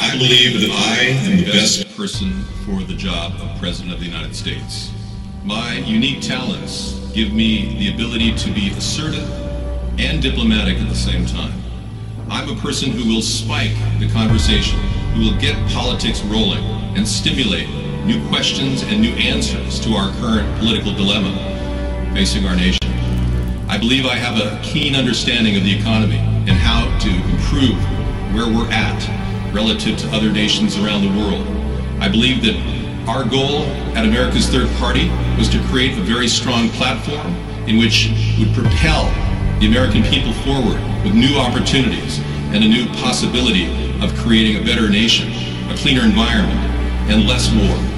I believe that I am the best person for the job of President of the United States. My unique talents give me the ability to be assertive and diplomatic at the same time. I'm a person who will spike the conversation, who will get politics rolling and stimulate new questions and new answers to our current political dilemma facing our nation. I believe I have a keen understanding of the economy and how to improve where we're at relative to other nations around the world. I believe that our goal at America's Third Party was to create a very strong platform in which would propel the American people forward with new opportunities and a new possibility of creating a better nation, a cleaner environment, and less war.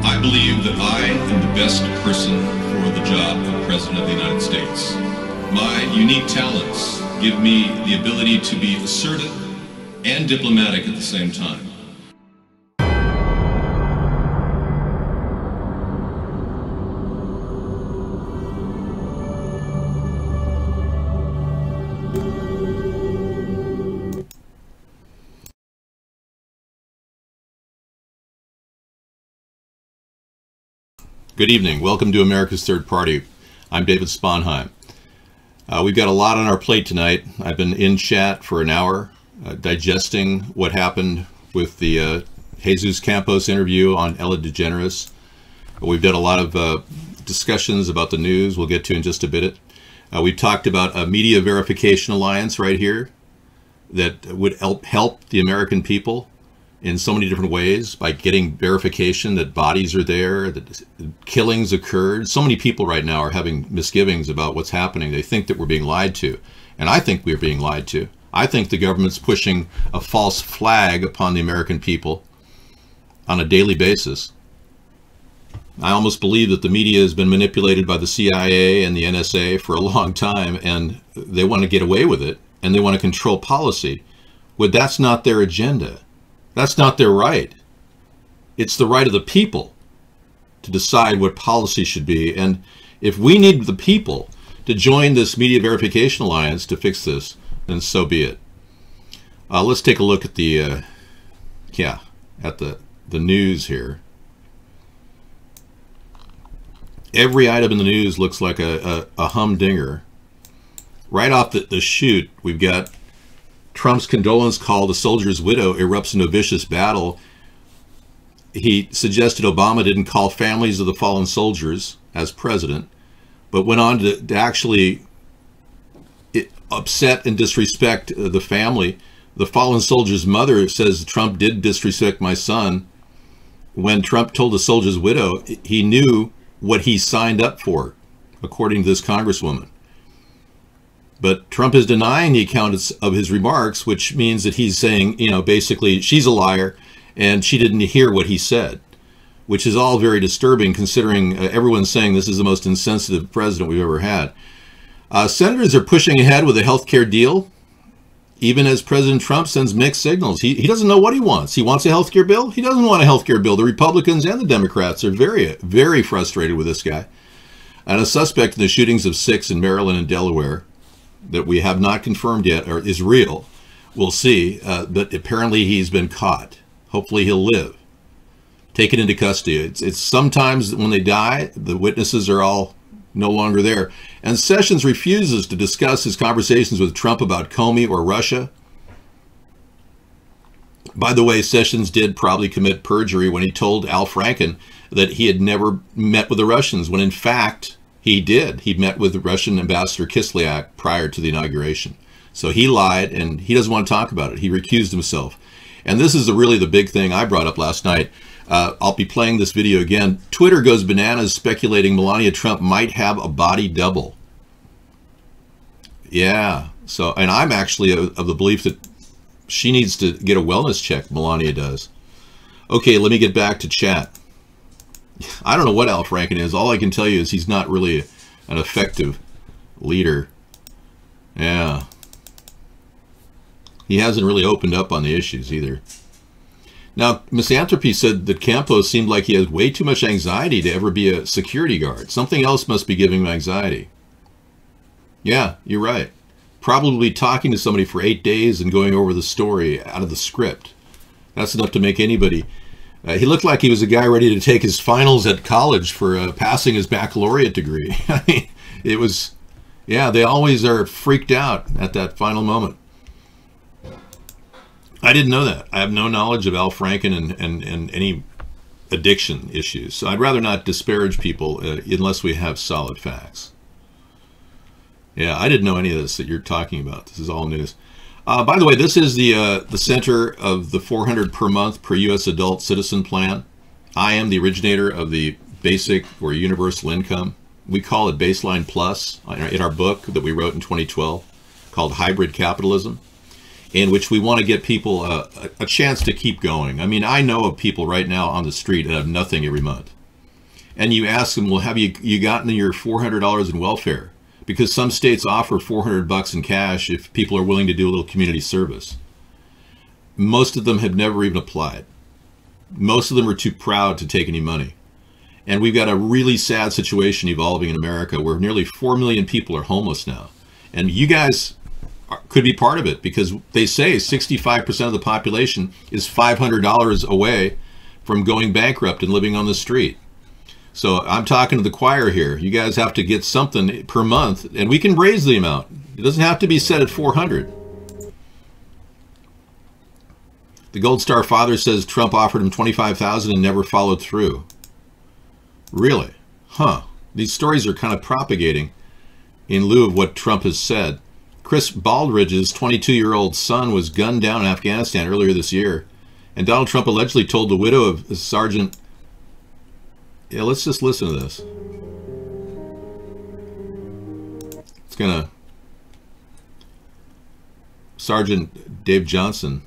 I believe that I am the best person for the job of President of the United States. My unique talents give me the ability to be assertive and diplomatic at the same time. Good evening. Welcome to America's Third Party. I'm David Sponheim. We've got a lot on our plate tonight. I've been in chat for an hour, digesting what happened with the Jesus Campos interview on Ellen DeGeneres. We've done a lot of discussions about the news we'll get to in just a bit. We've talked about a media verification alliance right here that would help the American people in so many different ways by getting verification that bodies are there, that killings occurred. So many people right now are having misgivings about what's happening. They think that we're being lied to. And I think we're being lied to. I think the government's pushing a false flag upon the American people on a daily basis. I almost believe that the media has been manipulated by the CIA and the NSA for a long time, and they want to get away with it, and they want to control policy. But that's not their agenda. That's not their right. It's the right of the people to decide what policy should be. And if we need the people to join this Media Verification Alliance to fix this, then so be it. Let's take a look at the news here. Every item in the news looks like a humdinger. Right off the chute, we've got Trump's condolence call to soldier's widow erupts into a vicious battle. He suggested Obama didn't call families of the fallen soldiers as president, but went on to actually upset and disrespect the family. The fallen soldier's mother says Trump did disrespect my son. When Trump told the soldier's widow, he knew what he signed up for, according to this congresswoman. But Trump is denying the account of his remarks, which means that he's saying, you know, basically she's a liar and she didn't hear what he said, which is all very disturbing considering everyone's saying this is the most insensitive president we've ever had. Senators are pushing ahead with a health care deal, even as President Trump sends mixed signals. He doesn't know what he wants. He wants a health care bill. He doesn't want a health care bill. The Republicans and the Democrats are very, very frustrated with this guy. And a suspect in the shootings of 6 in Maryland and Delaware that we have not confirmed yet or is real, we'll see, but apparently he's been caught. Hopefully he'll live. Taken into custody. It's sometimes when they die, the witnesses are all no longer there. And Sessions refuses to discuss his conversations with Trump about Comey or Russia. By the way, Sessions did probably commit perjury when he told Al Franken that he had never met with the Russians, when in fact he did. He met with Russian Ambassador Kislyak prior to the inauguration. So he lied, and he doesn't want to talk about it. He recused himself. And this is really the big thing I brought up last night. I'll be playing this video again. Twitter goes bananas speculating Melania Trump might have a body double. Yeah. So, and I'm actually of the belief that she needs to get a wellness check. Melania does. Okay, let me get back to chat. I don't know what Al Franken is. All I can tell you is he's not really an effective leader. Yeah. He hasn't really opened up on the issues either. Now, Misanthropy said that Campos seemed like he has way too much anxiety to ever be a security guard. Something else must be giving him anxiety. Yeah, you're right. Probably talking to somebody for 8 days and going over the story out of the script. That's enough to make anybody. He looked like he was a guy ready to take his finals at college for passing his baccalaureate degree. I mean, it was, yeah, they always are freaked out at that final moment. I didn't know that. I have no knowledge of Al Franken and any addiction issues. So I'd rather not disparage people unless we have solid facts. Yeah, I didn't know any of this that you're talking about. This is all news. By the way, this is the center of the $400 per month per U.S. adult citizen plan. I am the originator of the basic or universal income. We call it Baseline Plus in our book that we wrote in 2012 called Hybrid Capitalism, in which we want to get people a chance to keep going. I mean, I know of people right now on the street that have nothing every month. And you ask them, well, have you gotten your $400 in welfare? Because some states offer $400 in cash if people are willing to do a little community service. Most of them have never even applied. Most of them are too proud to take any money. And we've got a really sad situation evolving in America where nearly 4 million people are homeless now. And you guys could be part of it, because they say 65% of the population is $500 away from going bankrupt and living on the street. So I'm talking to the choir here. You guys have to get something per month, and we can raise the amount. It doesn't have to be set at 400. The Gold Star father says Trump offered him $25,000 and never followed through. Really? Huh. These stories are kind of propagating in lieu of what Trump has said. Chris Baldridge's 22-year-old son was gunned down in Afghanistan earlier this year, and Donald Trump allegedly told the widow of Sergeant... Yeah, let's just listen to this. It's gonna... Sergeant Dave Johnson,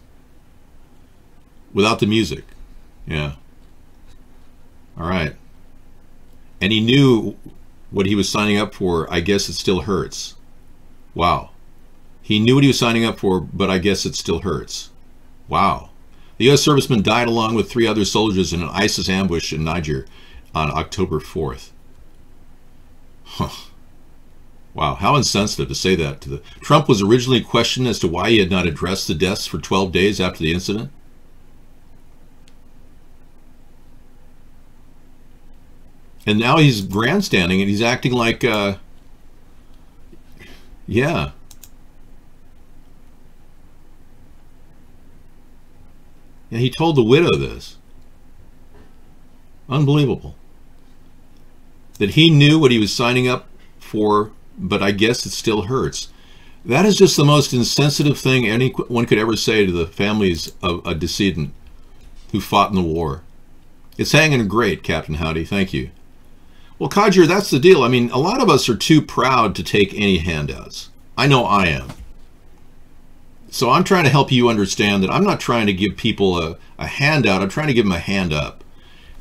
without the music. Yeah. All right. And he knew what he was signing up for. I guess it still hurts. Wow. He knew what he was signing up for, but I guess it still hurts. Wow. The U.S. serviceman died along with 3 other soldiers in an ISIS ambush in Niger on October 4th. Huh. Wow, how insensitive to say that to the... Trump was originally questioned as to why he had not addressed the deaths for 12 days after the incident. And now he's grandstanding and he's acting like, yeah. Yeah, he told the widow this. Unbelievable. That he knew what he was signing up for, but I guess it still hurts. That is just the most insensitive thing anyone could ever say to the families of a decedent who fought in the war. It's hanging great, Captain Howdy. Thank you. Well, Codger, that's the deal. I mean, a lot of us are too proud to take any handouts. I know I am. So I'm trying to help you understand that I'm not trying to give people a handout. I'm trying to give them a hand up.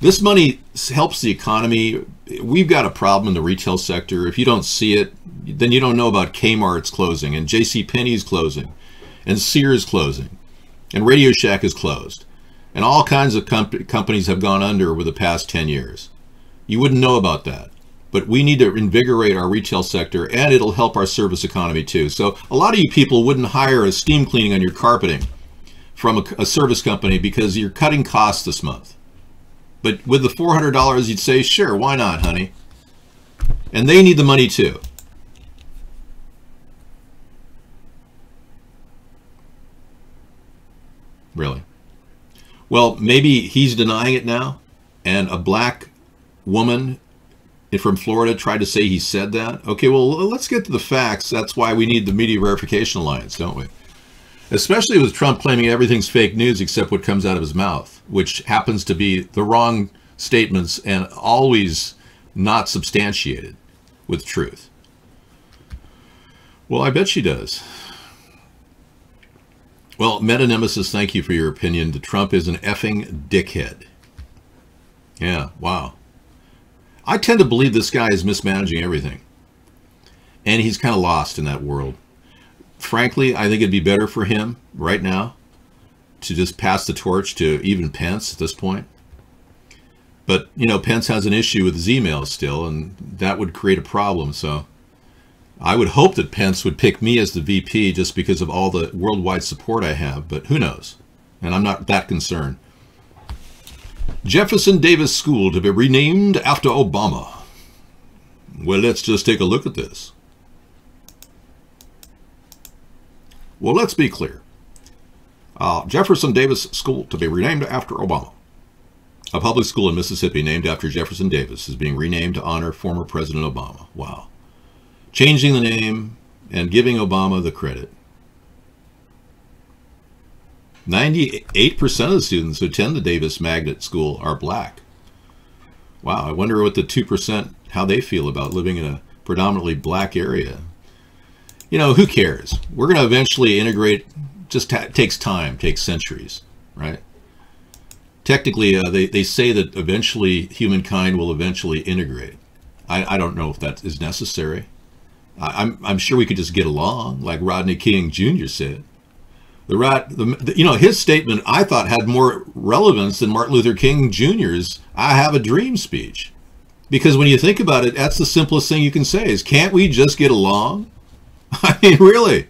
This money helps the economy. We've got a problem in the retail sector. If you don't see it, then you don't know about Kmart's closing, and JCPenney's closing, and Sears closing, and Radio Shack is closed. And all kinds of companies have gone under over the past 10 years. You wouldn't know about that. But we need to invigorate our retail sector, and it'll help our service economy too. So a lot of you people wouldn't hire a steam cleaning on your carpeting from a service company because you're cutting costs this month. But with the $400, you'd say, sure, why not, honey? And they need the money too. Really? Well, maybe he's denying it now, and a black woman from Florida tried to say he said that. Okay, well, let's get to the facts. That's why we need the Media Verification Alliance, don't we? Especially with Trump claiming everything's fake news except what comes out of his mouth, which happens to be the wrong statements and always not substantiated with truth. Well, I bet she does. Well, Meta-Nemesis, thank you for your opinion. The Trump is an effing dickhead. Yeah, wow. I tend to believe this guy is mismanaging everything. And he's kind of lost in that world. Frankly, I think it'd be better for him right now to just pass the torch to even Pence at this point. But, you know, Pence has an issue with his emails still, and that would create a problem. So I would hope that Pence would pick me as the VP just because of all the worldwide support I have, but who knows? And I'm not that concerned. Jefferson Davis School to be renamed after Obama. Well, let's just take a look at this. Well, let's be clear. Jefferson Davis School to be renamed after Obama. A public school in Mississippi named after Jefferson Davis is being renamed to honor former President Obama. Wow. Changing the name and giving Obama the credit. 98% of the students who attend the Davis Magnet School are black. Wow, I wonder what the 2%, how they feel about living in a predominantly black area. You know, who cares? We're going to eventually integrate. Just takes time, takes centuries, right? Technically, they say that eventually humankind will eventually integrate. I don't know if that is necessary. I'm sure we could just get along, like Rodney King Jr. said. You know, his statement I thought had more relevance than Martin Luther King Jr.'s "I have a dream" speech, because when you think about it, that's the simplest thing you can say is, "Can't we just get along?" I mean, really.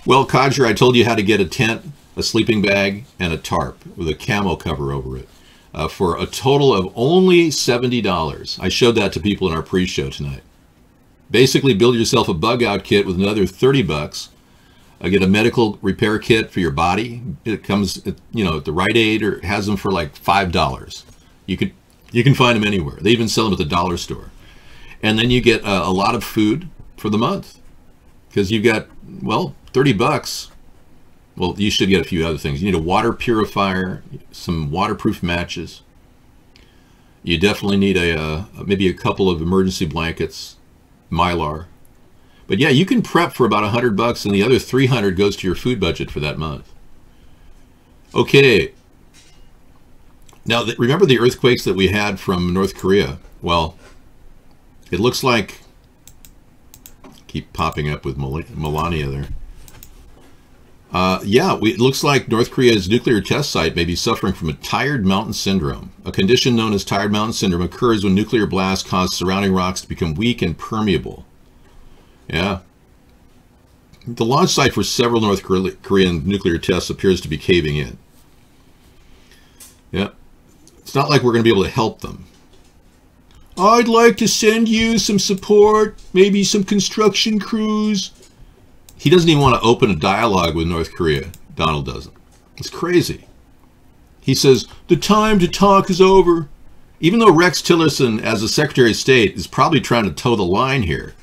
Well, Codger, I told you how to get a tent, a sleeping bag, and a tarp with a camo cover over it for a total of only $70. I showed that to people in our pre-show tonight. Basically, build yourself a bug-out kit with another $30. Get a medical repair kit for your body. It comes, you know, at the Rite Aid, or has them for like $5. You can find them anywhere. They even sell them at the dollar store. And then you get a lot of food for the month, because you've got, well, $30. Well, you should get a few other things. You need a water purifier, some waterproof matches. You definitely need maybe a couple of emergency blankets, Mylar. But yeah, you can prep for about $100, and the other $300 goes to your food budget for that month. Okay. Now, remember the earthquakes that we had from North Korea? Well, it looks like, keep popping up with Melania there. Yeah, it looks like North Korea's nuclear test site may be suffering from a tired mountain syndrome. A condition known as tired mountain syndrome occurs when nuclear blasts cause surrounding rocks to become weak and permeable. Yeah. The launch site for several North Korean nuclear tests appears to be caving in. Yeah. It's not like we're going to be able to help them. I'd like to send you some support, maybe some construction crews. He doesn't even want to open a dialogue with North Korea. Donald doesn't. It's crazy. He says, the time to talk is over. Even though Rex Tillerson, as a Secretary of State, is probably trying to toe the line here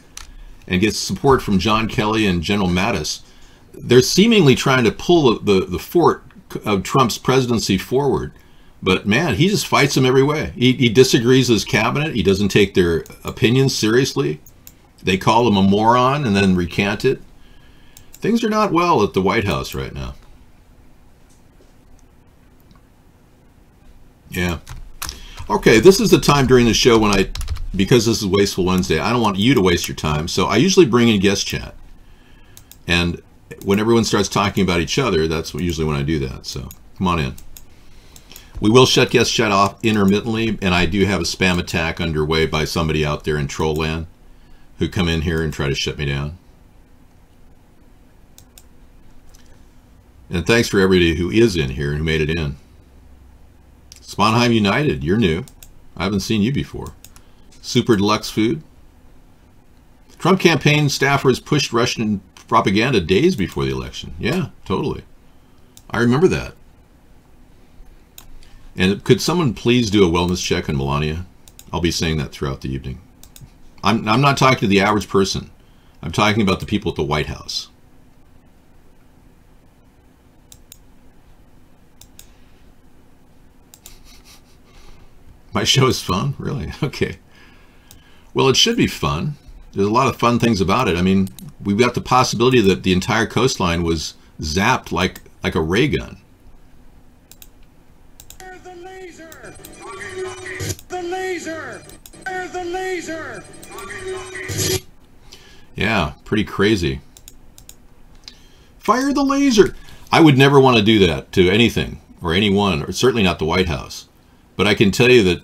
and gets support from John Kelly and General Mattis, they're seemingly trying to pull the fort of Trump's presidency forward. But man, he just fights them every way. He disagrees with his cabinet. He doesn't take their opinions seriously. They call him a moron and then recant it. Things are not well at the White House right now. Yeah. Okay, this is the time during the show when because this is Wasteful Wednesday, I don't want you to waste your time. So I usually bring in guest chat. And when everyone starts talking about each other, that's usually when I do that. So come on in. We will shut guest chat off intermittently, and I do have a spam attack underway by somebody out there in troll land who come in here and try to shut me down. And thanks for everybody who is in here and who made it in. Sponheim United, you're new. I haven't seen you before. Super Deluxe Food. Trump campaign staffers pushed Russian propaganda days before the election. Yeah, totally. I remember that. And could someone please do a wellness check on Melania? I'll be saying that throughout the evening. I'm not talking to the average person. I'm talking about the people at the White House. My show is fun? Really? Okay. Well, it should be fun. There's a lot of fun things about it. I mean, we've got the possibility that the entire coastline was zapped like a ray gun. Fire the laser! The laser! Fire the laser! Yeah, pretty crazy. Fire the laser! I would never want to do that to anything or anyone, or certainly not the White House. But I can tell you that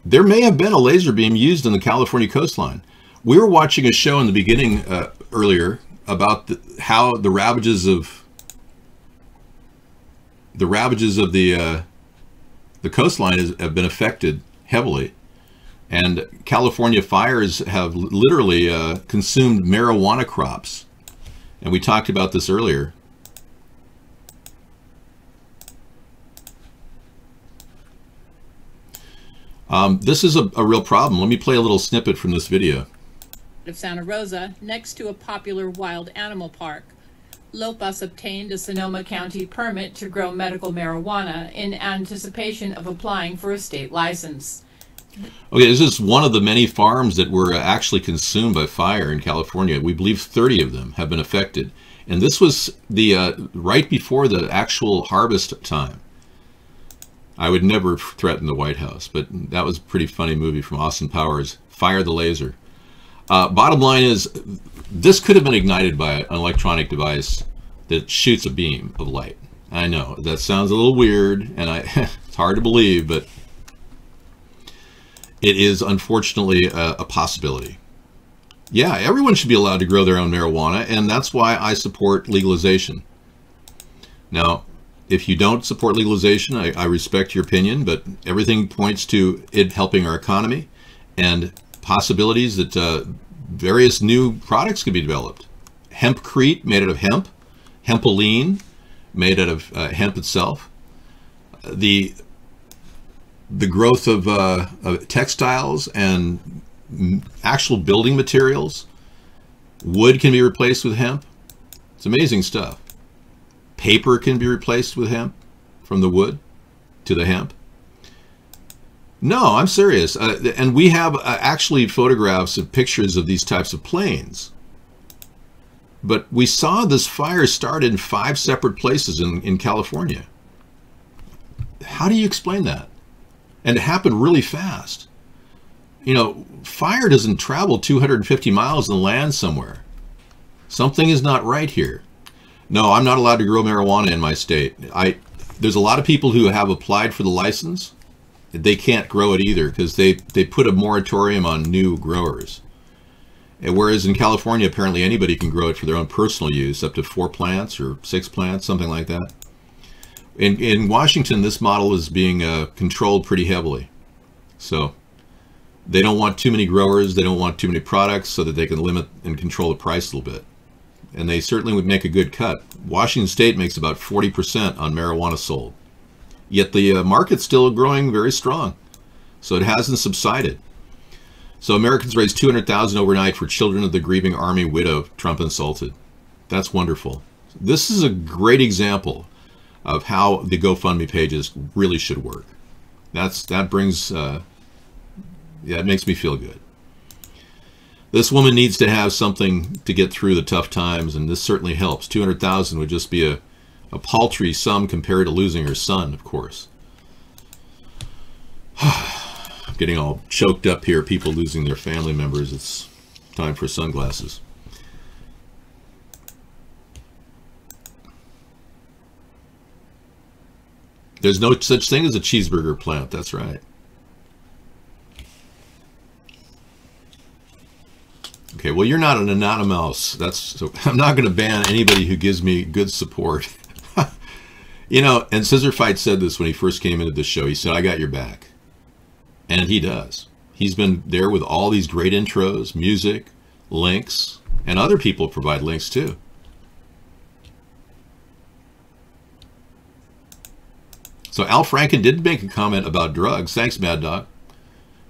there may have been a laser beam used on the California coastline. We were watching a show in the beginning earlier about how the ravages of the coastline have been affected heavily, and California fires have literally consumed marijuana crops, and we talked about this earlier. This is a real problem. Let me play a little snippet from this video. Of Santa Rosa, next to a popular wild animal park. Lopas obtained a Sonoma County permit to grow medical marijuana in anticipation of applying for a state license. Okay, this is one of the many farms that were actually consumed by fire in California. We believe 30 of them have been affected. And this was the right before the actual harvest time. I would never threaten the White House, but that was a pretty funny movie from Austin Powers, Fire the Laser. Bottom line is, this could have been ignited by an electronic device that shoots a beam of light. I know, that sounds a little weird, and it's hard to believe, but it is unfortunately a possibility. Yeah, everyone should be allowed to grow their own marijuana, and that's why I support legalization. Now, if you don't support legalization, I respect your opinion, but everything points to it helping our economy and possibilities that various new products could be developed. Hempcrete, made out of hemp. Hempoline, made out of hemp itself. The growth of textiles and actual building materials. Wood can be replaced with hemp. It's amazing stuff. Paper can be replaced with hemp, from the wood to the hemp. No, I'm serious. And we have actually photographs and pictures of these types of planes. But we saw this fire start in 5 separate places in California. How do you explain that? And it happened really fast. You know, fire doesn't travel 250 miles and land somewhere. Something is not right here. No, I'm not allowed to grow marijuana in my state. There's a lot of people who have applied for the license. They can't grow it either because they put a moratorium on new growers. And whereas in California, apparently anybody can grow it for their own personal use, up to 4 plants or 6 plants, something like that. In Washington, this model is being controlled pretty heavily. So they don't want too many growers. They don't want too many products so that they can limit and control the price a little bit. And they certainly would make a good cut. Washington State makes about 40% on marijuana sold. Yet the market's still growing very strong. So it hasn't subsided. So Americans raised $200,000 overnight for children of the grieving Army widow Trump insulted. That's wonderful. This is a great example of how the GoFundMe pages really should work. That brings, yeah, it makes me feel good. This woman needs to have something to get through the tough times, and this certainly helps. $200,000 would just be a paltry sum compared to losing her son, of course. I'm getting all choked up here, people losing their family members. It's time for sunglasses. There's no such thing as a cheeseburger plant, that's right. Okay, well, you're not an anonymous. So I'm not going to ban anybody who gives me good support. You know, and Scissor Fight said this when he first came into the show. He said, I got your back. And he does. He's been there with all these great intros, music, links, and other people provide links too. So Al Franken did make a comment about drugs. Thanks, Mad Dog.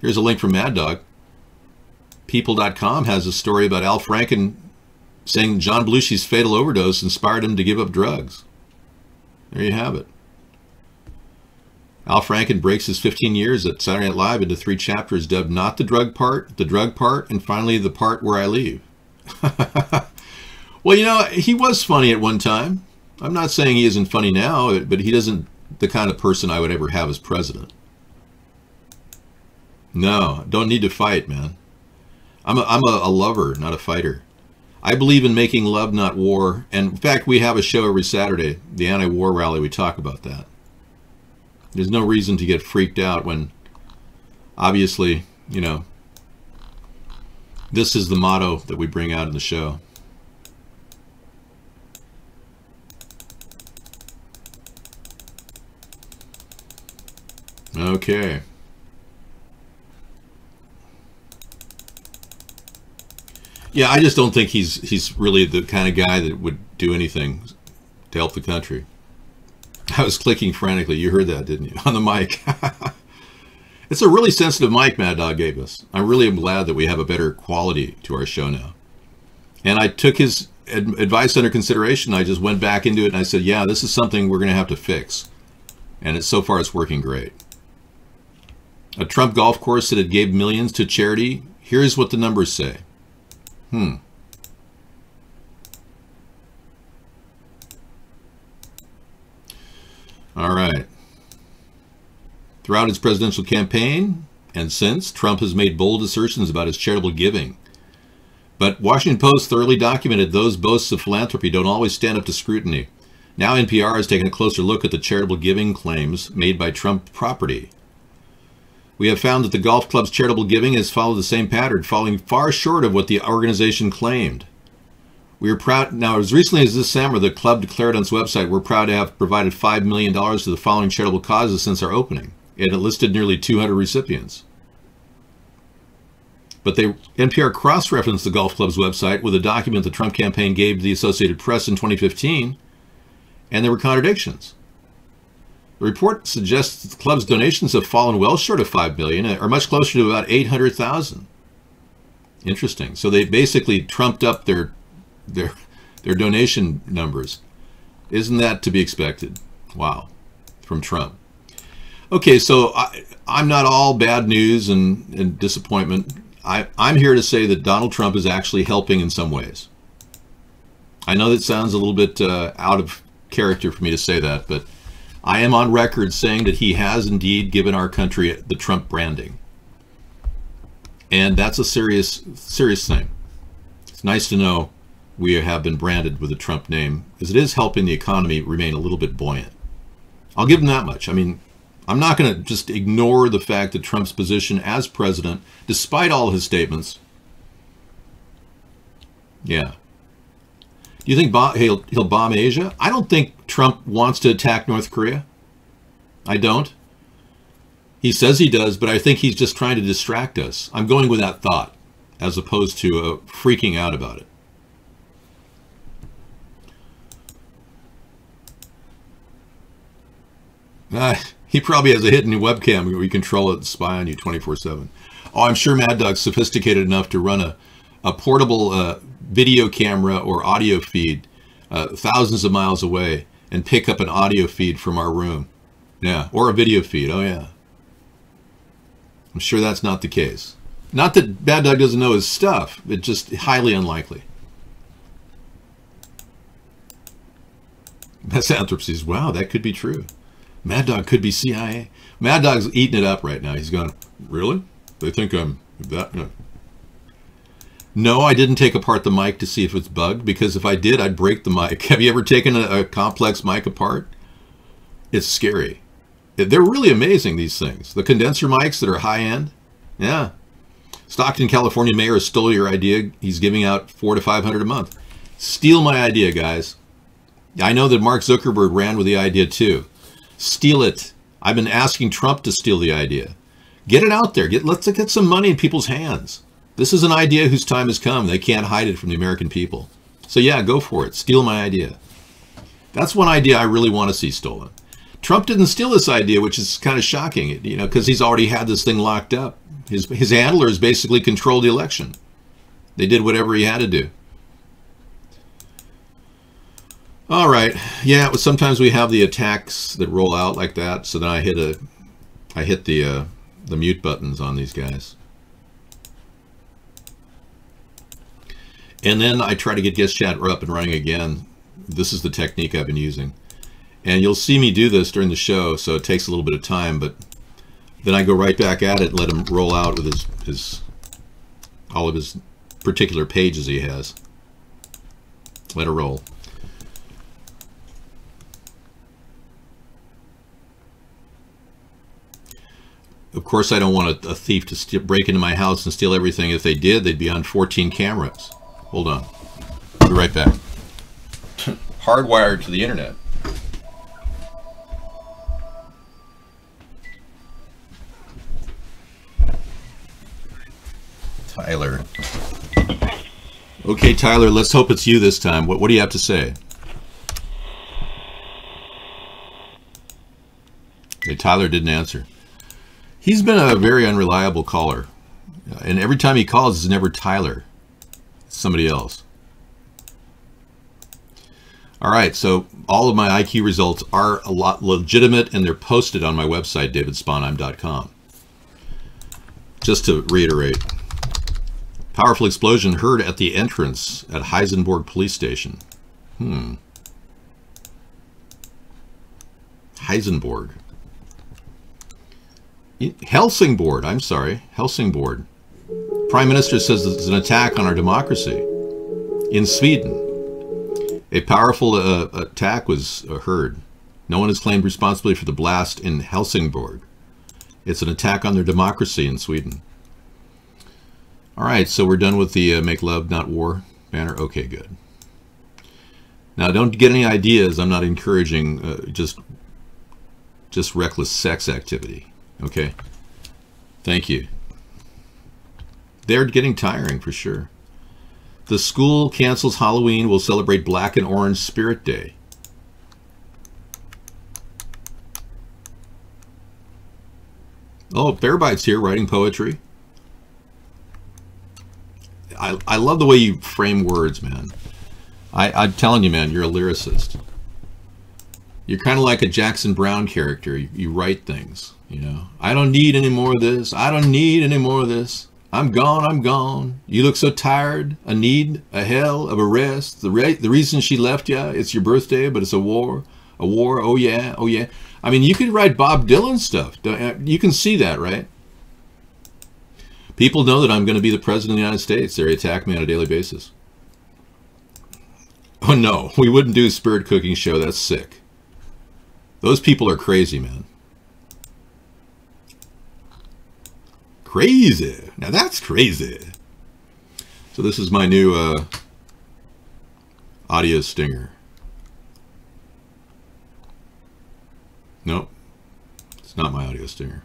Here's a link from Mad Dog. People.com has a story about Al Franken saying John Belushi's fatal overdose inspired him to give up drugs. There you have it. Al Franken breaks his 15 years at Saturday Night Live into 3 chapters dubbed Not the Drug Part, The Drug Part, and finally The Part Where I Leave. Well, you know, he was funny at one time. I'm not saying he isn't funny now, but he isn't the kind of person I would ever have as president. No, don't need to fight, man. I'm a lover, not a fighter. I believe in making love, not war. And in fact, we have a show every Saturday, the anti-war rally. We talk about that. There's no reason to get freaked out when, obviously, you know, this is the motto that we bring out in the show. Okay. Yeah, I just don't think he's really the kind of guy that would do anything to help the country. I was clicking frantically. You heard that, didn't you? On the mic. It's a really sensitive mic Mad Dog gave us. I really am glad that we have a better quality to our show now. And I took his advice under consideration. I just went back into it and I said, yeah, this is something we're going to have to fix. And so far it's working great. A Trump golf course that it gave millions to charity. Here's what the numbers say. All right. Throughout his presidential campaign and since, Trump has made bold assertions about his charitable giving. But Washington Post thoroughly documented those boasts of philanthropy don't always stand up to scrutiny. Now NPR has taken a closer look at the charitable giving claims made by Trump property. We have found that the golf club's charitable giving has followed the same pattern, falling far short of what the organization claimed. We are proud. Now, as recently as this summer, the club declared on its website, we're proud to have provided $5 million to the following charitable causes since our opening. And it listed nearly 200 recipients. But NPR cross-referenced the golf club's website with a document the Trump campaign gave to the Associated Press in 2015, and there were contradictions. The report suggests that the club's donations have fallen well short of $5 million, or much closer to about $800,000. Interesting. So they basically trumped up their donation numbers. Isn't that to be expected? Wow, from Trump. Okay, so I'm not all bad news and disappointment. I'm here to say that Donald Trump is actually helping in some ways. I know that sounds a little bit out of character for me to say that, but I am on record saying that he has indeed given our country the Trump branding. And that's a serious thing. It's nice to know we have been branded with the Trump name, because it is helping the economy remain a little bit buoyant. I'll give him that much. I mean, I'm not going to just ignore the fact that Trump's position as president, despite all his statements, yeah. Do you think he'll bomb Asia? I don't think Trump wants to attack North Korea. I don't. He says he does, but I think he's just trying to distract us. I'm going with that thought, as opposed to freaking out about it. He probably has a hidden webcam where we control it and spy on you 24/7. Oh, I'm sure Mad Dog's sophisticated enough to run a portable video camera or audio feed thousands of miles away and pick up an audio feed from our room. Yeah, or a video feed. Oh, yeah. I'm sure that's not the case. Not that Mad Dog doesn't know his stuff. It's just highly unlikely. Misanthropes. Wow, that could be true. Mad Dog could be CIA. Mad Dog's eating it up right now. He's going, really? They think I'm that? No, I didn't take apart the mic to see if it's bugged, because if I did, I'd break the mic. Have you ever taken a complex mic apart? It's scary. They're really amazing, these things. The condenser mics that are high-end. Yeah. Stockton, California mayor stole your idea. He's giving out $400 to $500 a month. Steal my idea, guys. I know that Mark Zuckerberg ran with the idea too. Steal it. I've been asking Trump to steal the idea. Get it out there. Let's get some money in people's hands. This is an idea whose time has come. They can't hide it from the American people. So yeah, go for it. Steal my idea. That's one idea I really want to see stolen. Trump didn't steal this idea, which is kind of shocking, because he's already had this thing locked up. His handlers basically controlled the election. They did whatever he had to do. All right. Yeah, sometimes we have the attacks that roll out like that. So then I hit the mute buttons on these guys. And then I try to get guest chat up and running again. This is the technique I've been using. And you'll see me do this during the show, so it takes a little bit of time, but then I go right back at it and let him roll out with all of his particular pages he has. Let it roll. Of course, I don't want a thief to break into my house and steal everything. If they did, they'd be on 14 cameras. Hold on. I'll be right back. Hardwired to the internet. Tyler. Okay, Tyler, let's hope it's you this time. What do you have to say? Okay, Tyler didn't answer. He's been a very unreliable caller. And every time he calls, it's never Tyler. It's somebody else. All right, so all of my IQ results are a lot legitimate, and they're posted on my website, davidsponheim.com. Just to reiterate, powerful explosion heard at the entrance at Heisenberg Police Station. Heisenberg. Helsingborg, I'm sorry, Helsingborg. Prime Minister says it's an attack on our democracy. In Sweden, a powerful attack was heard. No one has claimed responsibility for the blast in Helsingborg. It's an attack on their democracy in Sweden. All right, so we're done with the Make Love, Not War banner. Okay, good. Now, don't get any ideas. I'm not encouraging just reckless sex activity. Okay, thank you. They're getting tiring for sure. The school cancels Halloween. Will celebrate Black and Orange Spirit Day. Oh, Bearbite's here writing poetry. I love the way you frame words, man. I'm telling you, man, you're a lyricist. You're kind of like a Jackson Browne character. You write things, I don't need any more of this. I don't need any more of this. I'm gone, I'm gone. You look so tired. A need, a hell of a rest. The reason she left you, it's your birthday, but it's a war. A war, oh yeah, oh yeah. I mean, you could write Bob Dylan stuff. You can see that, right? People know that I'm going to be the president of the United States. They attack me on a daily basis. Oh no, we wouldn't do a spirit cooking show. That's sick. Those people are crazy, man. Crazy. Now that's crazy. So this is my new audio stinger. Nope, it's not my audio stinger.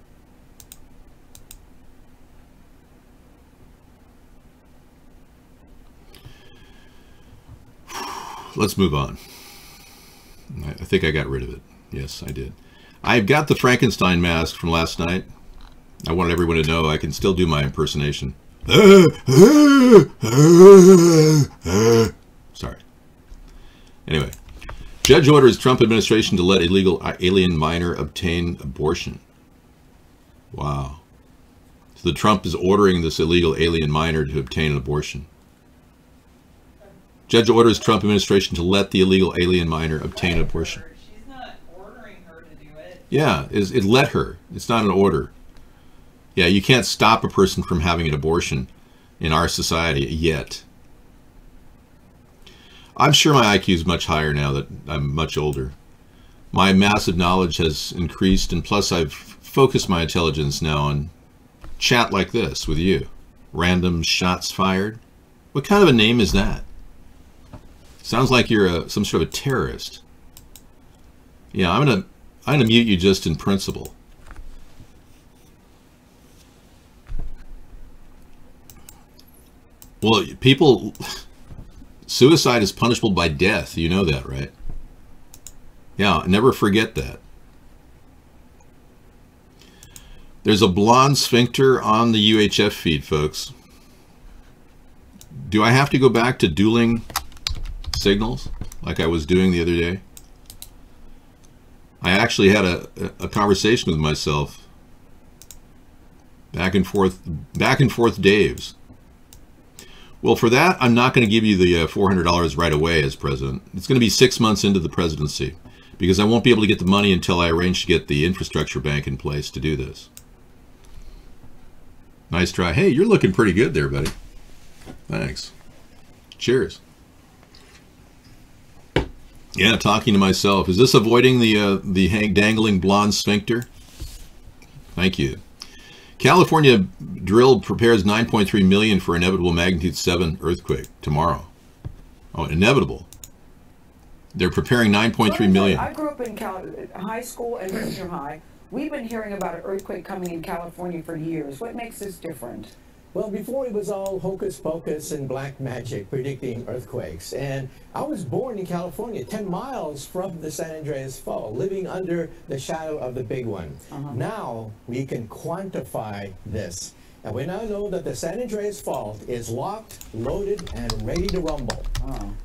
Let's move on. I think I got rid of it. Yes, I did. I've got the Frankenstein mask from last night. I wanted everyone to know I can still do my impersonation. Sorry. Anyway, judge orders Trump administration to let illegal alien minor obtain abortion. Wow. So the Trump is ordering this illegal alien minor to obtain an abortion. Judge orders Trump administration to let the illegal alien minor obtain an abortion. She's not ordering her to do it. Yeah, it let her. It's not an order. Yeah, you can't stop a person from having an abortion in our society yet. I'm sure my IQ is much higher now that I'm much older. My massive knowledge has increased, and plus I've focused my intelligence now on chat like this with you. random shots fired. What kind of a name is that? Sounds like you're some sort of a terrorist. Yeah, I'm gonna mute you just in principle. Well, people, suicide is punishable by death. You know that, right? Yeah, never forget that. There's a blonde sphincter on the UHF feed, folks. Do I have to go back to dueling signals like I was doing the other day? I actually had a conversation with myself. Back and forth Daves. Well, for that, I'm not going to give you the $400 right away as president. It's going to be 6 months into the presidency because I won't be able to get the money until I arrange to get the infrastructure bank in place to do this. Nice try. Hey, you're looking pretty good there, buddy. Thanks. Cheers. Yeah, talking to myself. Is this avoiding the dangling blonde sphincter? Thank you. California drill prepares 9.3 million for inevitable magnitude 7 earthquake tomorrow. Oh, inevitable. They're preparing 9.3 million. I grew up in high school and junior high. We've been hearing about an earthquake coming in California for years. What makes this different? Well, before it was all hocus pocus and black magic predicting earthquakes. And I was born in California, 10 miles from the San Andreas Fault, living under the shadow of the big one. Now we can quantify this. And we now know that the San Andreas Fault is locked, loaded, and ready to rumble.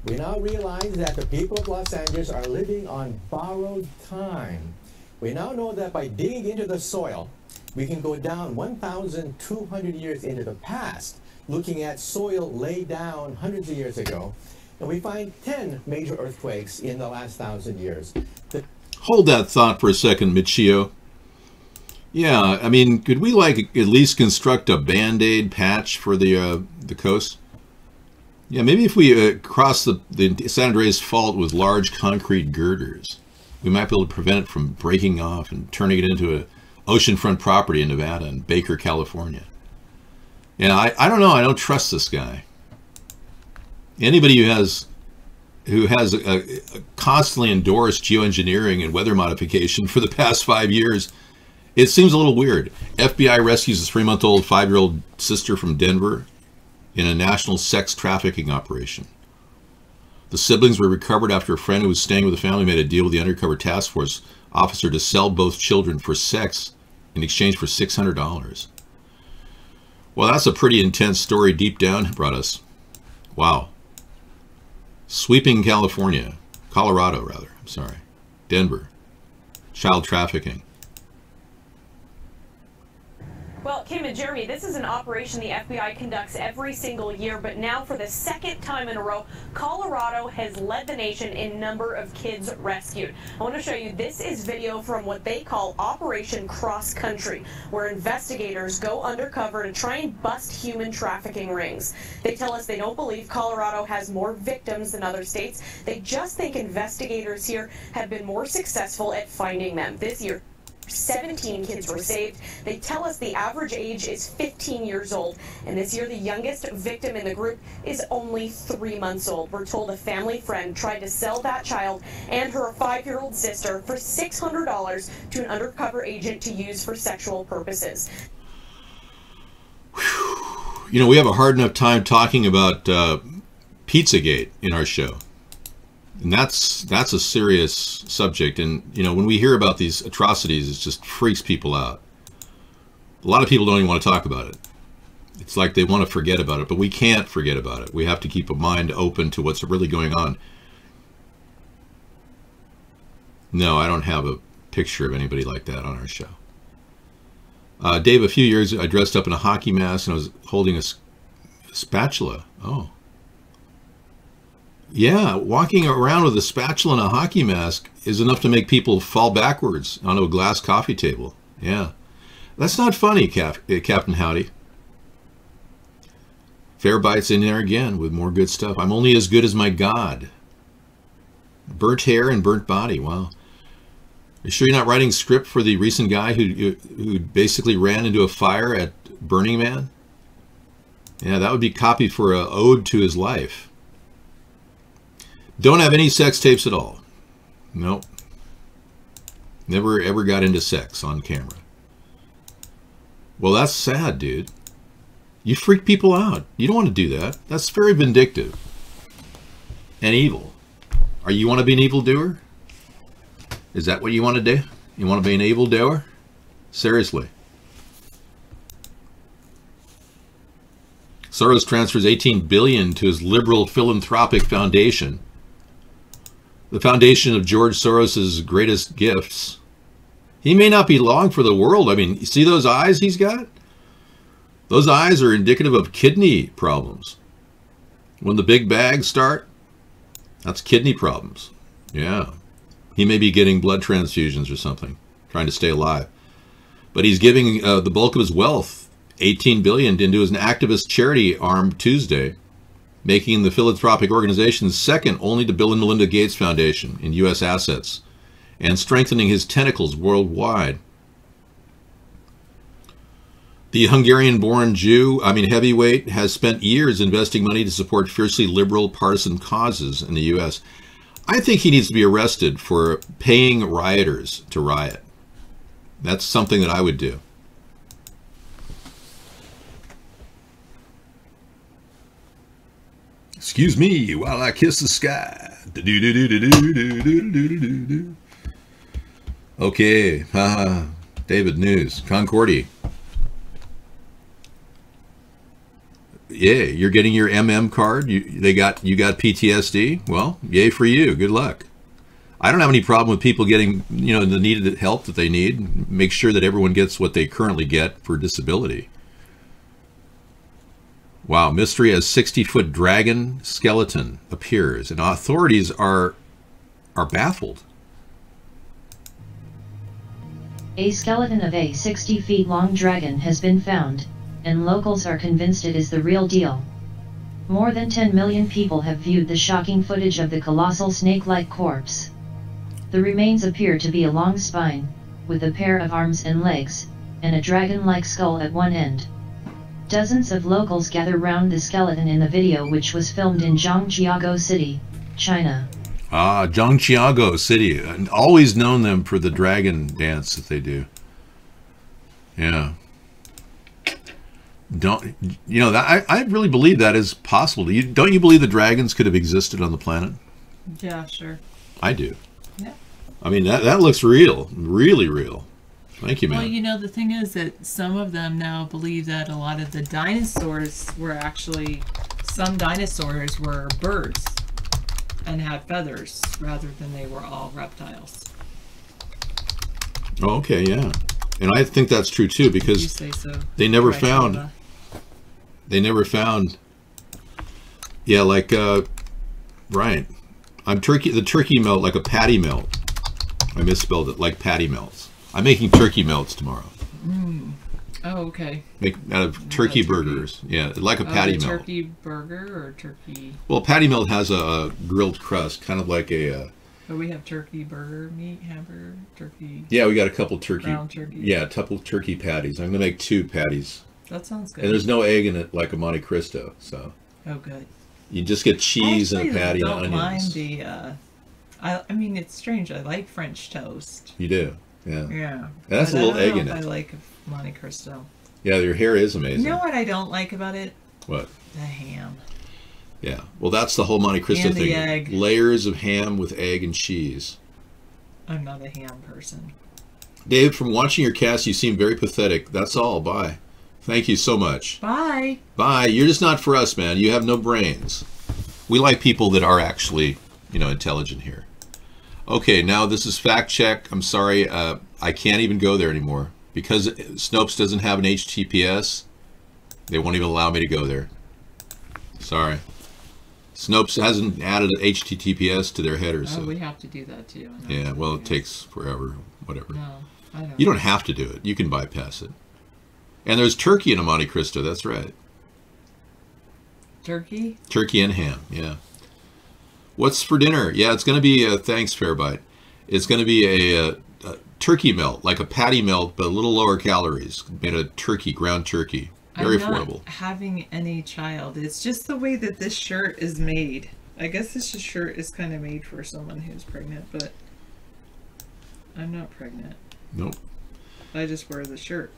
We now realize that the people of Los Angeles are living on borrowed time. We now know that by digging into the soil, we can go down 1,200 years into the past, looking at soil laid down hundreds of years ago, and we find 10 major earthquakes in the last 1,000 years. Hold that thought for a second, Michio. Yeah, I mean, could we like at least construct a Band-Aid patch for the coast? Yeah, maybe if we cross the San Andreas Fault with large concrete girders, we might be able to prevent it from breaking off and turning it into a oceanfront property in Nevada and Baker, California. Yeah, I don't know. I don't trust this guy. Anybody who has a constantly endorsed geoengineering and weather modification for the past 5 years, it seems a little weird. FBI rescues a 3-month-old, 5-year-old sister from Denver in a national sex trafficking operation. The siblings were recovered after a friend who was staying with the family made a deal with the undercover task force officer to sell both children for sex in exchange for $600. Well, that's a pretty intense story deep down brought us. Wow. Sweeping California, Colorado rather, I'm sorry, Denver, child trafficking. Well, Kim and Jeremy, this is an operation the FBI conducts every single year, but now for the second time in a row, Colorado has led the nation in number of kids rescued. I want to show you, this is video from what they call Operation Cross Country, where investigators go undercover to try and bust human trafficking rings. They tell us they don't believe Colorado has more victims than other states. They just think investigators here have been more successful at finding them. This year, 17 kids were saved. They tell us the average age is 15 years old, and this year the youngest victim in the group is only 3 months old. We're told a family friend tried to sell that child and her 5-year-old sister for $600 to an undercover agent to use for sexual purposes. You know, we have a hard enough time talking about Pizzagate in our show. And that's a serious subject. And, you know, when we hear about these atrocities, it just freaks people out. A lot of people don't even want to talk about it. It's like they want to forget about it, but we can't forget about it. We have to keep a mind open to what's really going on. No, I don't have a picture of anybody like that on our show. Dave, a few years ago, I dressed up in a hockey mask and I was holding a spatula. Oh. Yeah, walking around with a spatula and a hockey mask is enough to make people fall backwards onto a glass coffee table. Yeah. That's not funny, Captain Howdy. Fair Bites in there again with more good stuff. I'm only as good as my God. Burnt hair and burnt body. Wow. Are you sure you're not writing script for the recent guy who basically ran into a fire at Burning Man? Yeah, that would be copy for an ode to his life. Don't have any sex tapes at all. Nope. Never ever got into sex on camera. Well, that's sad, dude. You freak people out. You don't want to do that. That's very vindictive and evil. Are you want to be an evildoer? Is that what you want to do? You want to be an evildoer? Seriously. Soros transfers $18 billion to his liberal philanthropic foundation. The foundation of George Soros's greatest gifts. He may not be long for the world. I mean, you see those eyes he's got? Those eyes are indicative of kidney problems. When the big bags start, that's kidney problems. Yeah. He may be getting blood transfusions or something, trying to stay alive. But he's giving the bulk of his wealth, $18 billion, into his activist charity arm Tuesday, making the philanthropic organization second only to Bill and Melinda Gates Foundation in U.S. assets, and strengthening his tentacles worldwide. The Hungarian-born heavyweight, has spent years investing money to support fiercely liberal partisan causes in the U.S. I think he needs to be arrested for paying rioters to riot. That's something that I would do. Excuse me while I kiss the sky. Okay, David News, Concordia. Yeah, you're getting your MM card. You got PTSD. Well, yay for you. Good luck. I don't have any problem with people getting, the needed help that they need. Make sure that everyone gets what they currently get for disability. Wow, mystery as 60-foot dragon skeleton appears, and authorities are baffled. A skeleton of a 60 feet long dragon has been found, and locals are convinced it is the real deal. More than 10 million people have viewed the shocking footage of the colossal snake-like corpse. The remains appear to be a long spine, with a pair of arms and legs, and a dragon-like skull at one end. Dozens of locals gather round the skeleton in the video, which was filmed in Zhangjiago City, China. Ah, Zhangjiago City. I've always known them for the dragon dance that they do. Yeah. I really believe that is possible. Don't you believe the dragons could have existed on the planet? Yeah, sure. I do. Yeah. I mean, that looks real. Really real. Thank you, man. Well, the thing is that some of them now believe that a lot of the dinosaurs were actually, some dinosaurs were birds and had feathers rather than they were all reptiles. Oh, okay, yeah. And I think that's true too, because you say so. They never found, yeah, like, right. The turkey melt, like a patty melt. I misspelled it, like patty melts. I'm making turkey melts tomorrow. Oh, okay. Make out of turkey burgers. Yeah, like a patty melt. Turkey burger or turkey? Well, patty melt has a grilled crust, kind of like a... But we have turkey burger meat, hamburger, turkey... Yeah, we got a couple turkey... Ground turkey. Yeah, a couple turkey patties. I'm going to make 2 patties. That sounds good. And there's no egg in it like a Monte Cristo, so... Oh, good. You just get cheese and a patty and onions. I don't mind I mean, it's strange. I like French toast. You do? Yeah. Yeah. And that's a little egg in it. I like Monte Cristo. Yeah, your hair is amazing. You know what I don't like about it? What? The ham. Yeah. Well, that's the whole Monte Cristo and thing. The egg. Layers of ham with egg and cheese. I'm not a ham person. Dave, from watching your cast, you seem very pathetic. That's all. Bye. Thank you so much. Bye. Bye. You're just not for us, man. You have no brains. We like people that are actually, intelligent here. Okay, now this is fact check. I'm sorry, I can't even go there anymore. Because Snopes doesn't have an HTTPS, they won't even allow me to go there. Sorry. Snopes hasn't added an HTTPS to their header. So. We have to do that too. Yeah, well, it takes forever, whatever. No, I don't. You don't have to do it. You can bypass it. And there's turkey in a Monte Cristo, that's right. Turkey? Turkey and ham, yeah. What's for dinner? Yeah, it's going to be, thanks, Fairbite. It's going to be a turkey melt, like a patty melt, but a little lower calories. Made of turkey, ground turkey. Very I'm not affordable. having any child. It's just the way that this shirt is made. I guess this shirt is kind of made for someone who's pregnant, but I'm not pregnant. Nope. I just wear the shirt.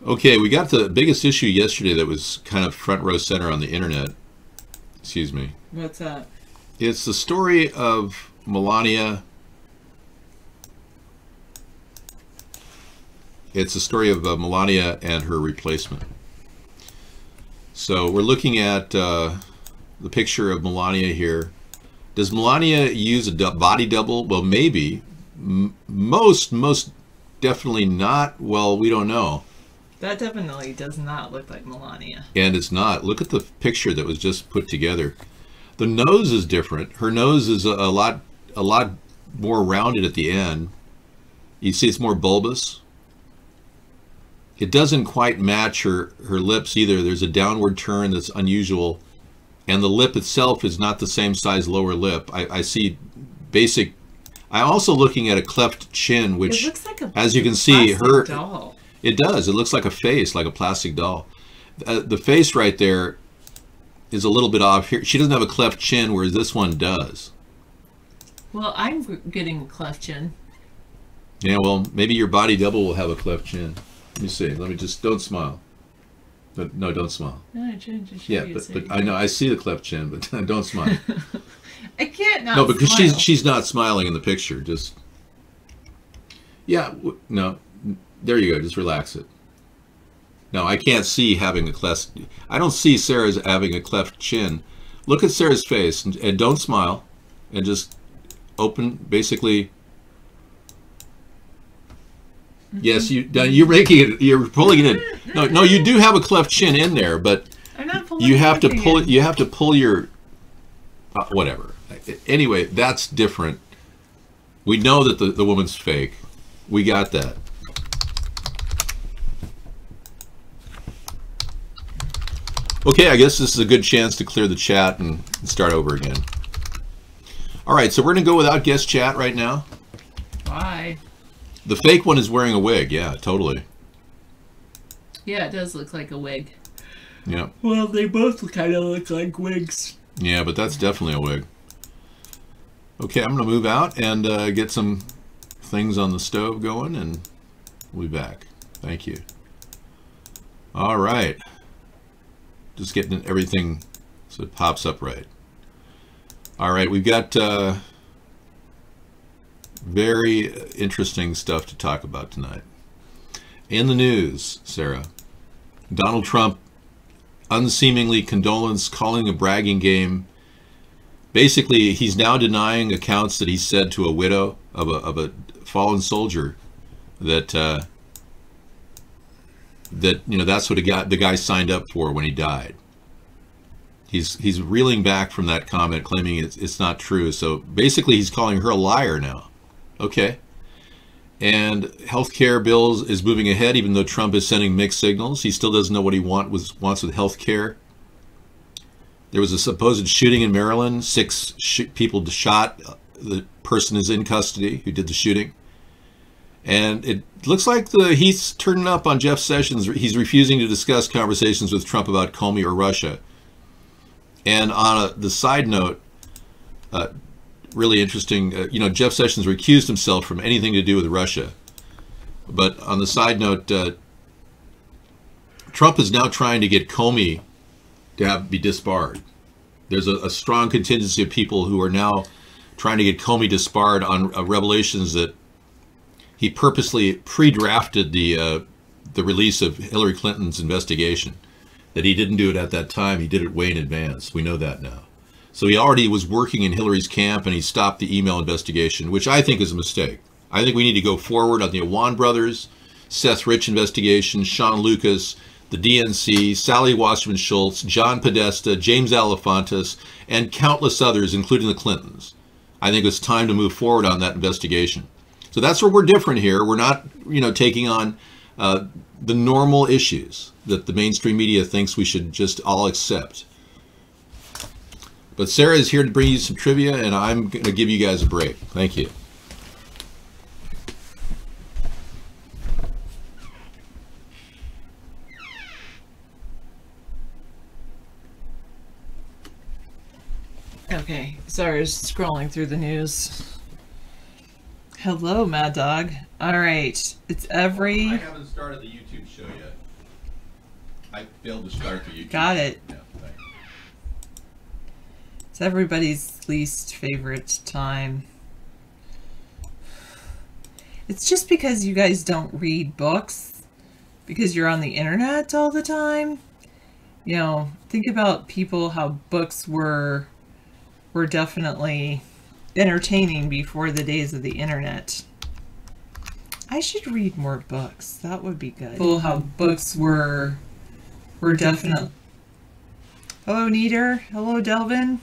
Okay, we got the biggest issue yesterday that was kind of front row center on the internet. Excuse me. What's that? It's the story of Melania. It's the story of Melania and her replacement. So we're looking at the picture of Melania here. Does Melania use a body double? Well, maybe. Most definitely not. Well, we don't know. That definitely does not look like Melania. And it's not. Look at the picture that was just put together. The nose is different. Her nose is a lot more rounded at the end. You see it's more bulbous. It doesn't quite match her lips either. There's a downward turn that's unusual. And the lip itself is not the same size lower lip. I see basic... I'm also looking at a cleft chin, which, it looks like a as you can see, her... doll. It does. It looks like a face, like a plastic doll. The face right there is a little bit off here. She doesn't have a cleft chin, whereas this one does. Well, I'm getting a cleft chin. Yeah, well, maybe your body double will have a cleft chin. Let me see. Let me just... Don't smile. No, don't smile. No, I tried to show Yeah, you but I know, I see the cleft chin, but don't smile. I can't not No, because smile. she's not smiling in the picture. Just... Yeah, no. There you go. Just relax it. No, I can't see having a cleft... I don't see Sarah as having a cleft chin. Look at Sarah's face and don't smile. And just open, basically... Yes, you're making it. You're pulling it in. No, you do have a cleft chin in there, but I'm not pulling you have to anything pull. in. You have to pull your whatever. Anyway, that's different. We know that the woman's fake. We got that. Okay, I guess this is a good chance to clear the chat and start over again. All right, so we're gonna go without guest chat right now. Why? The fake one is wearing a wig. Yeah, totally. Yeah, it does look like a wig. Yeah. Well, they both kind of look like wigs. Yeah, but that's definitely a wig. Okay, I'm going to move out and get some things on the stove going, and we'll be back. Thank you. All right. Just getting everything so it pops up right. All right, we've got very interesting stuff to talk about tonight. In the news, Sarah, Donald Trump unseemingly condolence, calling a bragging game. Basically, he's now denying accounts that he said to a widow of a fallen soldier that that's what the guy signed up for when he died. He's reeling back from that comment, claiming it's not true. So basically, he's calling her a liar now. Okay. And healthcare bills is moving ahead, even though Trump is sending mixed signals. He still doesn't know what he wants with healthcare. There was a supposed shooting in Maryland. 6 people shot. The person is in custody who did the shooting. And it looks like he's turning up on Jeff Sessions. He's refusing to discuss conversations with Trump about Comey or Russia. And on the side note, really interesting, Jeff Sessions recused himself from anything to do with Russia. But on the side note, Trump is now trying to get Comey to be disbarred. There's a strong contingency of people who are now trying to get Comey disbarred on revelations that he purposely pre-drafted the release of Hillary Clinton's investigation, that he didn't do it at that time. He did it way in advance. We know that now. So he already was working in Hillary's camp, and he stopped the email investigation, which I think is a mistake. I think we need to go forward on the Awan brothers, Seth Rich investigation, Sean Lucas, the DNC, Sally Wasserman Schultz, John Podesta, James Alefantis, and countless others, including the Clintons. I think it's time to move forward on that investigation. So that's where we're different here. We're not, taking on the normal issues that the mainstream media thinks we should just all accept. But Sarah is here to bring you some trivia, and I'm going to give you guys a break. Thank you. Okay, sorry, I was scrolling through the news. Hello, Mad Dog. Alright, it's every... I haven't started the YouTube show yet. I failed to start the YouTube Got show. it. Yeah, thanks. It's everybody's least favorite time. It's just because you guys don't read books, because you're on the internet all the time. You know, think about people, how books were definitely entertaining before the days of the internet. I should read more books. That would be good. People, how books were definitely... Hello, Neater. Hello, Delvin.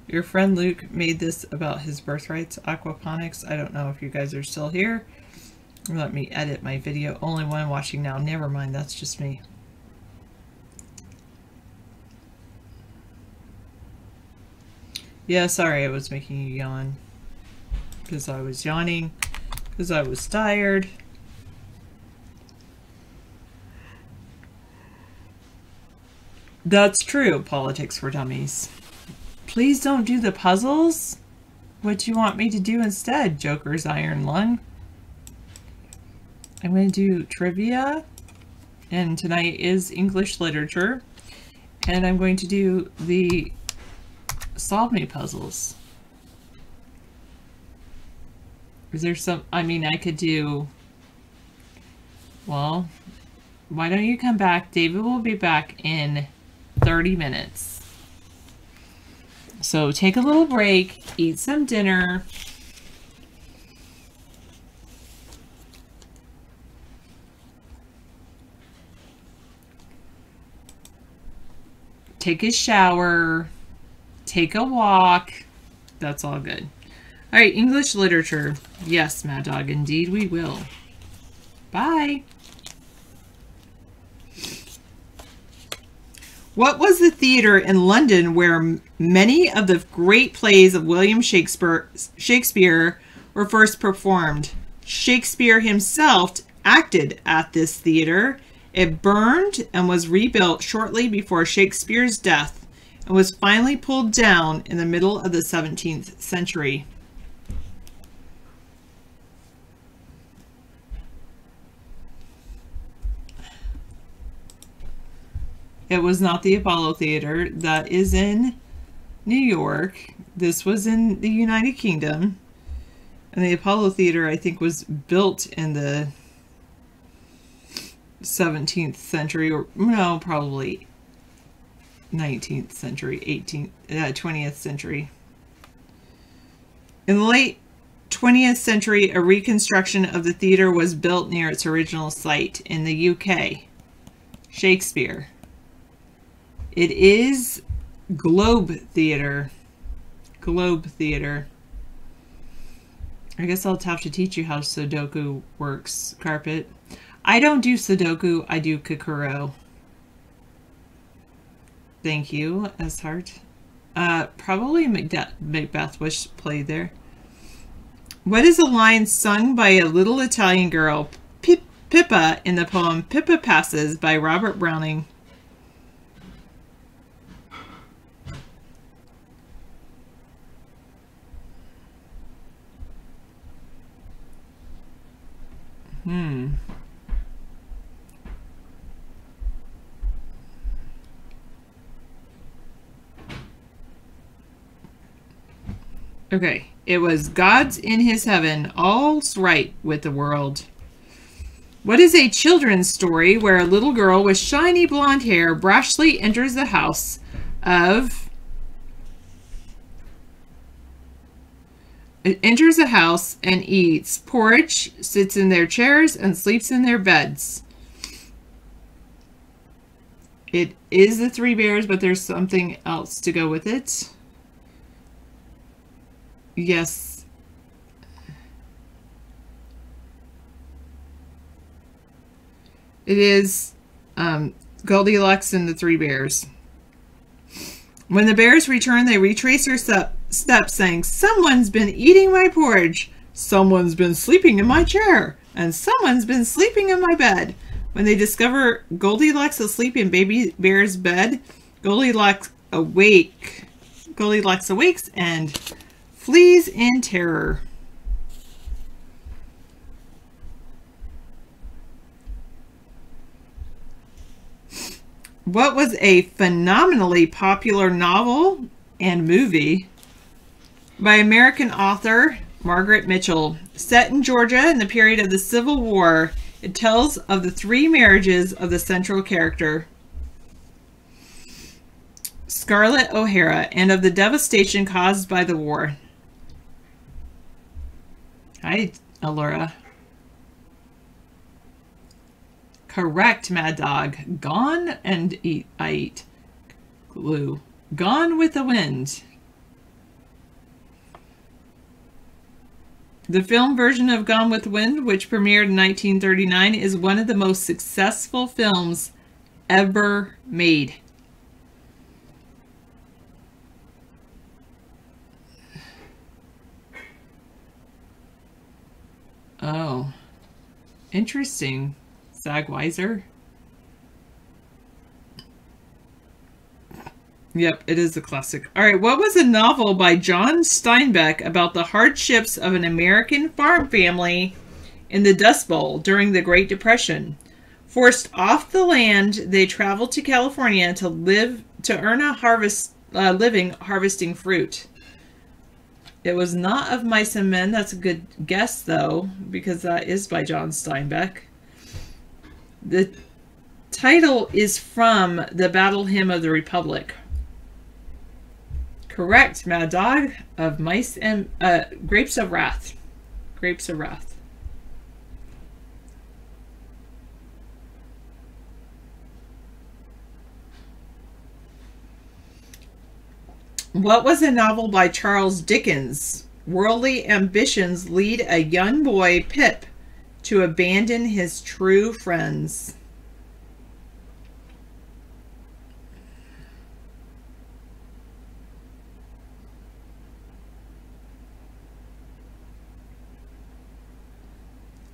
Your friend Luke made this about his birthrights, aquaponics. I don't know if you guys are still here. Let me edit my video. Only one watching now. Never mind, that's just me. Yeah, sorry I was making you yawn. Because I was yawning. Because I was tired. That's true. Politics for dummies. Please don't do the puzzles. What do you want me to do instead, Joker's Iron Lung? I'm going to do trivia. And tonight is English literature. And I'm going to do the Solve Me puzzles. Is there some... I mean, I could do... Well, why don't you come back? David will be back in 30 minutes. So take a little break, eat some dinner. Take a shower. Take a walk. That's all good. All right, English literature. Yes, Mad Dog, indeed we will. Bye. What was the theater in London where many of the great plays of William Shakespeare were first performed? Shakespeare himself acted at this theater. It burned and was rebuilt shortly before Shakespeare's death and was finally pulled down in the middle of the 17th century. It was not the Apollo Theater. That is in New York. This was in the United Kingdom. And the Apollo Theater, I think, was built in the 17th century, or no, probably 19th century, 20th century. In the late 20th century, a reconstruction of the theater was built near its original site in the UK. Shakespeare. It is Globe Theater. Globe Theater. I guess I'll have to teach you how Sudoku works, Carpet. I don't do Sudoku, I do Kakuro. Thank you, Eshart. Probably Macbeth was played there. What is a line sung by a little Italian girl, Pippa, in the poem Pippa Passes by Robert Browning? Okay, it was God's in his heaven, all's right with the world. What is a children's story where a little girl with shiny blonde hair brashly enters the house of... It enters a house and eats porridge, sits in their chairs, and sleeps in their beds. It is the Three Bears, but there's something else to go with it. Yes. It is Goldilocks and the Three Bears. When the bears return, they retrace their steps, saying, "Someone's been eating my porridge, someone's been sleeping in my chair, and someone's been sleeping in my bed." When they discover Goldilocks asleep in Baby Bear's bed, Goldilocks Goldilocks awakes and flees in terror. What was a phenomenally popular novel and movie by American author Margaret Mitchell? Set in Georgia in the period of the Civil War, it tells of the 3 marriages of the central character, Scarlett O'Hara, and of the devastation caused by the war. Hi, Allura. Correct, Mad Dog. Gone and eat. I eat. Glue. Gone with the Wind. The film version of Gone with the Wind, which premiered in 1939, is one of the most successful films ever made. Oh, interesting. Sagweiser. Yep, it is a classic. All right, what was a novel by John Steinbeck about the hardships of an American farm family in the Dust Bowl during the Great Depression? Forced off the land, they traveled to California to earn a living harvesting fruit. It was not Of Mice and Men. That's a good guess, though, because that is by John Steinbeck. The title is from the Battle Hymn of the Republic. Correct, Mad Dog. Of Mice and Grapes of Wrath. Grapes of Wrath. What was a novel by Charles Dickens? Worldly ambitions lead a young boy, Pip, to abandon his true friends.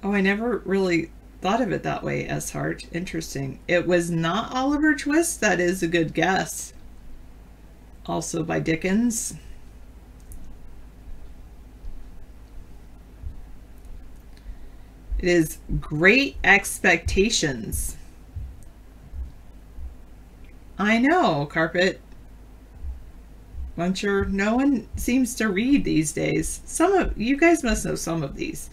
Oh, I never really thought of it that way, S-Heart. Interesting. It was not Oliver Twist. That is a good guess. Also by Dickens. It is Great Expectations. I know, Carpet. Muncher. No one seems to read these days. You guys must know some of these.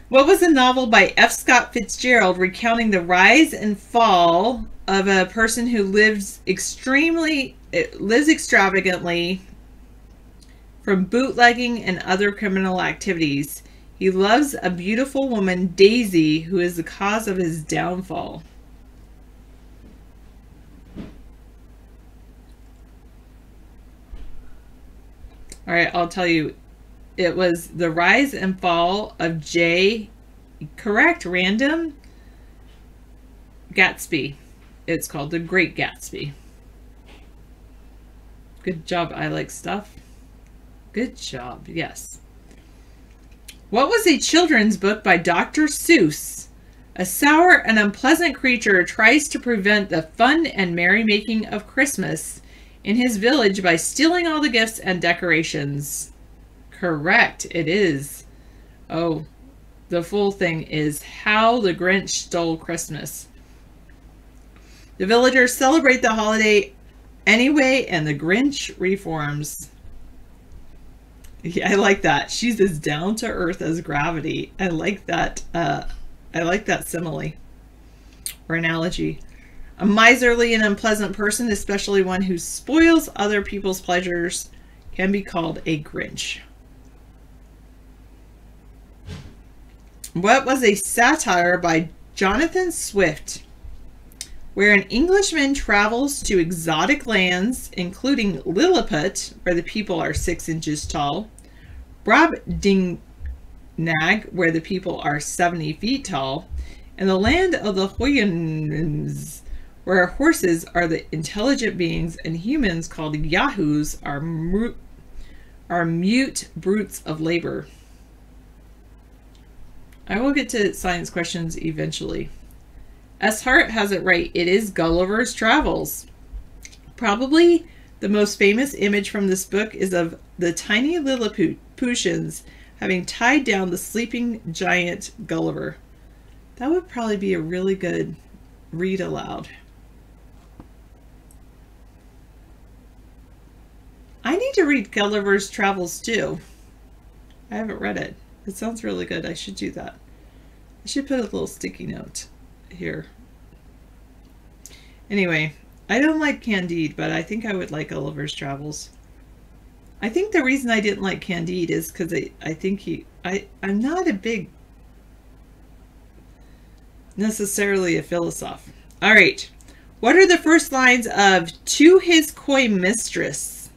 What was a novel by F. Scott Fitzgerald recounting the rise and fall of a person who lives extravagantly from bootlegging and other criminal activities? He loves a beautiful woman, Daisy, who is the cause of his downfall. All right, I'll tell you. It was The Rise and Fall of J. Correct, random. Gatsby. It's called The Great Gatsby. Good job, I Like Stuff. Good job, yes. What was a children's book by Dr. Seuss? A sour and unpleasant creature tries to prevent the fun and merrymaking of Christmas in his village by stealing all the gifts and decorations. Correct, it is. Oh, the full thing is How the Grinch Stole Christmas. The villagers celebrate the holiday anyway, and the Grinch reforms. Yeah, I like that. She's as down to earth as gravity. I like that. I like that simile or analogy. A miserly and unpleasant person, especially one who spoils other people's pleasures, can be called a Grinch. What was a satire by Jonathan Swift, where an Englishman travels to exotic lands, including Lilliput, where the people are 6 inches tall, Brobdingnag, where the people are 70 feet tall, and the land of the Houyhnhnms, where horses are the intelligent beings and humans called Yahoos are mute brutes of labor. I will get to science questions eventually. S. Hart has it right. It is Gulliver's Travels. Probably The most famous image from this book is of the tiny Lilliputians having tied down the sleeping giant Gulliver. That would probably be a really good read aloud. I need to read Gulliver's Travels too. I haven't read it. It sounds really good. I should do that. I should put a little sticky note here. Anyway, I don't like Candide, but I think I would like Gulliver's Travels. I think the reason I didn't like Candide is because I think I'm not a big, necessarily a philosopher. All right. What are the first lines of To His Coy Mistress,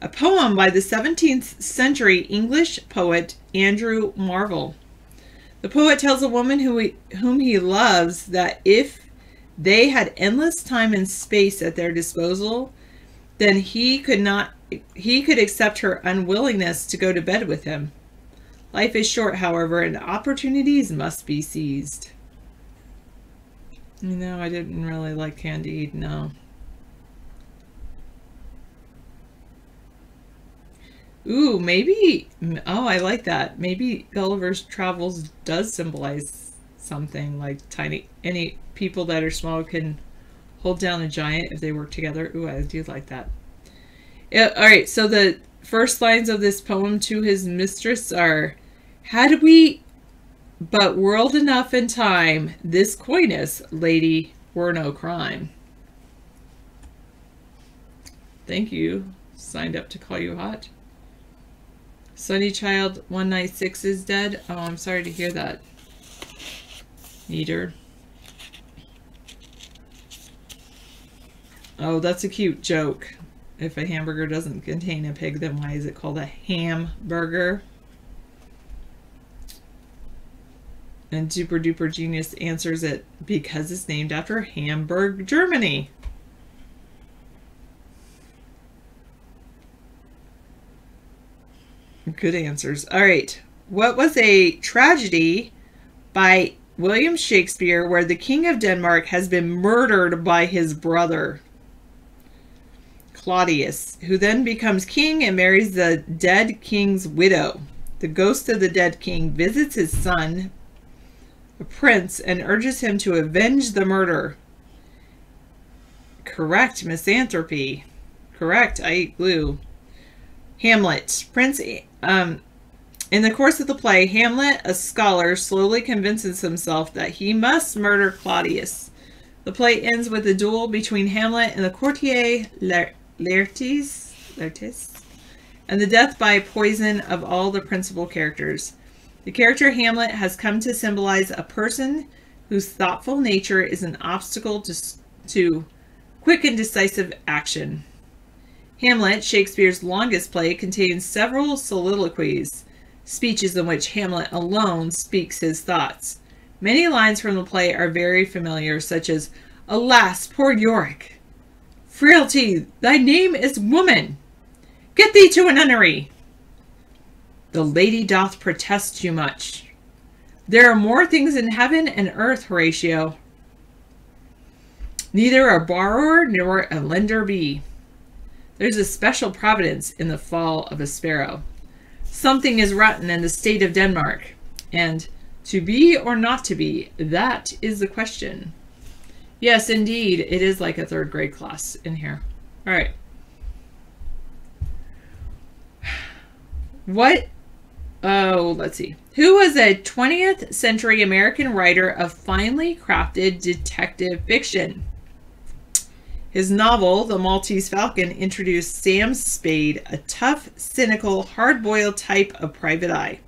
a poem by the 17th century English poet Andrew Marvell? The poet tells a woman whom he loves that if they had endless time and space at their disposal, then he could accept her unwillingness to go to bed with him. Life is short, however, and opportunities must be seized. No, I didn't really like Candide, no. Ooh, maybe, oh, I like that. Maybe Gulliver's Travels does symbolize something like any people that are small can hold down a giant if they work together. Ooh, I do like that. Yeah, all right, so the first lines of this poem to his mistress are, had we but whirled enough in time, this coyness, lady, were no crime. Thank you. Signed up to call you hot. Sunny Child 196 is dead. Oh, I'm sorry to hear that. Neater. Oh, that's a cute joke. If a hamburger doesn't contain a pig, then why is it called a hamburger? And Super Duper Genius answers it because it's named after Hamburg, Germany. Good answers. All right. What was a tragedy by William Shakespeare where the King of Denmark has been murdered by his brother, Claudius, who then becomes king and marries the dead king's widow? The ghost of the dead king visits his son, a prince, and urges him to avenge the murder. Correct. Misanthropy. Correct. I ate glue. Hamlet. In the course of the play, Hamlet, a scholar, slowly convinces himself that he must murder Claudius. The play ends with a duel between Hamlet and the courtier Laertes, and the death by poison of all the principal characters. The character Hamlet has come to symbolize a person whose thoughtful nature is an obstacle to quick and decisive action. Hamlet, Shakespeare's longest play, contains several soliloquies, speeches in which Hamlet alone speaks his thoughts. Many lines from the play are very familiar, such as, "Alas, poor Yorick! Frailty, thy name is woman! Get thee to a nunnery! The lady doth protest too much. There are more things in heaven and earth, Horatio. Neither a borrower nor a lender be. There's a special providence in the fall of a sparrow. Something is rotten in the state of Denmark, and to be or not to be, that is the question." Yes, indeed, it is like a third grade class in here. All right. Let's see. Who was a 20th century American writer of finely crafted detective fiction? His novel, The Maltese Falcon, introduced Sam Spade, a tough, cynical, hard-boiled type of private eye.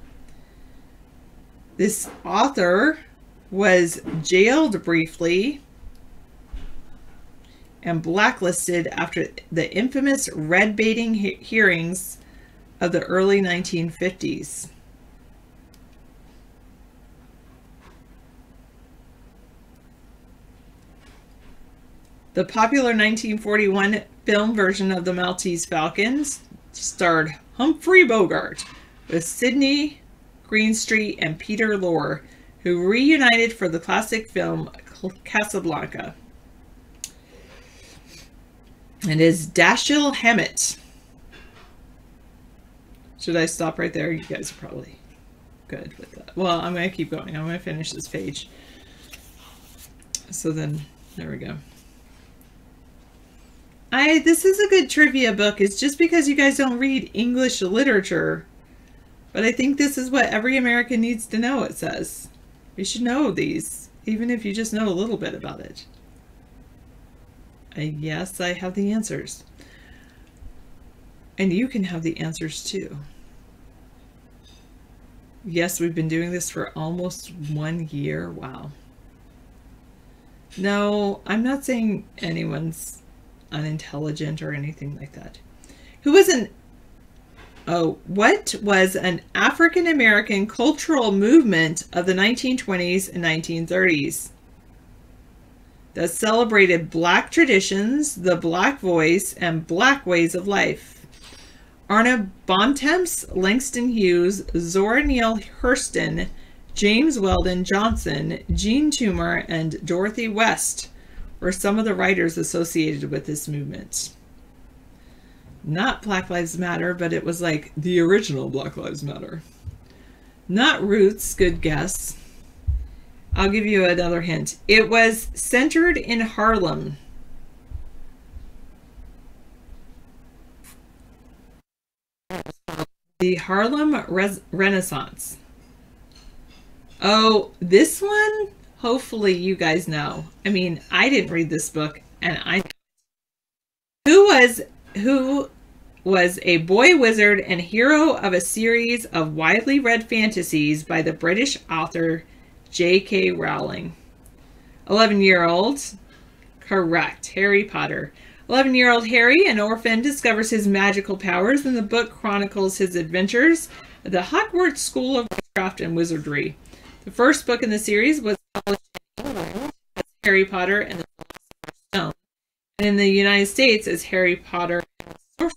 This author was jailed briefly and blacklisted after the infamous red baiting hearings of the early 1950s. The popular 1941 film version of The Maltese Falcons starred Humphrey Bogart with Sidney Greenstreet and Peter Lorre, who reunited for the classic film Casablanca. It is Dashiell Hammett. Should I stop right there? You guys are probably good with that. Well, I'm going to keep going. I'm going to finish this page. So then, there we go. This is a good trivia book. It's just because you guys don't read English literature. But I think this is what every American needs to know, it says. You should know these, even if you just know a little bit about it. Yes, I have the answers. And you can have the answers too. Yes, we've been doing this for almost 1 year. Wow. No, I'm not saying anyone's unintelligent or anything like that. What was an African American cultural movement of the 1920s and 1930s that celebrated Black traditions, the Black voice, and Black ways of life? Arna Bontemps, Langston Hughes, Zora Neale Hurston, James Weldon Johnson, Jean Toomer, and Dorothy West were some of the writers associated with this movement. Not Black Lives Matter, but it was like the original Black Lives Matter. Not Roots, good guess. I'll give you another hint. It was centered in Harlem. The Harlem Renaissance. Oh, this one? Hopefully you guys know. I mean, I didn't read this book, and who was a boy wizard and hero of a series of widely read fantasies by the British author J.K. Rowling. 11-year-old. Correct. Harry Potter. 11-year-old Harry, an orphan, discovers his magical powers, and the book chronicles his adventures at the Hogwarts School of Witchcraft and Wizardry. The first book in the series was published in England as Harry Potter and the Philosopher's Stone, and in the United States as Harry Potter and the Sorcerer's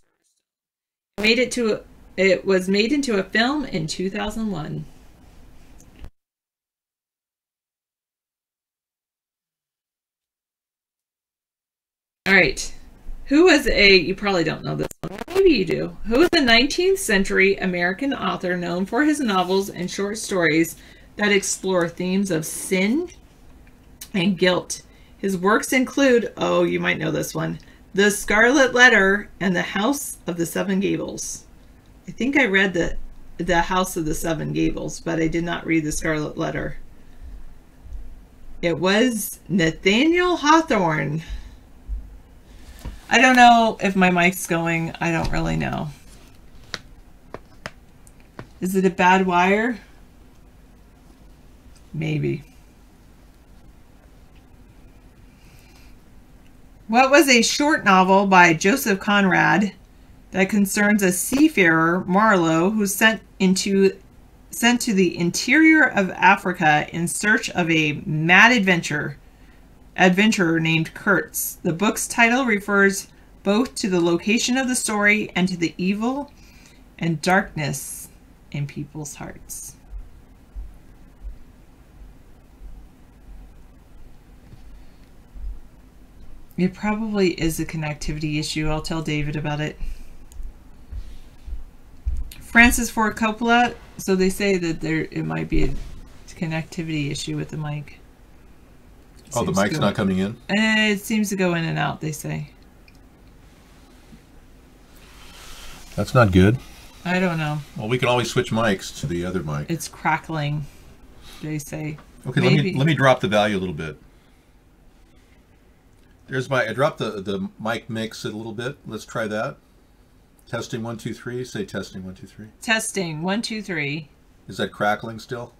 Stone. It was made into a film in 2001. All right. You probably don't know this one. Maybe you do. Who was a 19th century American author known for his novels and short stories that explore themes of sin and guilt? His works include, oh, you might know this one, The Scarlet Letter and The House of the Seven Gables. I think I read the House of the Seven Gables, but I did not read The Scarlet Letter. It was Nathaniel Hawthorne. I don't know if my mic's going. I don't really know. Is it a bad wire? Maybe. What was a short novel by Joseph Conrad that concerns a seafarer, Marlowe, who's sent to the interior of Africa in search of a mad adventurer named Kurtz? The book's title refers both to the location of the story and to the evil and darkness in people's hearts. It probably is a connectivity issue. I'll tell David about it. Francis Ford Coppola. So they say that it might be a connectivity issue with the mic. Oh, the mic's not coming in? It seems to go in and out, they say. That's not good. I don't know. Well, we can always switch mics to the other mic. It's crackling, they say. Okay, let me drop the value a little bit. I dropped the mic mix a little bit. Let's try that. Testing 1 2 3. Say testing 1 2 3. Testing 1 2 3. Is that crackling still?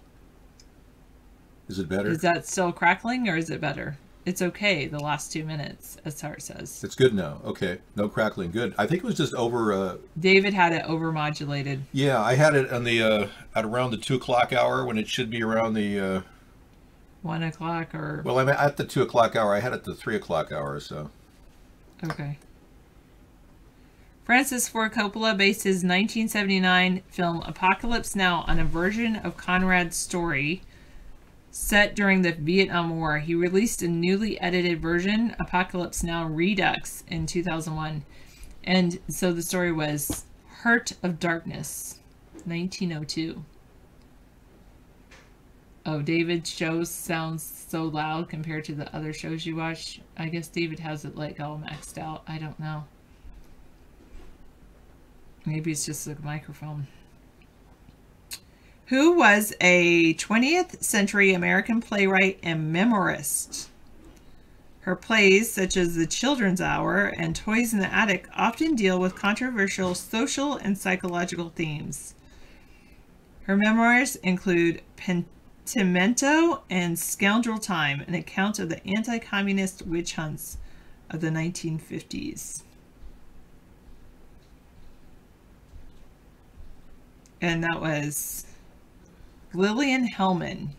Is it better? Is that still crackling or is it better? It's okay the last 2 minutes, as Hart says. It's good now. Okay, no crackling. Good. I think it was just over. David had it overmodulated. Yeah, I had it on the at around the 2 o'clock hour when it should be around the 1 o'clock or. Well, I'm at the 2 o'clock hour. I had it the 3 o'clock hour. So. Okay. Francis Ford Coppola based his 1979 film Apocalypse Now on a version of Conrad's story set during the Vietnam War. He released a newly edited version, Apocalypse Now Redux, in 2001. And so the story was Heart of Darkness, 1902. Oh, David's shows sounds so loud compared to the other shows you watch. I guess David has it like all maxed out. I don't know. Maybe it's just the microphone. Who was a 20th century American playwright and memoirist? Her plays, such as The Children's Hour and Toys in the Attic, often deal with controversial social and psychological themes. Her memoirs include Pentimento and Scoundrel Time, an account of the anti-communist witch hunts of the 1950s. And that was Lillian Hellman.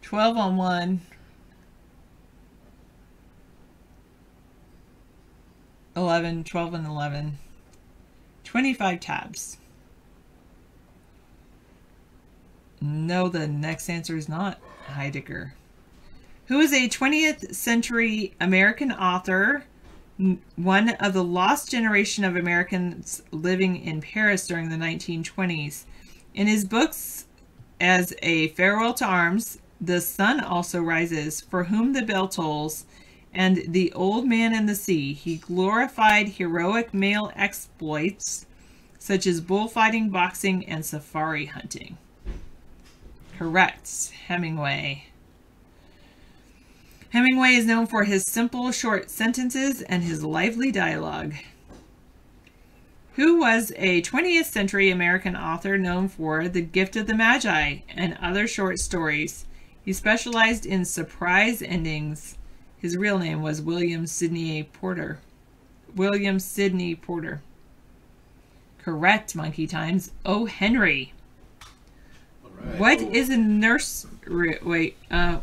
$12 on one. 11, 12 and 11. 25 tabs. No, the next answer is not Heidegger. Who is a 20th century American author, one of the lost generation of Americans living in Paris during the 1920s. In his books, as A Farewell to Arms, The Sun Also Rises, For Whom the Bell Tolls, and The Old Man and the Sea, he glorified heroic male exploits such as bullfighting, boxing, and safari hunting. Correct. Hemingway. Hemingway is known for his simple, short sentences and his lively dialogue. Who was a 20th century American author known for The Gift of the Magi and other short stories? He specialized in surprise endings. His real name was William Sidney Porter. William Sidney Porter. Correct, Monkey Times. O. Henry. What is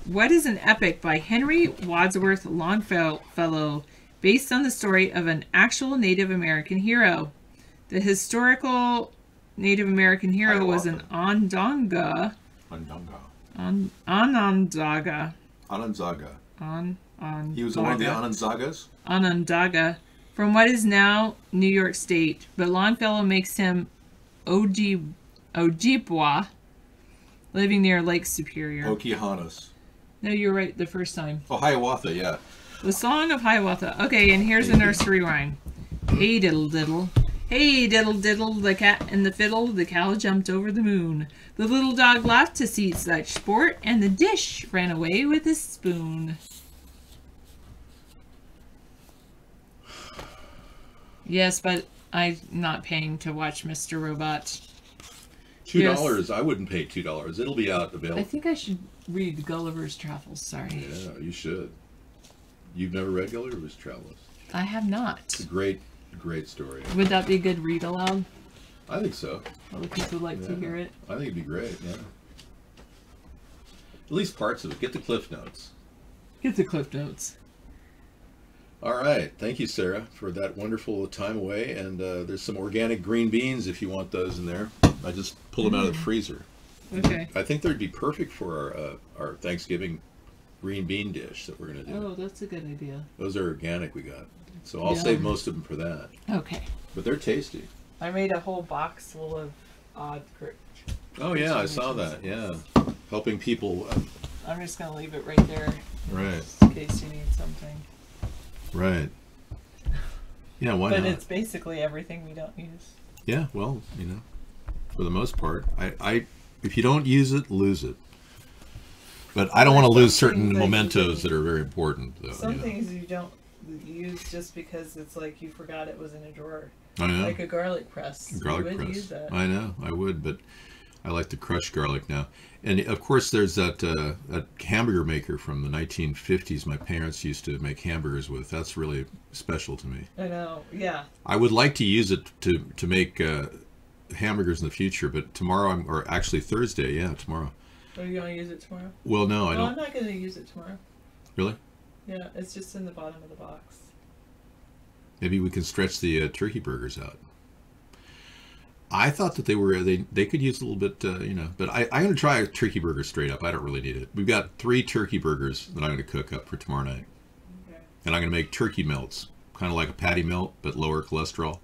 what is an epic by Henry Wadsworth Longfellow based on the story of an actual Native American hero? The historical Native American hero was an Onondaga. Onondaga. He was one of the Onondagas? Onondaga, from what is now New York State, but Longfellow makes him Ojibwa, living near Lake Superior. Okehanas. No, you were right the first time. Oh, Hiawatha, yeah. The Song of Hiawatha. Okay, and here's a nursery rhyme. Hey diddle diddle. Hey diddle diddle, the cat and the fiddle, the cow jumped over the moon. The little dog laughed to see such sport, and the dish ran away with his spoon. Yes, but I'm not paying to watch Mr. Robot. $2. I wouldn't pay $2. It'll be out available. I think I should read Gulliver's Travels. Sorry. Yeah, you should. You've never read Gulliver's Travels? I have not. It's a great story. Would that be a good read aloud? I think so. Other people would like to hear it. I think it'd be great, yeah. At least parts of it. Get the Cliff Notes. Get the Cliff Notes. All right. Thank you, Sarah, for that wonderful time away. And there's some organic green beans if you want those in there. I just pulled them out of the freezer. Okay. I think they'd be perfect for our Thanksgiving green bean dish that we're going to do. Oh, that's a good idea. Those are organic we got. So I'll save most of them for that. Okay. But they're tasty. I made a whole box full of odd Oh, yeah, I saw that. Yeah. Helping people. I'm just going to leave it right there. Right. In case you need something. Right. Yeah, why not? But it's basically everything we don't use. Yeah, well, for the most part. If you don't use it, lose it. But I don't want to lose certain mementos that are very important, though. Some things you don't use just because it's like you forgot it was in a drawer. I know. Like a garlic press. Garlic you would press. Use that. I know, I would, but I like to crush garlic now. And of course, there's that hamburger maker from the 1950s my parents used to make hamburgers with. That's really special to me. I know, yeah. I would like to use it to make hamburgers in the future, but tomorrow, or actually Thursday, yeah, tomorrow. Are you going to use it tomorrow? Well, no, I don't. I'm not going to use it tomorrow. Really? Yeah, it's just in the bottom of the box. Maybe we can stretch the turkey burgers out. I thought that they could use a little bit, you know, but I'm going to try a turkey burger straight up. I don't really need it. We've got 3 turkey burgers that I'm going to cook up for tomorrow night. Okay. And I'm going to make turkey melts, kind of like a patty melt, but lower cholesterol.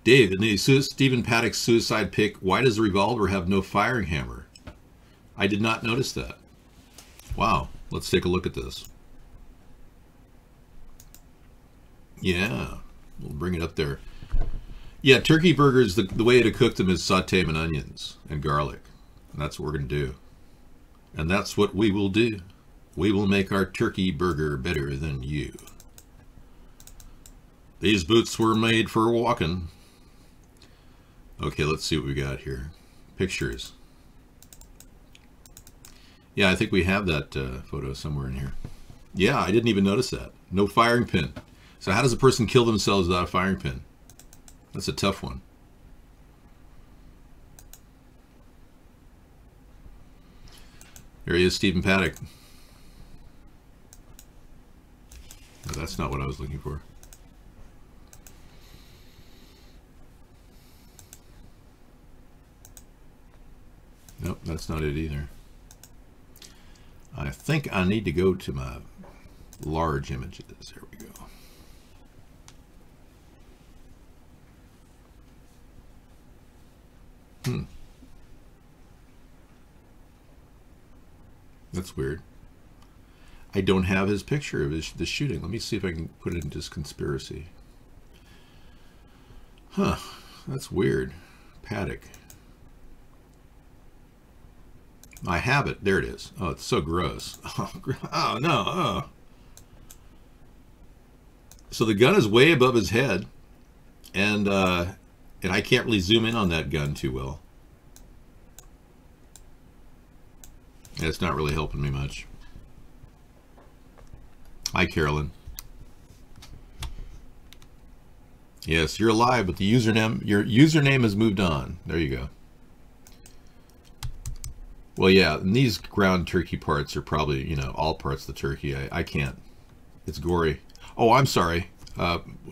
Dave, in the Stephen Paddock's suicide pick, why does the revolver have no firing hammer? I did not notice that. Wow, let's take a look at this. Yeah, we'll bring it up there. Yeah, turkey burgers, the way to cook them is saute them in onions and garlic. And that's what we're going to do. And that's what we will do. We will make our turkey burger better than you. These boots were made for walking. Okay, let's see what we got here. Pictures. Yeah, I think we have that photo somewhere in here. Yeah, I didn't even notice that. No firing pin. So how does a person kill themselves without a firing pin? That's a tough one. There he is, Stephen Paddock. No, that's not what I was looking for. Nope, that's not it either. I think I need to go to my large images. There we go. That's weird. I don't have his picture of the shooting. Let me see if I can put it into this conspiracy. Huh. That's weird. Paddock. I have it. There it is. Oh, it's so gross. Oh no. Oh. So the gun is way above his head, and I can't really zoom in on that gun too well. Yeah, it's not really helping me much. Hi, Carolyn. Yes, you're alive, but the username, your username has moved on. There you go. Well, yeah, and these ground turkey parts are probably, you know, all parts of the turkey. I can't. It's gory. Oh, I'm sorry.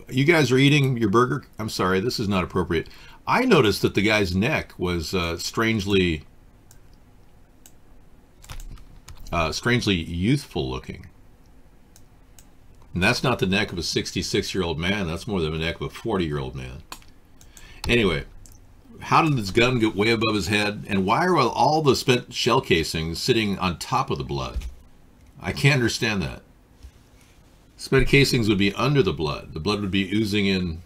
You guys are eating your burger? I'm sorry, this is not appropriate. I noticed that the guy's neck was strangely youthful looking. And that's not the neck of a 66-year-old man. That's more than the neck of a 40-year-old man. Anyway, how did this gun get way above his head? And why are all the spent shell casings sitting on top of the blood? I can't understand that. Spent casings would be under the blood. The blood would be oozing in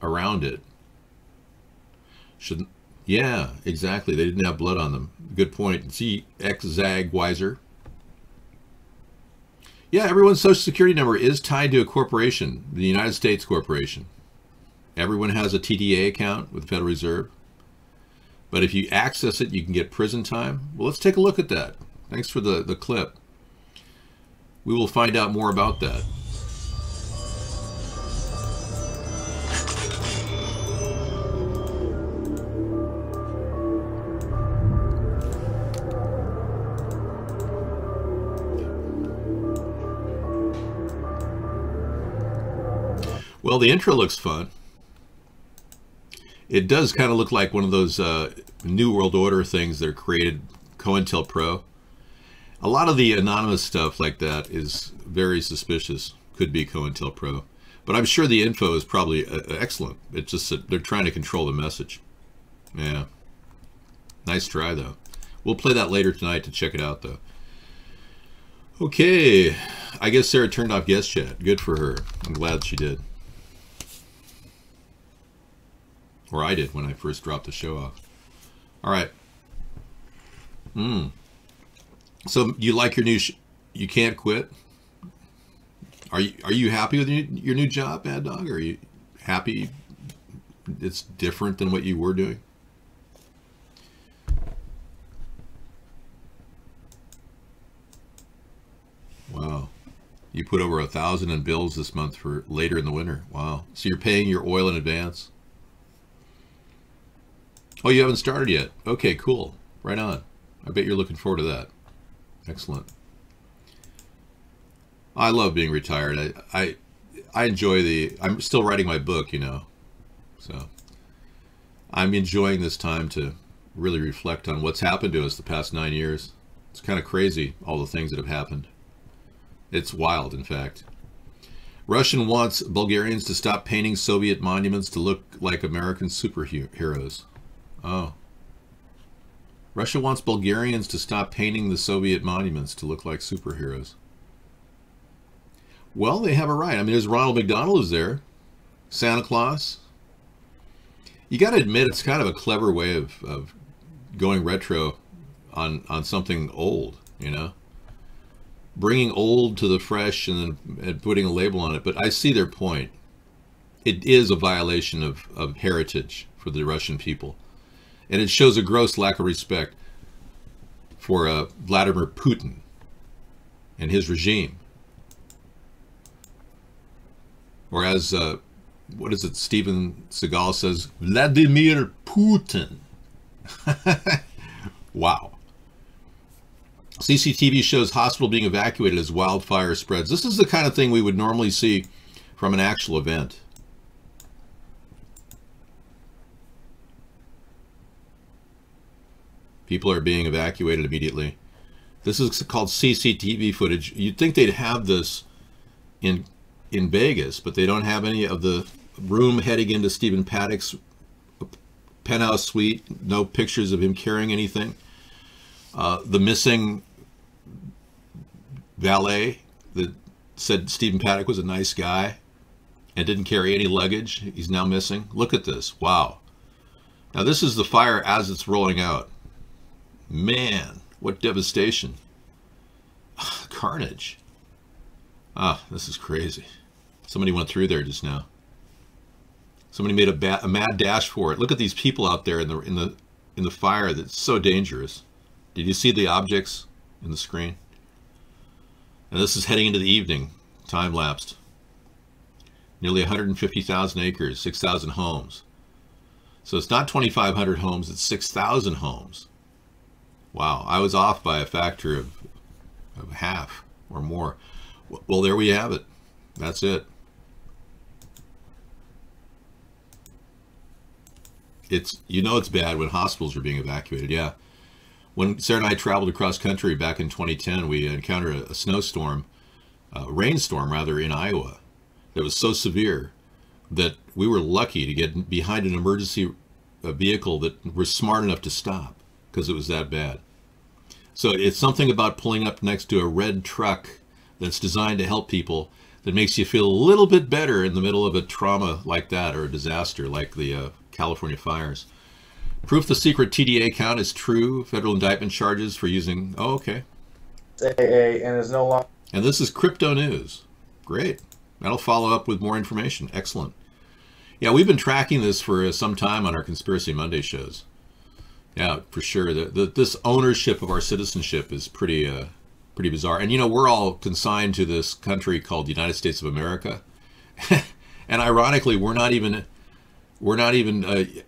around it. Shouldn't? Yeah, exactly. They didn't have blood on them. Good point. See, X-Zag Weiser. Yeah, everyone's social security number is tied to a corporation, the United States corporation. Everyone has a TDA account with the Federal Reserve. But if you access it, you can get prison time. Well, let's take a look at that. Thanks for the clip. We will find out more about that. Well, the intro looks fun. It does kind of look like one of those New World Order things that are created, COINTELPRO. A lot of the anonymous stuff like that is very suspicious. Could be COINTELPRO. But I'm sure the info is probably excellent. It's just that they're trying to control the message. Yeah. Nice try, though. We'll play that later tonight to check it out, though. Okay. I guess Sarah turned off guest chat. Good for her. I'm glad she did. Or I did when I first dropped the show off. All right. So you like your new you can't quit? Are you happy with your new job, Mad Dog? Are you happy it's different than what you were doing? Wow. You put over 1,000 in bills this month for later in the winter. Wow. So you're paying your oil in advance? Oh, you haven't started yet? Okay, cool. Right on. I bet you're looking forward to that. Excellent. I love being retired. I enjoy I'm still writing my book, you know, so I'm enjoying this time to really reflect on what's happened to us the past 9 years. It's kind of crazy, all the things that have happened. It's wild, in fact. Russian wants Bulgarians to stop painting Soviet monuments to look like American superheroes. Oh. Russia wants Bulgarians to stop painting the Soviet monuments to look like superheroes. Well, they have a right. I mean, there's Ronald McDonald is there. Santa Claus. You got to admit, it's kind of a clever way of going retro on something old, you know? Bringing old to the fresh and then putting a label on it. But I see their point. It is a violation of heritage for the Russian people. And it shows a gross lack of respect for Vladimir Putin and his regime. Or as, what is it, Steven Seagal says, Vladimir Putin. Wow. CCTV shows hospital being evacuated as wildfire spreads. This is the kind of thing we would normally see from an actual event. People are being evacuated immediately. This is called CCTV footage. You'd think they'd have this in Vegas, but they don't have any of the room heading into Stephen Paddock's penthouse suite. No pictures of him carrying anything. The missing valet that said Stephen Paddock was a nice guy and didn't carry any luggage. He's now missing. Look at this. Wow. Now this is the fire as it's rolling out. Man, what devastation. Carnage. Ah, this is crazy. Somebody went through there just now. Somebody made a mad dash for it. Look at these people out there in the fire. That's so dangerous. Did you see the objects in the screen? And this is heading into the evening, time-lapsed. Nearly 150,000 acres, 6,000 homes. So it's not 2,500 homes, it's 6,000 homes. Wow, I was off by a factor of half or more. Well, there we have it. That's it. You know it's bad when hospitals are being evacuated, yeah. When Sarah and I traveled across country back in 2010, we encountered a snowstorm, a rainstorm rather, in Iowa. That was so severe that we were lucky to get behind an emergency vehicle that was smart enough to stop because it was that bad. So it's something about pulling up next to a red truck that's designed to help people that makes you feel a little bit better in the middle of a trauma like that or a disaster like the California fires. Proof the secret TDA account is true. Federal indictment charges for using... Oh, okay. AA and is no longer... And this is crypto news. Great. That'll follow up with more information. Excellent. Yeah, we've been tracking this for some time on our Conspiracy Monday shows. Yeah, for sure. This ownership of our citizenship is pretty bizarre. And, you know, we're all consigned to this country called the United States of America. And ironically, we're not even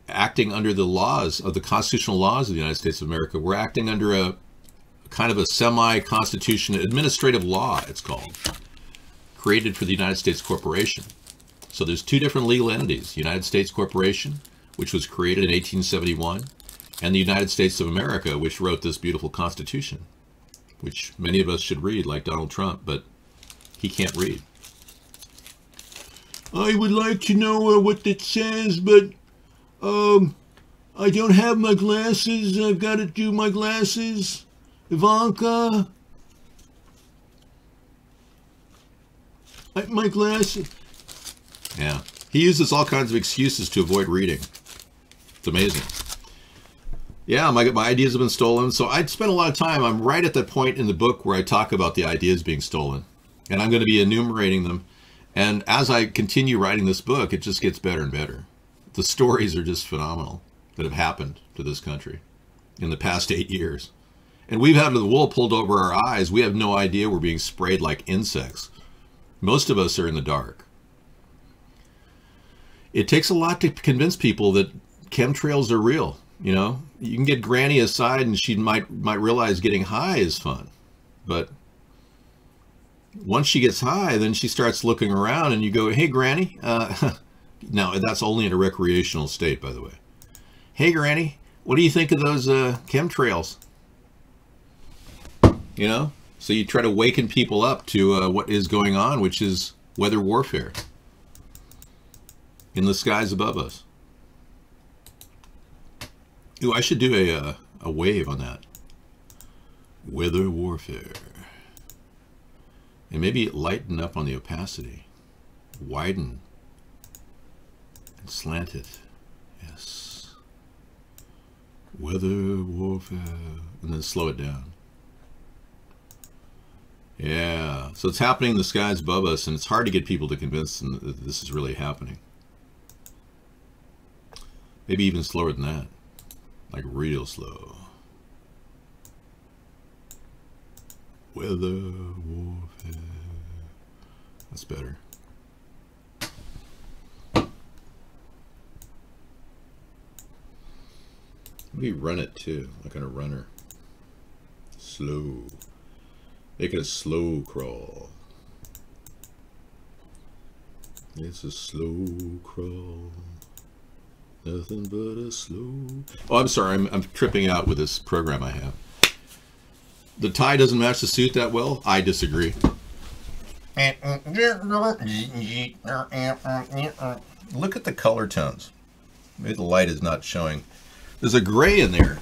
acting under the laws of the constitutional laws of the United States of America. We're acting under a kind of a semi-constitution administrative law, it's called, created for the United States Corporation. So there's two different legal entities, the United States Corporation, which was created in 1871, and the United States of America, which wrote this beautiful Constitution, which many of us should read, like Donald Trump, but he can't read. I would like to know what it says, but I don't have my glasses. I've got to do my glasses. Ivanka. My glasses. Yeah. He uses all kinds of excuses to avoid reading. It's amazing. Yeah, my ideas have been stolen. So I'd spent a lot of time. I'm right at that point in the book where I talk about the ideas being stolen. And I'm going to be enumerating them. And as I continue writing this book, it just gets better and better. The stories are just phenomenal that have happened to this country in the past 8 years. And we've had the wool pulled over our eyes. We have no idea we're being sprayed like insects. Most of us are in the dark. It takes a lot to convince people that chemtrails are real. You know, you can get Granny aside and she might realize getting high is fun. But once she gets high, then she starts looking around and you go, hey, Granny. Now, that's only in a recreational state, by the way. Hey, Granny, what do you think of those chemtrails? You know? So you try to waken people up to what is going on, which is weather warfare in the skies above us. Ooh, I should do a wave on that. Weather warfare. And maybe lighten up on the opacity. Widen. And slant it. Yes. Weather warfare. And then slow it down. Yeah. So it's happening in the skies above us, and it's hard to get people to convince them that this is really happening. Maybe even slower than that. Like real slow. Weather warfare. That's better. Maybe run it too, like on a runner. Slow. Make it a slow crawl. It's a slow crawl. Nothing but a slow... Oh, I'm sorry. I'm tripping out with this program I have. The tie doesn't match the suit that well? I disagree. Look at the color tones. Maybe the light is not showing. There's a gray in there.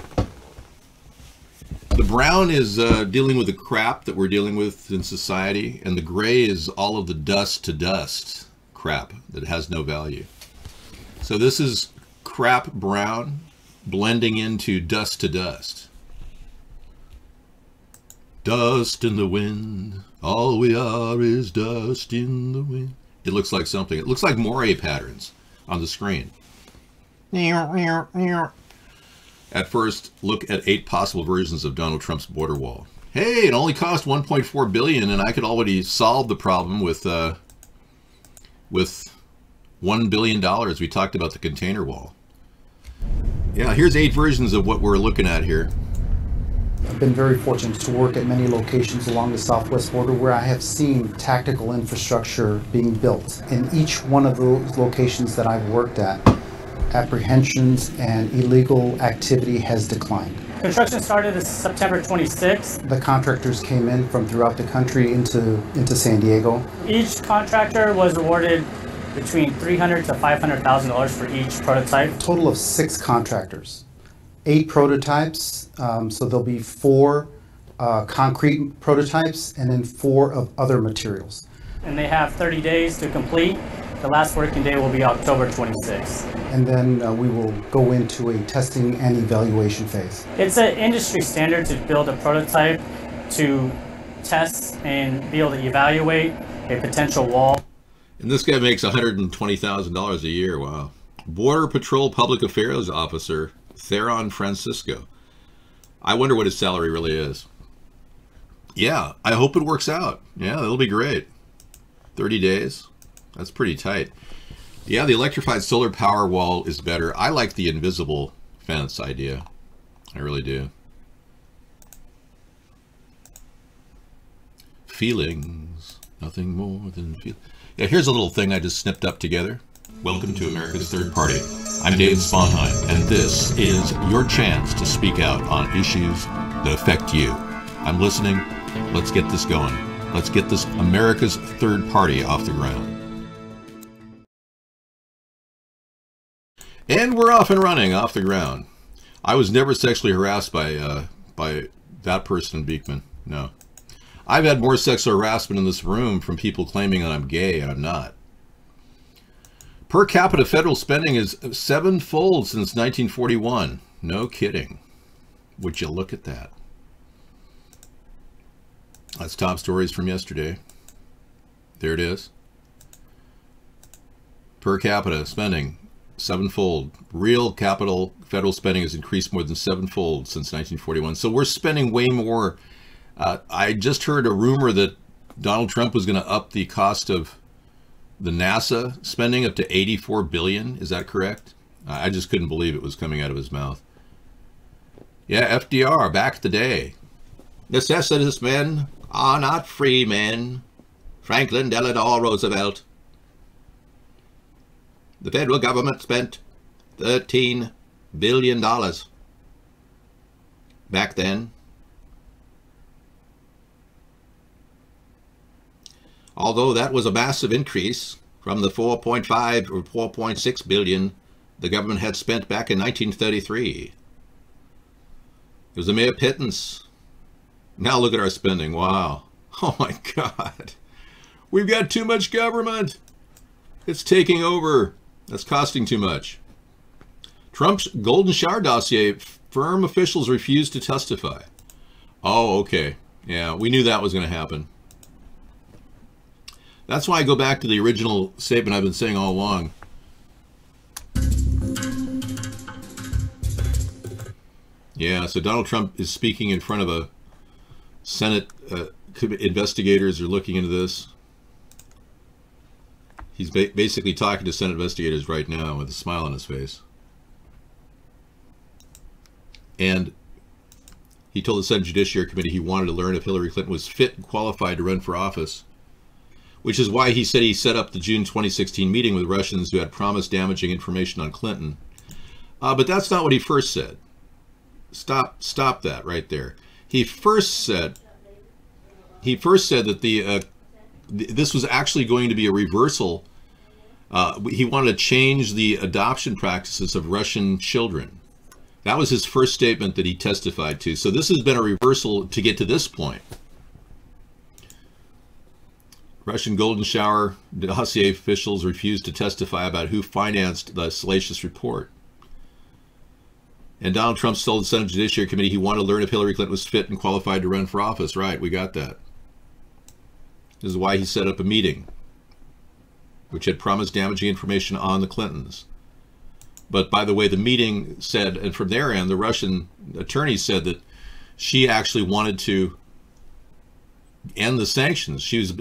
The brown is dealing with the crap that we're dealing with in society, and the gray is all of the dust to dust crap that has no value. So this is crap brown blending into dust to dust. Dust in the wind, all we are is dust in the wind. It looks like something. It looks like moire patterns on the screen. At first, look at 8 possible versions of Donald Trump's border wall. Hey, it only cost $1.4 billion, and I could already solve the problem with $1 billion. We talked about the container wall. Yeah, here's 8 versions of what we're looking at here. I've been very fortunate to work at many locations along the southwest border where I have seen tactical infrastructure being built. In each one of those locations that I've worked at, apprehensions and illegal activity has declined. Construction started September 26th. The contractors came in from throughout the country into San Diego. Each contractor was awarded between $300,000 to $500,000 for each prototype. Total of 6 contractors, 8 prototypes, so there'll be 4 concrete prototypes and then 4 of other materials. And they have 30 days to complete. The last working day will be October 26th. And then we will go into a testing and evaluation phase. It's an industry standard to build a prototype to test and be able to evaluate a potential wall. And this guy makes $120,000 a year. Wow. Border Patrol Public Affairs Officer Theron Francisco. I wonder what his salary really is. Yeah, I hope it works out. Yeah, that'll be great. 30 days. That's pretty tight. Yeah, the electrified solar power wall is better. I like the invisible fence idea. I really do. Feelings. Nothing more than feelings. Yeah, here's a little thing I just snipped up together. Welcome to America's Third Party. I'm David Sponheim, and this is your chance to speak out on issues that affect you. I'm listening. Let's get this going. Let's get this America's Third Party off the ground. And we're off and running, off the ground. I was never sexually harassed by that person in Beekman. No. I've had more sexual harassment in this room from people claiming that I'm gay, and I'm not. Per capita federal spending is 7-fold since 1941. No kidding. Would you look at that? That's top stories from yesterday. There it is. Per capita spending, 7-fold. Real capital federal spending has increased more than 7-fold since 1941. So we're spending way more. I just heard a rumor that Donald Trump was going to up the cost of the NASA spending up to $84 billion. Is that correct? I just couldn't believe it was coming out of his mouth. Yeah, FDR, back the day. Necessitous men are not free men. Franklin Delano Roosevelt. The federal government spent $13 billion back then. Although that was a massive increase from the 4.5 or 4.6 billion the government had spent back in 1933. It was a mere pittance. Now look at our spending. Wow. Oh my God. We've got too much government. It's taking over. That's costing too much. Trump's golden shower dossier, firm officials refused to testify. Oh, okay. Yeah, we knew that was going to happen. That's why I go back to the original statement I've been saying all along. Yeah, so Donald Trump is speaking in front of a Senate. Investigators are looking into this. He's basically talking to Senate investigators right now with a smile on his face. And he told the Senate Judiciary Committee he wanted to learn if Hillary Clinton was fit and qualified to run for office, which is why he said he set up the June 2016 meeting with Russians who had promised damaging information on Clinton. But that's not what he first said. Stop that right there. He first said that this was actually going to be a reversal. He wanted to change the adoption practices of Russian children. That was his first statement that he testified to. So this has been a reversal to get to this point. Russian golden shower dossier officials refused to testify about who financed the salacious report. And Donald Trump told the Senate Judiciary Committee he wanted to learn if Hillary Clinton was fit and qualified to run for office. Right, we got that. This is why he set up a meeting, which had promised damaging information on the Clintons. But by the way, the meeting said, and from their end, the Russian attorney said that she actually wanted to end the sanctions. She was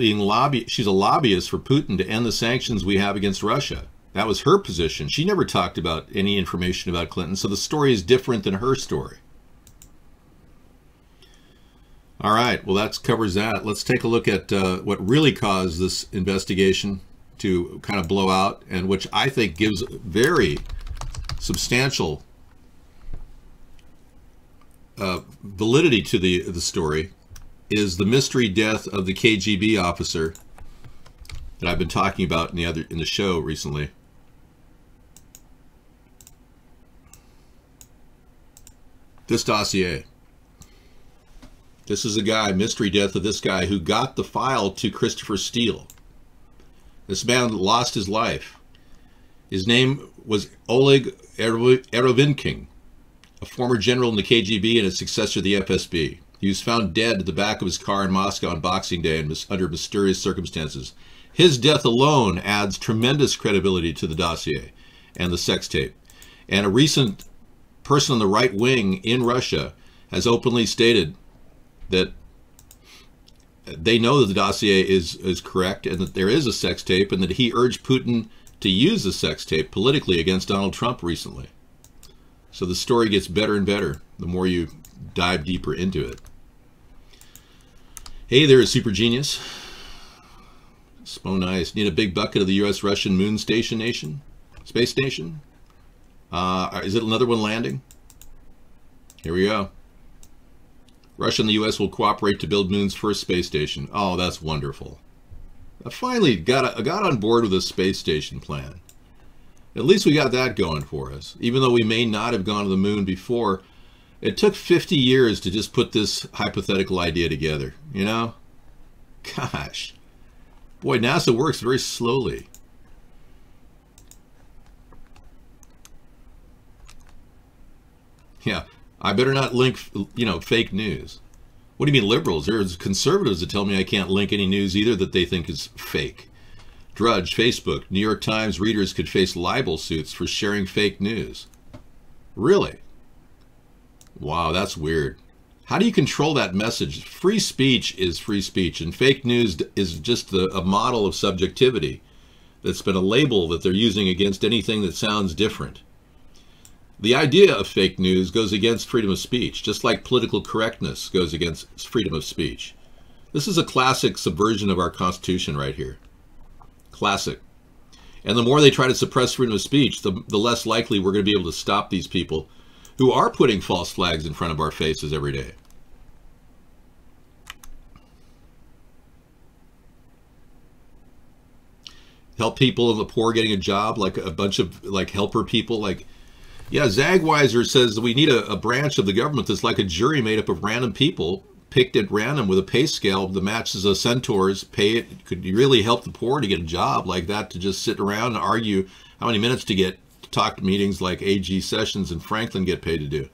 she's a lobbyist for Putin to end the sanctions we have against Russia. That was her position. She never talked about any information about Clinton, so the story is different than her story. All right, well, that covers that. Let's take a look at what really caused this investigation to kind of blow out, and which I think gives very substantial validity to the story, is the mystery death of the KGB officer that I've been talking about in the show recently. This dossier. This is a guy, mystery death of this guy who got the file to Christopher Steele. This man lost his life. His name was Oleg Erovinkin, a former general in the KGB and a successor to the FSB. He was found dead at the back of his car in Moscow on Boxing Day under mysterious circumstances. His death alone adds tremendous credibility to the dossier and the sex tape. And a recent person on the right wing in Russia has openly stated that they know that the dossier is correct and that there is a sex tape, and that he urged Putin to use the sex tape politically against Donald Trump recently. So the story gets better and better the more you dive deeper into it. Hey there, Super Genius. So nice. Need a big bucket of the U.S.-Russian moon station nation? Space station? Is it another one landing? Here we go. Russia and the U.S. will cooperate to build Moon's first space station. Oh, that's wonderful. I finally got on board with a space station plan. At least we got that going for us. Even though we may not have gone to the moon before, it took 50 years to just put this hypothetical idea together, you know? Gosh. Boy, NASA works very slowly. Yeah, I better not link, fake news. What do you mean liberals? There's conservatives that tell me I can't link any news either that they think is fake. Drudge, Facebook, New York Times readers could face libel suits for sharing fake news. Really? Wow, that's weird. How do you control that message? Free speech is free speech, and fake news is just a model of subjectivity that's been a label that they're using against anything that sounds different. The idea of fake news goes against freedom of speech, just like political correctness goes against freedom of speech. This is a classic subversion of our Constitution right here. Classic. And the more they try to suppress freedom of speech, the less likely we're going to be able to stop these people who are putting false flags in front of our faces every day. Help people in the poor getting a job, like a bunch of like helper people. Like, yeah, Zagweiser says that we need a branch of the government that's like a jury made up of random people picked at random with a pay scale that matches a centaur's pay. It could really help the poor to get a job like that, to just sit around and argue how many minutes to talk to meetings like AG Sessions and Franklin get paid to do.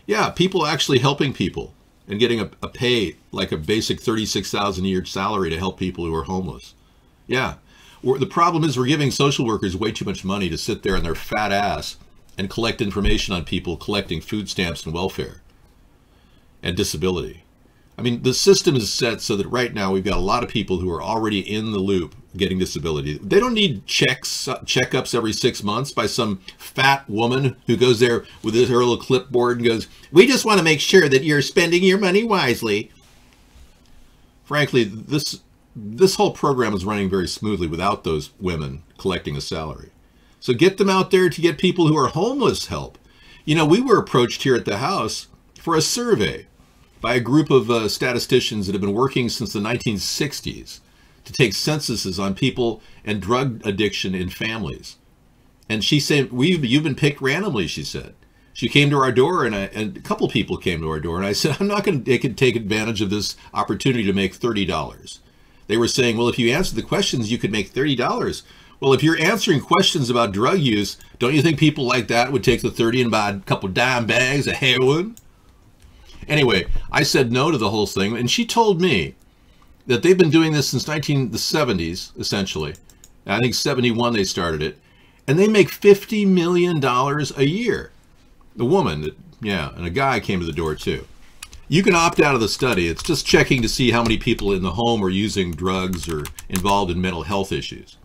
Yeah, people actually helping people and getting a pay like a basic $36,000 a year salary to help people who are homeless. Yeah. The problem is we're giving social workers way too much money to sit there on their fat ass and collect information on people collecting food stamps and welfare and disability. I mean, the system is set so that right now we've got a lot of people who are already in the loop getting disability. They don't need checkups every 6 months by some fat woman who goes there with her little clipboard and goes, "We just want to make sure that you're spending your money wisely." Frankly, this whole program is running very smoothly without those women collecting a salary. So get them out there to get people who are homeless help. You know, we were approached here at the house for a survey by a group of statisticians that have been working since the 1960s to take censuses on people and drug addiction in families. And she said, you've been picked randomly, she said. She came to our door, and a couple people came to our door, and I said, I'm not going to take advantage of this opportunity to make $30. They were saying, well, if you answer the questions, you could make $30. Well, if you're answering questions about drug use, don't you think people like that would take the 30 and buy a couple dime bags of heroin? Anyway, I said no to the whole thing, and she told me that they've been doing this since the 70s, essentially. I think 71 they started it, and they make $50 million a year. The woman, yeah, and a guy came to the door too. You can opt out of the study. It's just checking to see how many people in the home are using drugs or involved in mental health issues.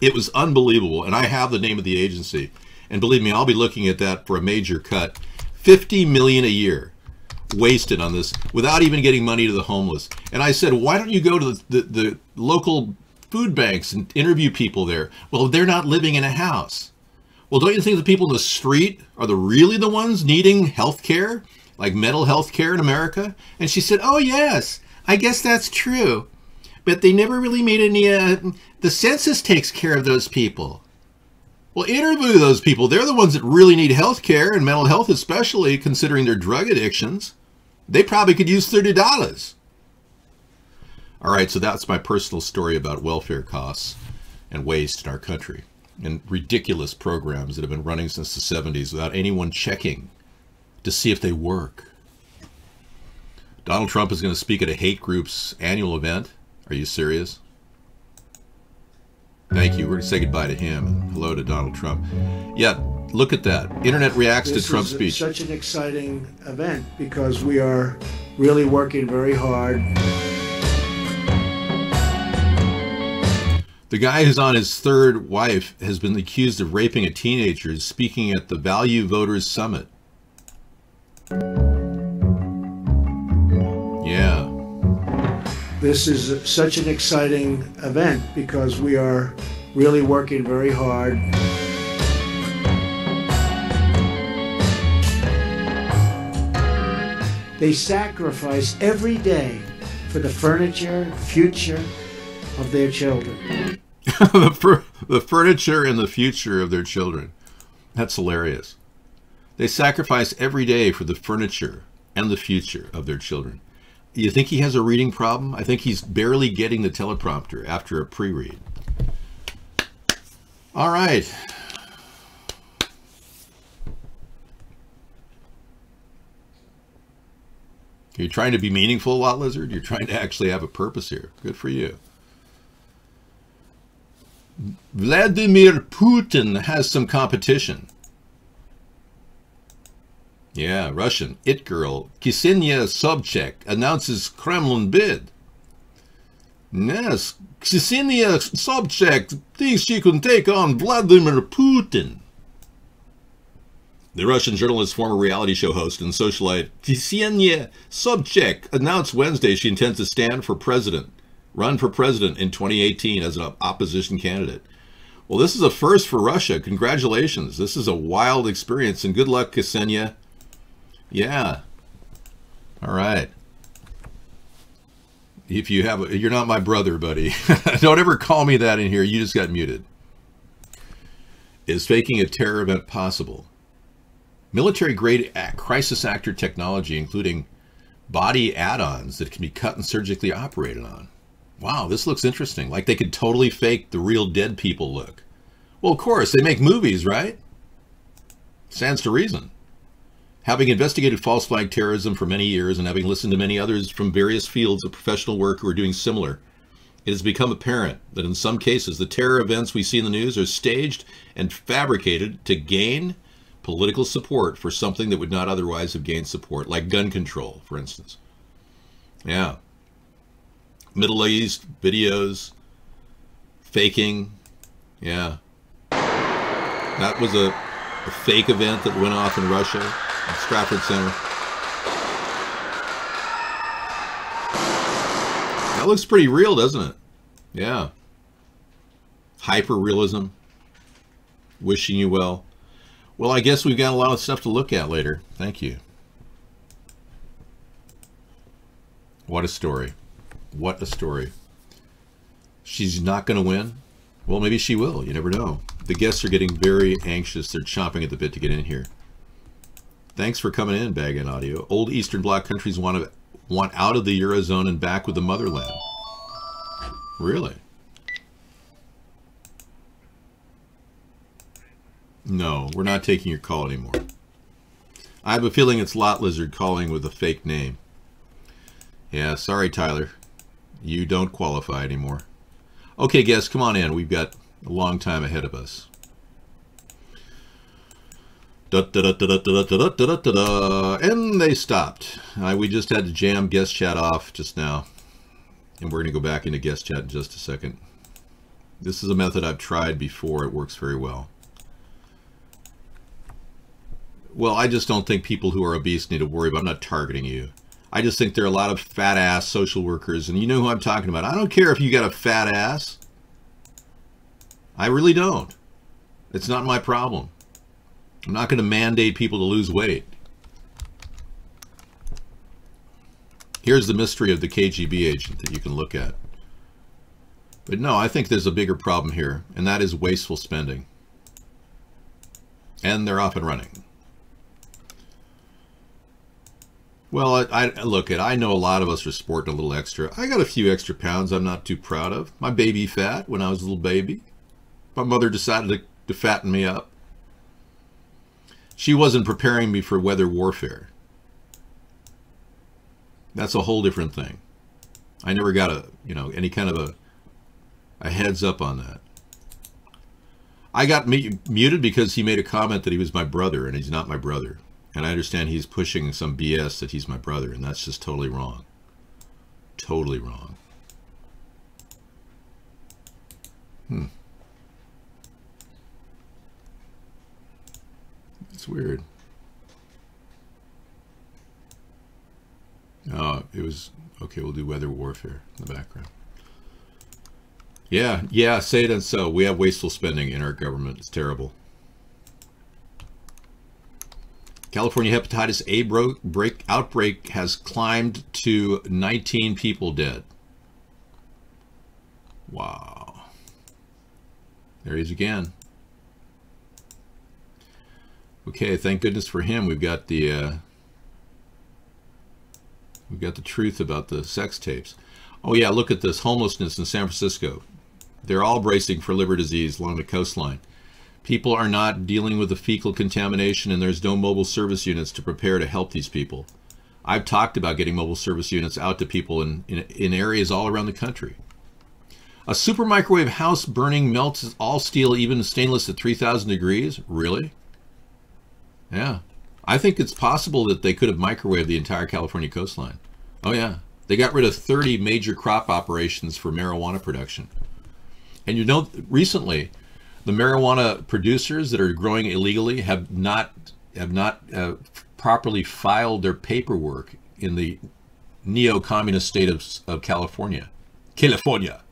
It was unbelievable, and I have the name of the agency. And believe me, I'll be looking at that for a major cut. $50 million a year wasted on this without even getting money to the homeless. And I said, why don't you go to the local food banks and interview people there? Well, they're not living in a house. Well, don't you think the people in the street are really the ones needing health care, like mental health care in America? And she said, oh, yes, I guess that's true. But they never really made any, the census takes care of those people. Well, interview those people. They're the ones that really need health care, and mental health especially, considering their drug addictions. They probably could use $30. All right, so that's my personal story about welfare costs and waste in our country, and ridiculous programs that have been running since the 70s without anyone checking to see if they work. Donald Trump is going to speak at a hate group's annual event. Are you serious? Thank you. We're going to say goodbye to him and hello to Donald Trump. Yeah, look at that. Internet reacts to Trump's speech. This is such an exciting event because we are really working very hard. The guy who's on his third wife has been accused of raping a teenager speaking at the Value Voters Summit. Yeah. This is such an exciting event because we are really working very hard. They sacrifice every day for the furniture, future of their children. The furniture and the future of their children. That's hilarious. They sacrifice every day for the furniture and the future of their children. You think he has a reading problem? I think he's barely getting the teleprompter after a pre-read. All right. You're trying to be meaningful, Lot Lizard? You're trying to actually have a purpose here. Good for you. Vladimir Putin has some competition. Yeah, Russian. It girl, Ksenia Sobchak, announces Kremlin bid. Yes, Ksenia Sobchak thinks she can take on Vladimir Putin. The Russian journalist, former reality show host, and socialite Ksenia Sobchak announced Wednesday she intends to run for president in 2018 as an opposition candidate. Well, this is a first for Russia. Congratulations. This is a wild experience, and good luck, Ksenia. Yeah. All right. If you have, you're not my brother, buddy. Don't ever call me that in here. You just got muted. Is faking a terror event possible? Military-grade crisis actor technology, including body add-ons that can be cut and surgically operated on. Wow, this looks interesting. Like they could totally fake the real dead people look. Well, of course, they make movies, right? Stands to reason. Having investigated false flag terrorism for many years and having listened to many others from various fields of professional work who are doing similar, it has become apparent that in some cases the terror events we see in the news are staged and fabricated to gain political support for something that would not otherwise have gained support, like gun control, for instance. Yeah. Middle East videos, faking. Yeah. That was a fake event that went off in Russia, in Stratford Center. That looks pretty real, doesn't it? Yeah. Hyper-realism. Wishing you well. Well, I guess we've got a lot of stuff to look at later. Thank you. What a story. What a story. She's not going to win? Well, maybe she will. You never know. The guests are getting very anxious. They're chomping at the bit to get in here. Thanks for coming in, Bag and Audio. Old Eastern Bloc countries want out of the Eurozone and back with the motherland. Really? No, we're not taking your call anymore. I have a feeling it's Lot Lizard calling with a fake name. Yeah, sorry, Tyler. You don't qualify anymore. Okay, guests, come on in. We've got a long time ahead of us. And they stopped. We just had to jam guest chat off just now. And we're going to go back into guest chat in just a second. This is a method I've tried before. It works very well. Well, I just don't think people who are obese need to worry about. I'm not targeting you. I just think there are a lot of fat ass social workers, and you know who I'm talking about. I don't care if you got a fat ass. I really don't. It's not my problem. I'm not going to mandate people to lose weight. Here's the mystery of the KGB agent that you can look at. But no, I think there's a bigger problem here, and that is wasteful spending. And they're off and running. Well, I know a lot of us are sporting a little extra. I got a few extra pounds I'm not too proud of. My baby fat when I was a little baby. My mother decided to fatten me up. She wasn't preparing me for weather warfare. That's a whole different thing. I never got any kind of a heads up on that. I got muted because he made a comment that he was my brother, and he's not my brother. And I understand he's pushing some BS that he's my brother, and that's just totally wrong. Totally wrong. It's weird. Oh, it was... Okay, we'll do weather warfare in the background. Yeah, say it and so. We have wasteful spending in our government. It's terrible. California hepatitis A outbreak has climbed to 19 people dead. Wow. There he is again. Okay, thank goodness for him. We've got the truth about the sex tapes. Oh yeah, look at this homelessness in San Francisco. They're all bracing for liver disease along the coastline. People are not dealing with the fecal contamination, and there's no mobile service units to prepare to help these people. I've talked about getting mobile service units out to people in areas all around the country. A super microwave house burning melts all steel, even stainless at 3,000 degrees? Really? Yeah. I think it's possible that they could have microwaved the entire California coastline. Oh yeah. They got rid of 30 major crop operations for marijuana production. And you know, recently, the marijuana producers that are growing illegally have not have not properly filed their paperwork in the neo-communist state of California. California.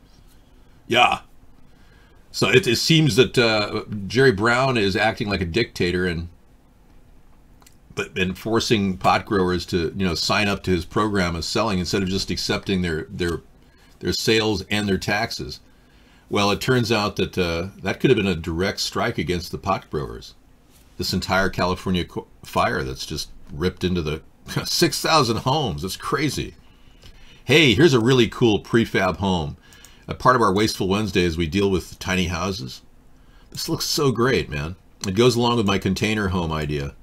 Yeah. So it seems that Jerry Brown is acting like a dictator and forcing pot growers to sign up to his program of selling instead of just accepting their sales and their taxes. Well, it turns out that that could have been a direct strike against the pot growers. This entire California fire that's just ripped into the 6,000 homes. That's crazy. Hey, here's a really cool prefab home. A part of our Wasteful Wednesdays, we deal with tiny houses. This looks so great, man. It goes along with my container home idea.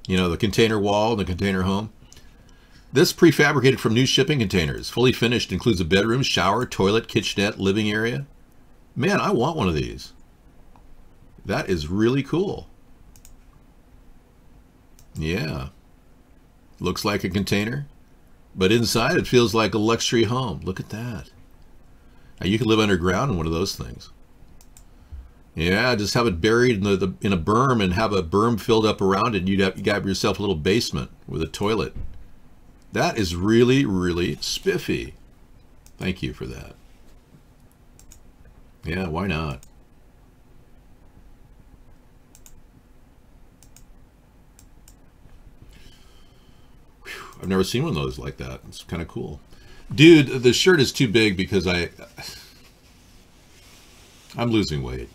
You know, the container wall and the container home. This prefabricated from new shipping containers, fully finished, includes a bedroom, shower, toilet, kitchenette, living area. Man, I want one of these. That is really cool. Yeah. Looks like a container, but inside it feels like a luxury home. Look at that. Now you could live underground in one of those things. Yeah, just have it buried in a berm and have a berm filled up around it. You got yourself a little basement with a toilet. That is really, really spiffy. Thank you for that. Yeah, why not? Whew, I've never seen one of those like that. It's kind of cool. Dude, the shirt is too big because I'm losing weight.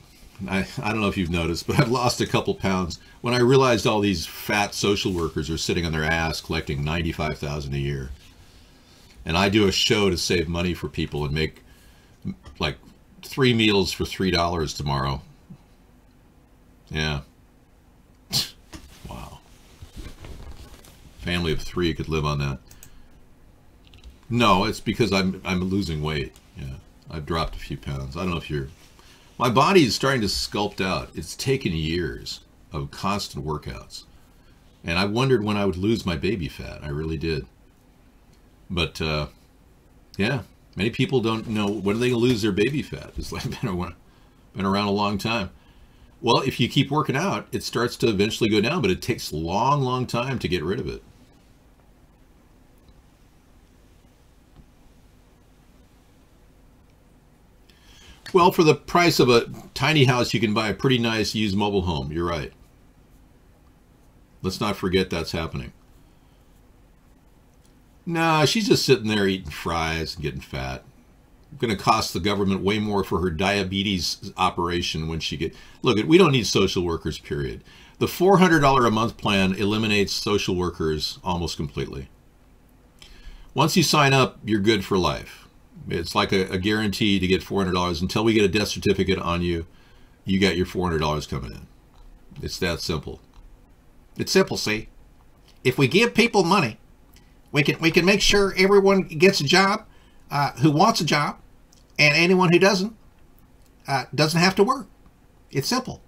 I don't know if you've noticed, but I've lost a couple pounds when I realized all these fat social workers are sitting on their ass collecting $95,000 a year. And I do a show to save money for people and make like 3 meals for $3 tomorrow. Yeah. Wow. Family of 3 could live on that. No, it's because I'm losing weight. Yeah. I've dropped a few pounds. I don't know if you're... My body is starting to sculpt out. It's taken years of constant workouts. And I wondered when I would lose my baby fat. I really did. But, yeah, many people don't know when are they going to lose their baby fat. It's like been around a long time. Well, if you keep working out, it starts to eventually go down, but it takes a long, long time to get rid of it. Well, for the price of a tiny house, you can buy a pretty nice used mobile home. You're right. Let's not forget that's happening. Nah, she's just sitting there eating fries and getting fat. Going to cost the government way more for her diabetes operation when she get... Look, we don't need social workers, period. The $400 a month plan eliminates social workers almost completely. Once you sign up, you're good for life. It's like a guarantee to get $400. Until we get a death certificate on you, you got your $400 coming in. It's that simple. It's simple, see? If we give people money, we can make sure everyone gets a job who wants a job, and anyone who doesn't have to work. It's simple.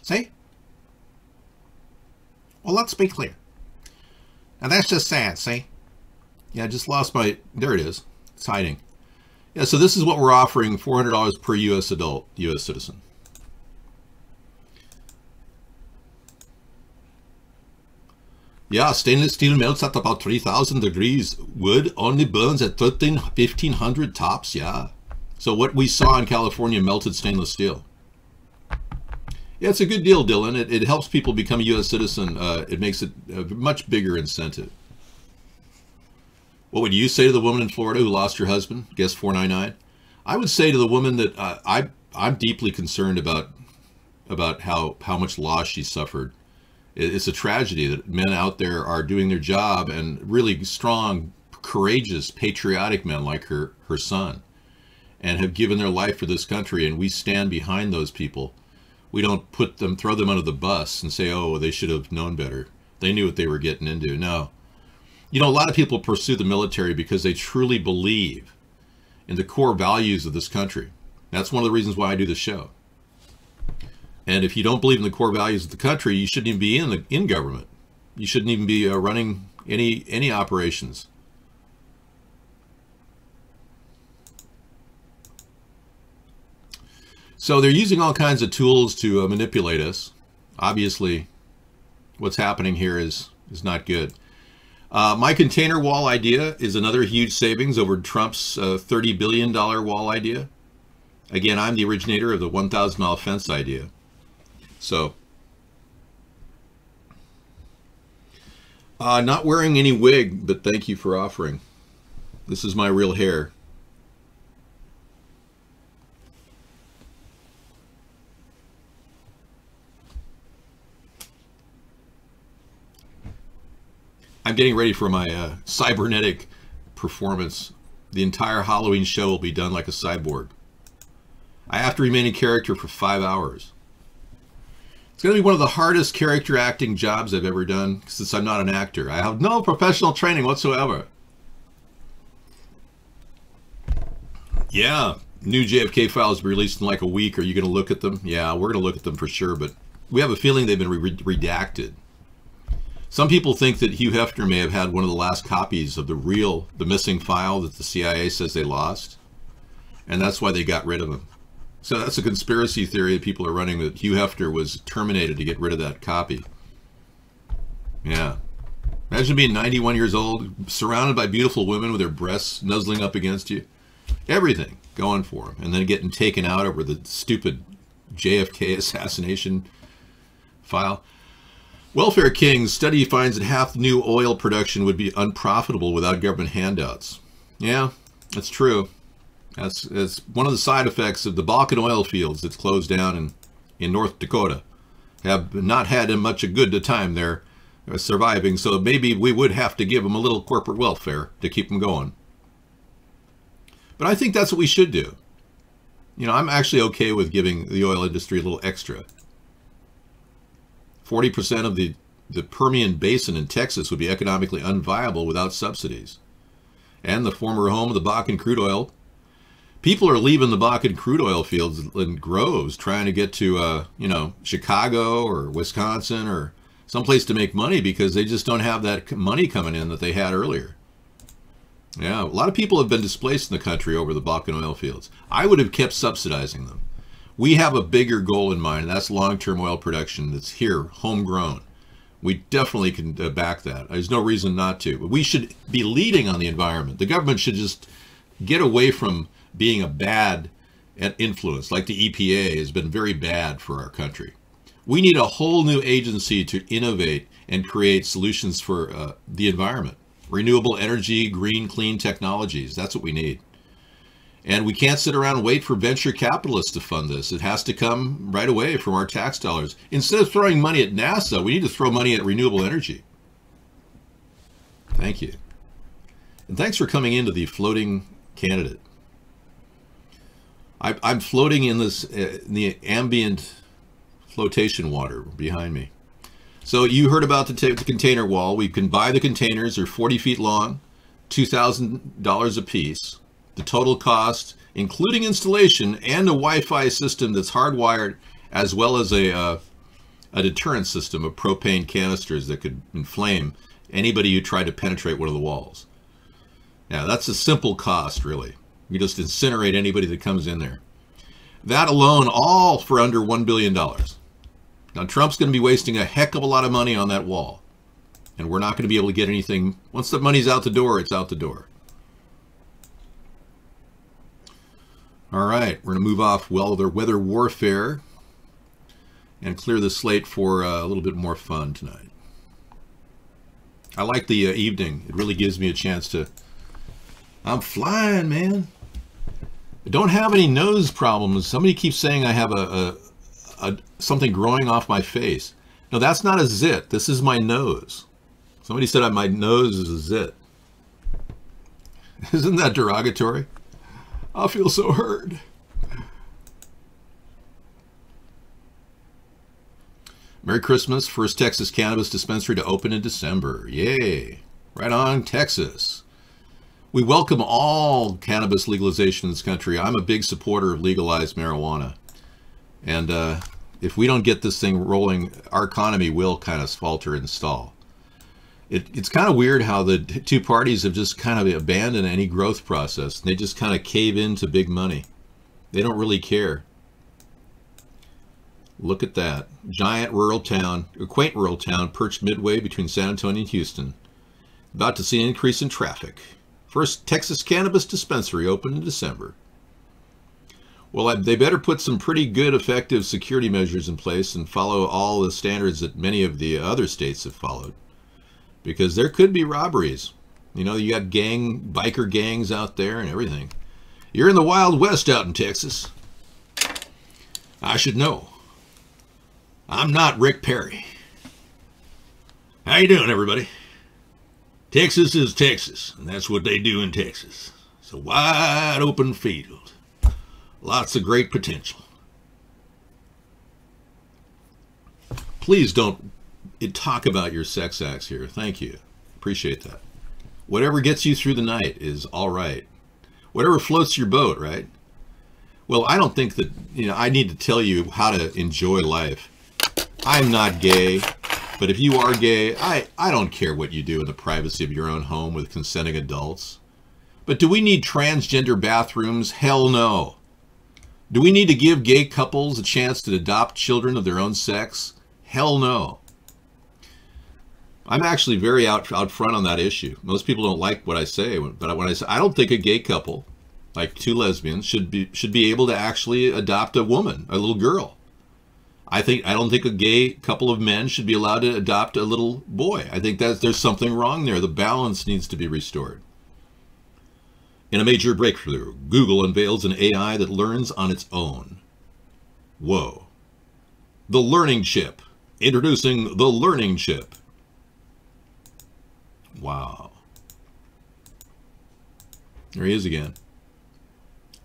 See? Well, let's be clear. Now, that's just sad, see? Yeah, I just lost my... There it is. It's hiding. Yeah, so this is what we're offering, $400 per U.S. adult, U.S. citizen. Yeah, stainless steel melts at about 3,000 degrees. Wood only burns at 1,500 tops, yeah. So what we saw in California melted stainless steel. Yeah, it's a good deal, Dylan. It helps people become a U.S. citizen. It makes it a much bigger incentive. What would you say to the woman in Florida who lost her husband? Guess 499. I would say to the woman that I'm deeply concerned about how much loss she suffered. It's a tragedy that men out there are doing their job, and really strong, courageous, patriotic men like her son, and have given their life for this country, and we stand behind those people. We don't throw them under the bus and say, oh, they should have known better. They knew what they were getting into. No. You know, a lot of people pursue the military because they truly believe in the core values of this country. That's one of the reasons why I do the show. And if you don't believe in the core values of the country, you shouldn't even be in government. You shouldn't even be running any operations. So they're using all kinds of tools to manipulate us. Obviously, what's happening here is not good. My container wall idea is another huge savings over Trump's $30 billion wall idea. Again, I'm the originator of the 1,000-mile fence idea. So, not wearing any wig, but thank you for offering. This is my real hair. I'm getting ready for my cybernetic performance. The entire Halloween show will be done like a cyborg. I have to remain in character for 5 hours. It's going to be one of the hardest character acting jobs I've ever done, since I'm not an actor. I have no professional training whatsoever. Yeah, new JFK files will be released in like a week. Are you going to look at them? Yeah, we're going to look at them for sure, but we have a feeling they've been redacted. Some people think that Hugh Hefner may have had one of the last copies of the missing file that the CIA says they lost, and that's why they got rid of him. So that's a conspiracy theory that people are running, that Hugh Hefner was terminated to get rid of that copy. Yeah. Imagine being 91 years old, surrounded by beautiful women with their breasts nuzzling up against you. Everything going for him, and then getting taken out over the stupid JFK assassination file. Welfare Kings study finds that half the new oil production would be unprofitable without government handouts. Yeah, that's true. That's one of the side effects of the Balkan oil fields that's closed down in North Dakota. Have not had much a good time there surviving, so maybe we would have to give them a little corporate welfare to keep them going. But I think that's what we should do. You know, I'm actually okay with giving the oil industry a little extra. 40% of the Permian Basin in Texas would be economically unviable without subsidies. And the former home of the Bakken crude oil. People are leaving the Bakken crude oil fields in groves trying to get to, you know, Chicago or Wisconsin or someplace to make money because they just don't have that money coming in that they had earlier. Yeah, a lot of people have been displaced in the country over the Bakken oil fields. I would have kept subsidizing them. We have a bigger goal in mind, and that's long-term oil production that's here, homegrown. We definitely can back that. There's no reason not to. But we should be leading on the environment. The government should just get away from being a bad influence, like the EPA has been very bad for our country. We need a whole new agency to innovate and create solutions for the environment. Renewable energy, green, clean technologies, that's what we need. And we can't sit around and wait for venture capitalists to fund this. It has to come right away from our tax dollars. Instead of throwing money at NASA, we need to throw money at renewable energy. Thank you. And thanks for coming into the floating candidate. I'm floating in this in the ambient flotation water behind me. So you heard about the container wall. We can buy the containers. They're 40 feet long, $2,000 a piece. The total cost, including installation and a Wi-Fi system that's hardwired, as well as a deterrent system of propane canisters that could inflame anybody who tried to penetrate one of the walls. Now, that's a simple cost, really. You just incinerate anybody that comes in there. That alone, all for under $1 billion. Now, Trump's going to be wasting a heck of a lot of money on that wall. And we're not going to be able to get anything. Once the money's out the door, it's out the door. All right, we're going to move off weather warfare and clear the slate for a little bit more fun tonight. I like the evening. It really gives me a chance to... I'm flying, man. I don't have any nose problems. Somebody keeps saying I have something growing off my face. No, that's not a zit. This is my nose. Somebody said my nose is a zit. Isn't that derogatory? I feel so hurt. Merry Christmas. First Texas cannabis dispensary to open in December. Yay. Right on, Texas. We welcome all cannabis legalization in this country. I'm a big supporter of legalized marijuana. And if we don't get this thing rolling, our economy will kind of falter and stall. It's kind of weird how the two parties have just kind of abandoned any growth process. They just kind of cave into big money. They don't really care. Look at that. Giant rural town, a quaint rural town perched midway between San Antonio and Houston. About to see an increase in traffic. First Texas cannabis dispensary opened in December. Well, they better put some pretty good, effective security measures in place and follow all the standards that many of the other states have followed. Because there could be robberies. You know, you got biker gangs out there and everything. You're in the Wild West out in Texas. I should know. I'm not Rick Perry. How you doing, everybody? Texas is Texas, and that's what they do in Texas. It's a wide open field. Lots of great potential. Please don't talk about your sex acts here. Thank you. Appreciate that. Whatever gets you through the night is all right. Whatever floats your boat, right? Well, I don't think that, I need to tell you how to enjoy life. I'm not gay, but if you are gay, I don't care what you do in the privacy of your own home with consenting adults. But do we need transgender bathrooms? Hell no. Do we need to give gay couples a chance to adopt children of their own sex? Hell no. I'm actually very out front on that issue. Most people don't like what I say, but when I say I don't think a gay couple, like two lesbians, should be able to actually adopt a woman, a little girl. I don't think a gay couple of men should be allowed to adopt a little boy. I think that there's something wrong there. The balance needs to be restored. In a major breakthrough, Google unveils an AI that learns on its own. Whoa. The Learning Chip. Introducing the Learning Chip. Wow. There he is again.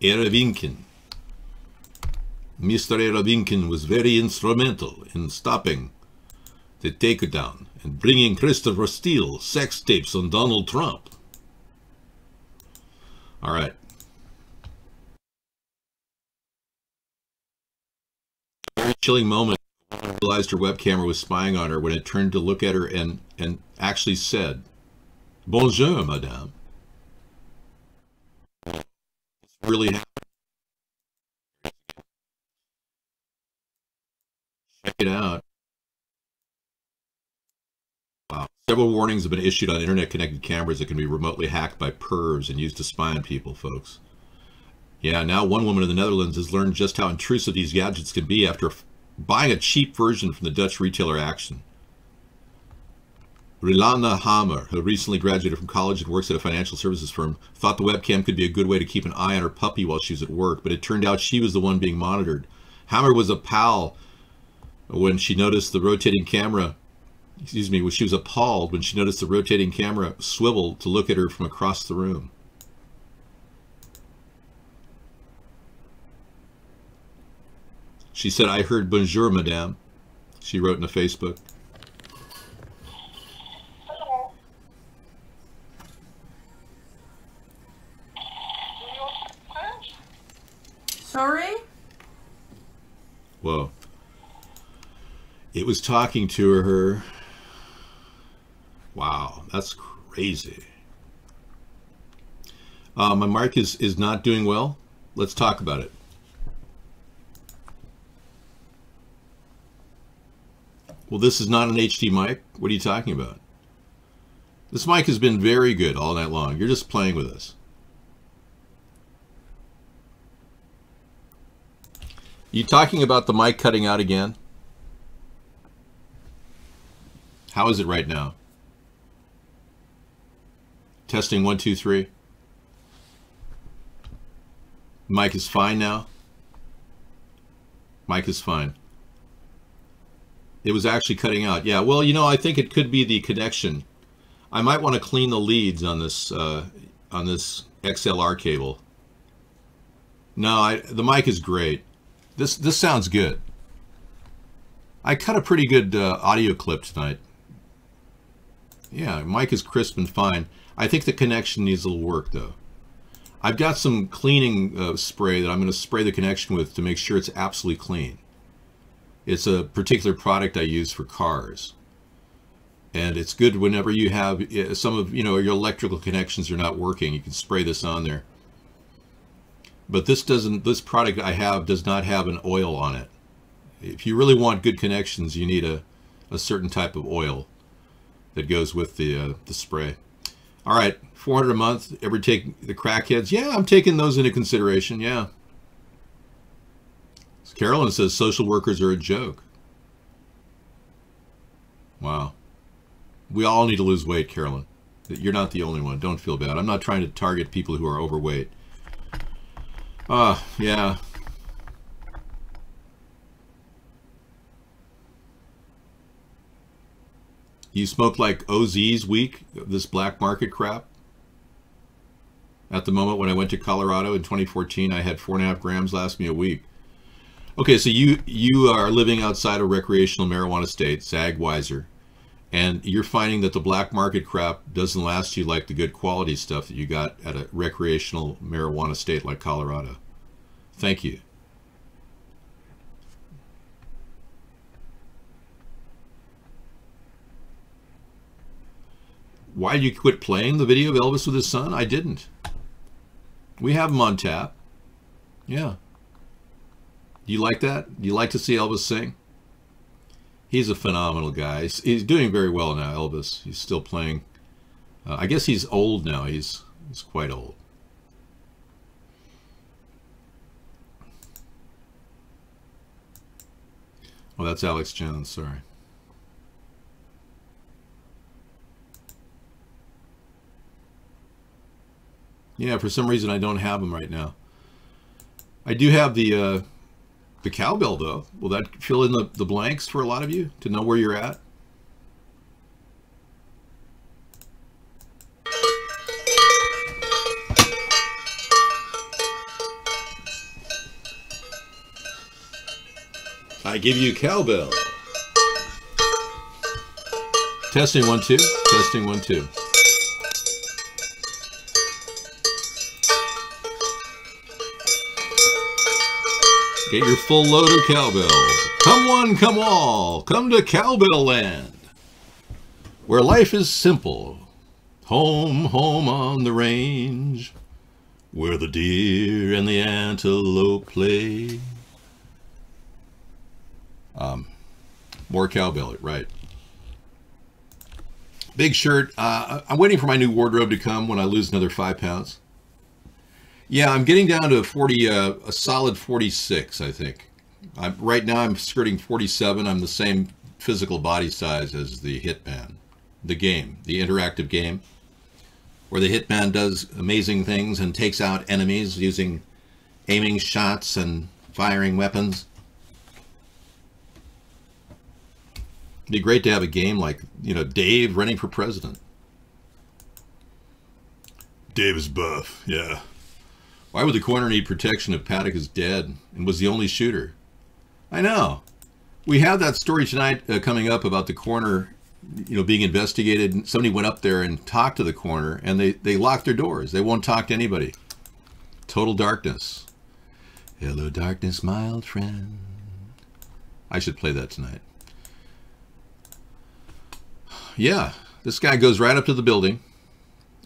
Erevinkin. Mr. Erevinkin was very instrumental in stopping the takedown and bringing Christopher Steele sex tapes on Donald Trump. All right. Very chilling moment. I realized her web camera was spying on her when it turned to look at her and actually said, "Bonjour, madame." It's really happening. Check it out. Wow. Several warnings have been issued on internet-connected cameras that can be remotely hacked by pervs and used to spy on people, folks. Yeah, now one woman in the Netherlands has learned just how intrusive these gadgets can be after buying a cheap version from the Dutch retailer Action. Rilana Hamer, who recently graduated from college and works at a financial services firm, thought the webcam could be a good way to keep an eye on her puppy while she was at work, but it turned out she was the one being monitored. Hamer was a pal when she noticed the rotating camera, she was appalled when she noticed the rotating camera swivel to look at her from across the room. She said, "I heard bonjour, madame," she wrote in a Facebook. Sorry? Whoa. It was talking to her. Wow, that's crazy. My mic is not doing well. Let's talk about it. Well, this is not an HD mic. What are you talking about? This mic has been very good all night long. You're just playing with us. You talking about the mic cutting out again? How is it right now? Testing 1, 2, 3. Mic is fine now. Mic is fine. It was actually cutting out. Yeah, well, I think it could be the connection. I might want to clean the leads on this XLR cable. No, the mic is great. This sounds good. I cut a pretty good audio clip tonight. Yeah, mic is crisp and fine. I think the connection needs a little work, though. I've got some cleaning spray that I'm going to spray the connection with to make sure it's absolutely clean. It's a particular product I use for cars. And it's good whenever you have some of, your electrical connections are not working. You can spray this on there. But this product I have does not have an oil on it. if you really want good connections, you need a certain type of oil that goes with the spray. All right, $400 a month. Ever take the crackheads? Yeah, I'm taking those into consideration. Yeah. Carolyn says social workers are a joke. Wow. We all need to lose weight, Carolyn. You're not the only one. Don't feel bad. I'm not trying to target people who are overweight. Yeah. You smoke like OZ's week, this black market crap? At the moment when I went to Colorado in 2014, I had 4.5 grams last me a week. Okay, so you are living outside a recreational marijuana state, Zag-Weiser, and you're finding that the black market crap doesn't last you like the good quality stuff that you got at a recreational marijuana state like Colorado. Thank you. Why did you quit playing the video of Elvis with his son? I didn't. We have him on tap. Yeah. Do you like that? Do you like to see Elvis sing? He's a phenomenal guy. He's doing very well now, Elvis. He's still playing. I guess he's old now. He's quite old. Oh, that's Alex Jones. Sorry. Yeah, for some reason I don't have them right now. I do have the cowbell, though. Will that fill in the blanks for a lot of you to know where you're at? I give you cowbell. Testing 1 2. Testing 1 2. Get your full load of cowbell. Come one, come all. Come to Cowbell Land, where life is simple. Home, home on the range, where the deer and the antelope play. More cowbell, right. Big shirt. I'm waiting for my new wardrobe to come when I lose another 5 pounds. Yeah, I'm getting down to 40, a solid 46, I think. Right now I'm skirting 47. I'm the same physical body size as the Hitman, the game, the interactive game, where the Hitman does amazing things and takes out enemies using aiming shots and firing weapons. It'd be great to have a game like, Dave running for president. Dave is buff, yeah. Why would the corner need protection if Paddock is dead and was the only shooter? I know. We have that story tonight coming up about the corner, being investigated. Somebody went up there and talked to the corner, and they locked their doors. They won't talk to anybody. Total darkness. Hello, darkness, my old friend. I should play that tonight. Yeah, this guy goes right up to the building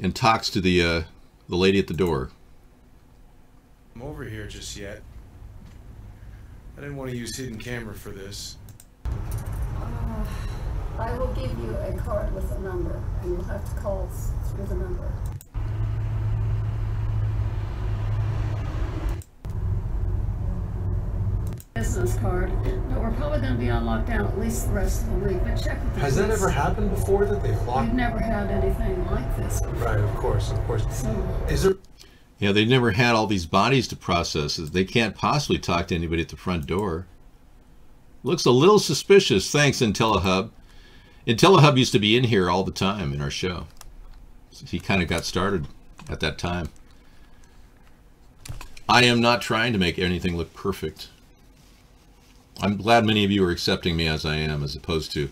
and talks to the lady at the door. I'm over here just yet. I didn't want to use hidden camera for this. I will give you a card with a number, and you'll have to call through the number. Business card, but we're probably going to be on lockdown at least the rest of the week, but check with the Has that ever happened before that they've locked? We've never had anything like this before. Right, of course. So, is there... Yeah, they've never had all these bodies to process. They can't possibly talk to anybody at the front door. Looks a little suspicious. Thanks, IntelliHub. IntelliHub used to be in here all the time in our show. He kind of got started at that time. I am not trying to make anything look perfect. I'm glad many of you are accepting me as I am, as opposed to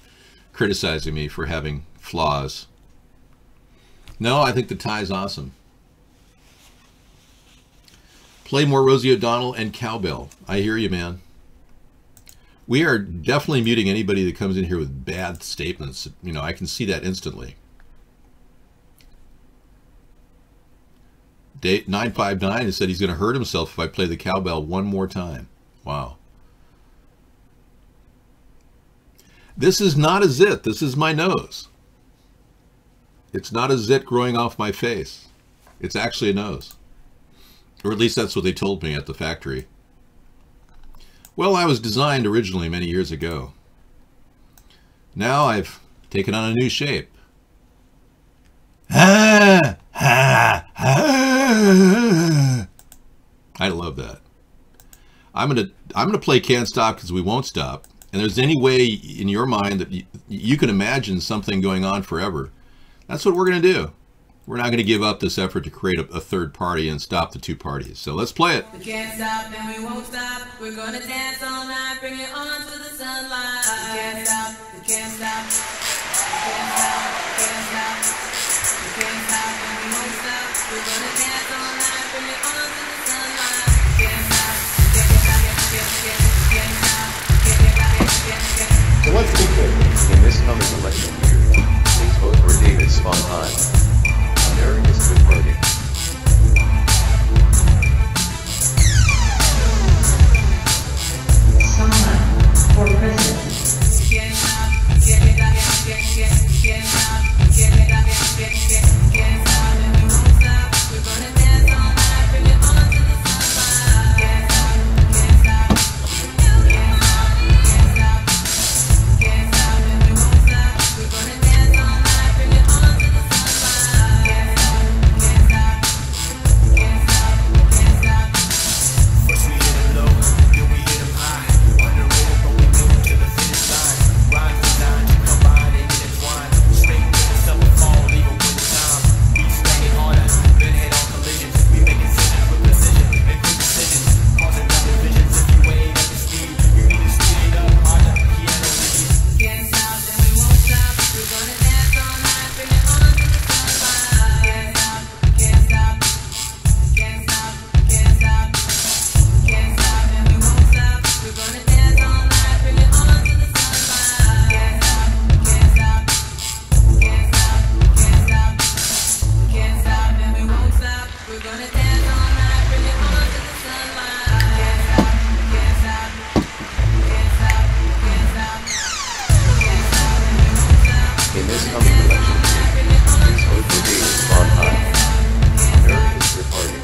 criticizing me for having flaws. No, I think the tie is awesome. Play more Rosie O'Donnell and cowbell. I hear you, man. We are definitely muting anybody that comes in here with bad statements. I can see that instantly. 959 has said he's going to hurt himself if I play the cowbell one more time. Wow. This is not a zit. This is my nose. It's not a zit growing off my face. It's actually a nose. Or at least that's what they told me at the factory. Well, I was designed originally many years ago. Now I've taken on a new shape. I love that. I'm gonna play Can't Stop Because We Won't Stop. And there's any way in your mind that you can imagine something going on forever, that's what we're gonna do. We're not gonna give up this effort to create a third party and stop the two parties. So let's play it. We can't stop and we won't stop. We're gonna dance all night, bring it on to the sunlight. We can't stop, we can't stop. We can't stop, we can't stop. We can't stop and we won't stop. We're gonna dance all night, bring it on to the sunlight. We can't stop, we can't stop, we can't stop. So let's be clear. In this coming election year, please vote for David Sponheim. America's Good Party. Sponheim for president. In this coming election year, please vote for David Sponheim. America's Good Party.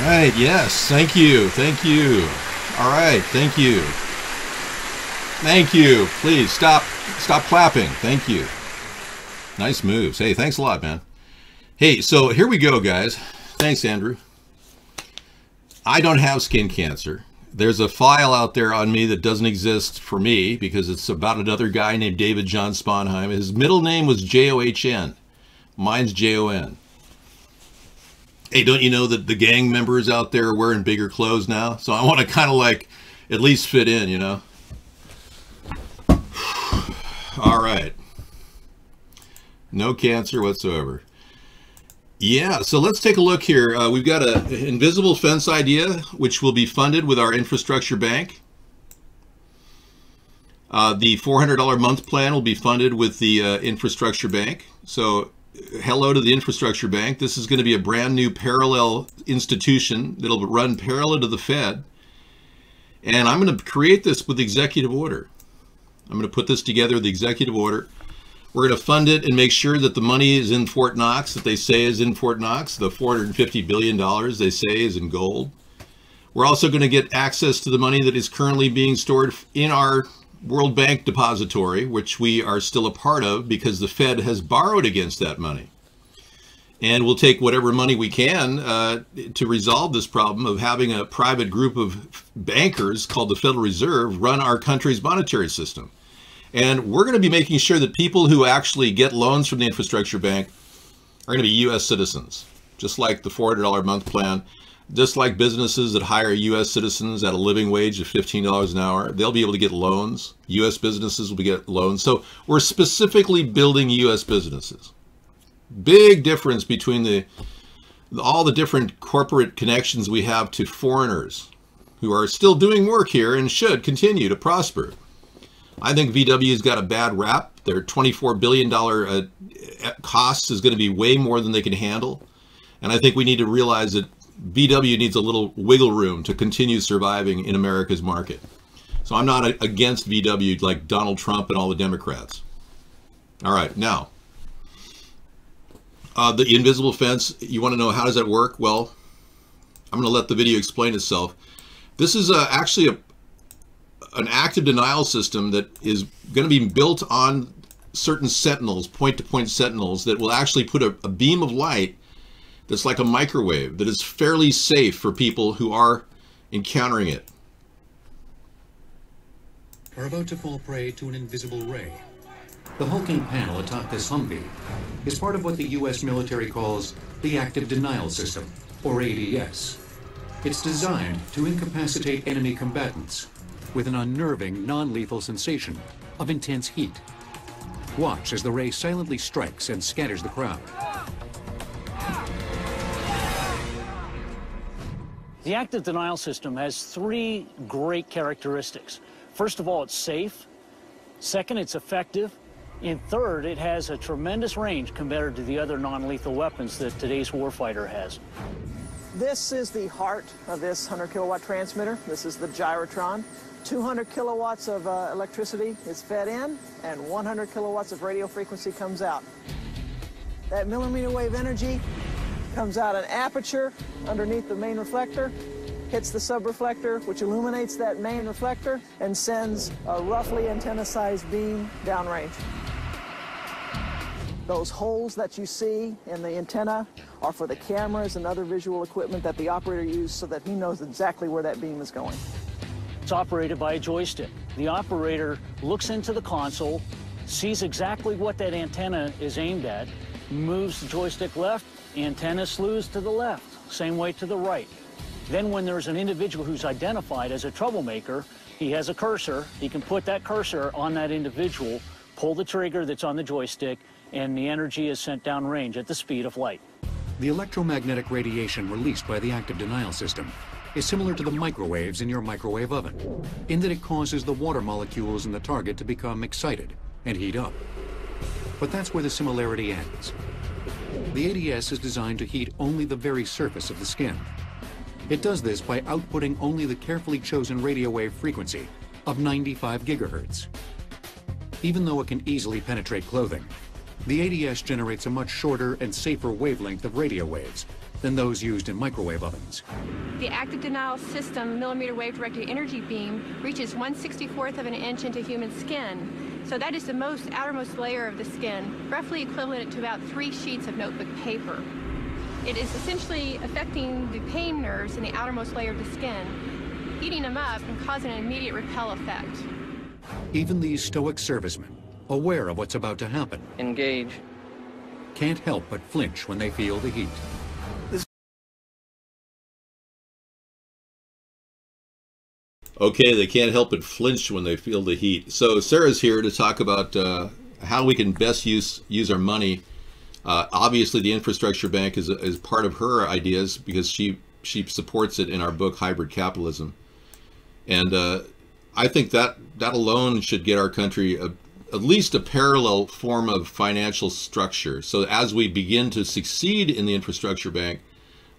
Right, yes, thank you, thank you. All right, thank you. Thank you. Please stop clapping. Thank you. Nice moves. Hey, thanks a lot, man. Hey, so here we go, guys. Thanks, Andrew. I don't have skin cancer. There's a file out there on me that doesn't exist for me because it's about another guy named David John Sponheim. His middle name was John. Mine's Jon. Hey, don't you know that the gang members out there are wearing bigger clothes now? So I want to kind of like at least fit in, you know? All right. No cancer whatsoever. Yeah, so let's take a look here. We've got an invisible fence idea, which will be funded with our infrastructure bank. The $400 a month plan will be funded with the infrastructure bank. So hello to the infrastructure bank. This is going to be a brand new parallel institution that'll run parallel to the Fed. And I'm going to create this with executive order. I'm going to put this together with the executive order. We're going to fund it and make sure that the money is in Fort Knox, that they say is in Fort Knox. The $450 billion they say is in gold. We're also going to get access to the money that is currently being stored in our World Bank depository, which we are still a part of because the Fed has borrowed against that money. And we'll take whatever money we can to resolve this problem of having a private group of bankers called the Federal Reserve run our country's monetary system. And we're going to be making sure that people who actually get loans from the infrastructure bank are going to be U.S. citizens. just like the $400 a month plan, just like businesses that hire U.S. citizens at a living wage of $15 an hour. They'll be able to get loans. U.S. businesses will get loans. So we're specifically building U.S. businesses. Big difference between all the different corporate connections we have to foreigners who are still doing work here and should continue to prosper. I think VW's got a bad rap. Their $24 billion cost is going to be way more than they can handle. And I think we need to realize that VW needs a little wiggle room to continue surviving in America's market. So I'm not against VW like Donald Trump and all the Democrats. All right, now, the invisible fence, you want to know how does that work? Well, I'm going to let the video explain itself. This is actually an active denial system that is going to be built on certain sentinels, point-to-point sentinels, that will actually put a beam of light that's like a microwave, that is fairly safe for people who are encountering it. Are about to fall prey to an invisible ray. The hulking panel atop this Humvee is part of what the U.S. military calls the Active Denial System, or ADS. It's designed to incapacitate enemy combatants with an unnerving, non-lethal sensation of intense heat. Watch as the ray silently strikes and scatters the crowd. The active denial system has three great characteristics. First of all, it's safe. Second, it's effective. And third, it has a tremendous range compared to the other non-lethal weapons that today's warfighter has. This is the heart of this 100 kilowatt transmitter. This is the gyrotron. 200 kilowatts of electricity is fed in, and 100 kilowatts of radio frequency comes out. That millimeter wave energy comes out an aperture underneath the main reflector, hits the subreflector, which illuminates that main reflector, and sends a roughly antenna-sized beam downrange. Those holes that you see in the antenna are for the cameras and other visual equipment that the operator uses so that he knows exactly where that beam is going. It's operated by a joystick. The operator looks into the console, sees exactly what that antenna is aimed at, moves the joystick left, antenna slews to the left, same way to the right. Then when there's an individual who's identified as a troublemaker, he has a cursor. He can put that cursor on that individual, pull the trigger that's on the joystick, and the energy is sent downrange at the speed of light. The electromagnetic radiation released by the active denial system is similar to the microwaves in your microwave oven, in that it causes the water molecules in the target to become excited and heat up. But that's where the similarity ends. The ADS is designed to heat only the very surface of the skin. It does this by outputting only the carefully chosen radio wave frequency of 95 gigahertz. Even though it can easily penetrate clothing, the ADS generates a much shorter and safer wavelength of radio waves than those used in microwave ovens. The active denial system millimeter wave directed energy beam reaches 1/64th of an inch into human skin. So that is the outermost layer of the skin, roughly equivalent to about 3 sheets of notebook paper. It is essentially affecting the pain nerves in the outermost layer of the skin, heating them up and causing an immediate repel effect. Even these stoic servicemen, aware of what's about to happen, engage, can't help but flinch when they feel the heat. Okay, they can't help but flinch when they feel the heat. So Sarah's here to talk about how we can best use our money. Obviously, the infrastructure bank is part of her ideas because she supports it in our book, Hybrid Capitalism. And I think that alone should get our country at least a parallel form of financial structure. So as we begin to succeed in the infrastructure bank,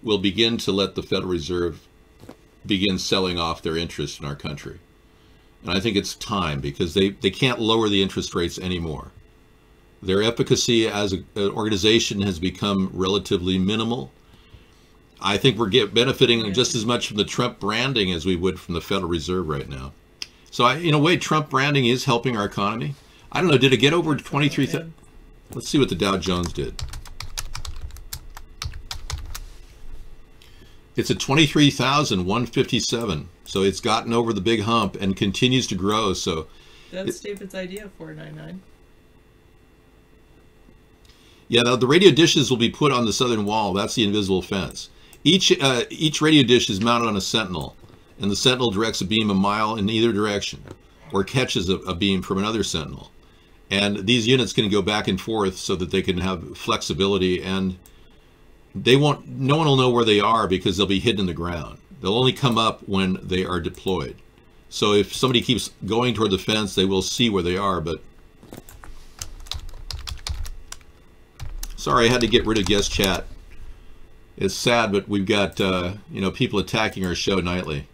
we'll begin to let the Federal Reserve begin selling off their interest in our country. And I think it's time because they can't lower the interest rates anymore. Their efficacy as an organization has become relatively minimal. I think we're benefiting just as much from the Trump branding as we would from the Federal Reserve right now. So in a way, Trump branding is helping our economy. I don't know, did it get over 23,000? Let's see what the Dow Jones did. It's at 23,157. So it's gotten over the big hump and continues to grow. So that's David's idea, 499. Yeah, the radio dishes will be put on the southern wall. That's the invisible fence. Each radio dish is mounted on a sentinel, and the sentinel directs a beam a mile in either direction, or catches a beam from another sentinel. And these units can go back and forth so that they can have flexibility, and no one will know where they are because they'll be hidden in the ground. They'll only come up when they are deployed. So if somebody keeps going toward the fence, they will see where they are, but sorry, I had to get rid of guest chat. It's sad, but we've got people attacking our show nightly.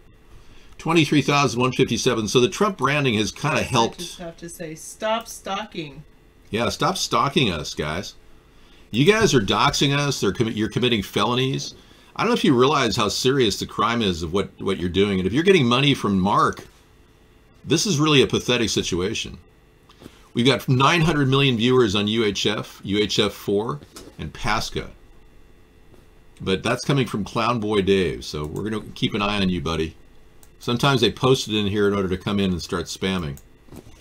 23,157. So the Trump branding has kind of helped. I just have to say, stop stalking. Yeah, stop stalking us, guys. You guys are doxing us. You're committing felonies. I don't know if you realize how serious the crime is of what you're doing. And if you're getting money from Mark, this is really a pathetic situation. We've got 900 million viewers on UHF, UHF4, and Pasca. But that's coming from Clown Boy Dave, so we're going to keep an eye on you, buddy. Sometimes they post it in here in order to come in and start spamming.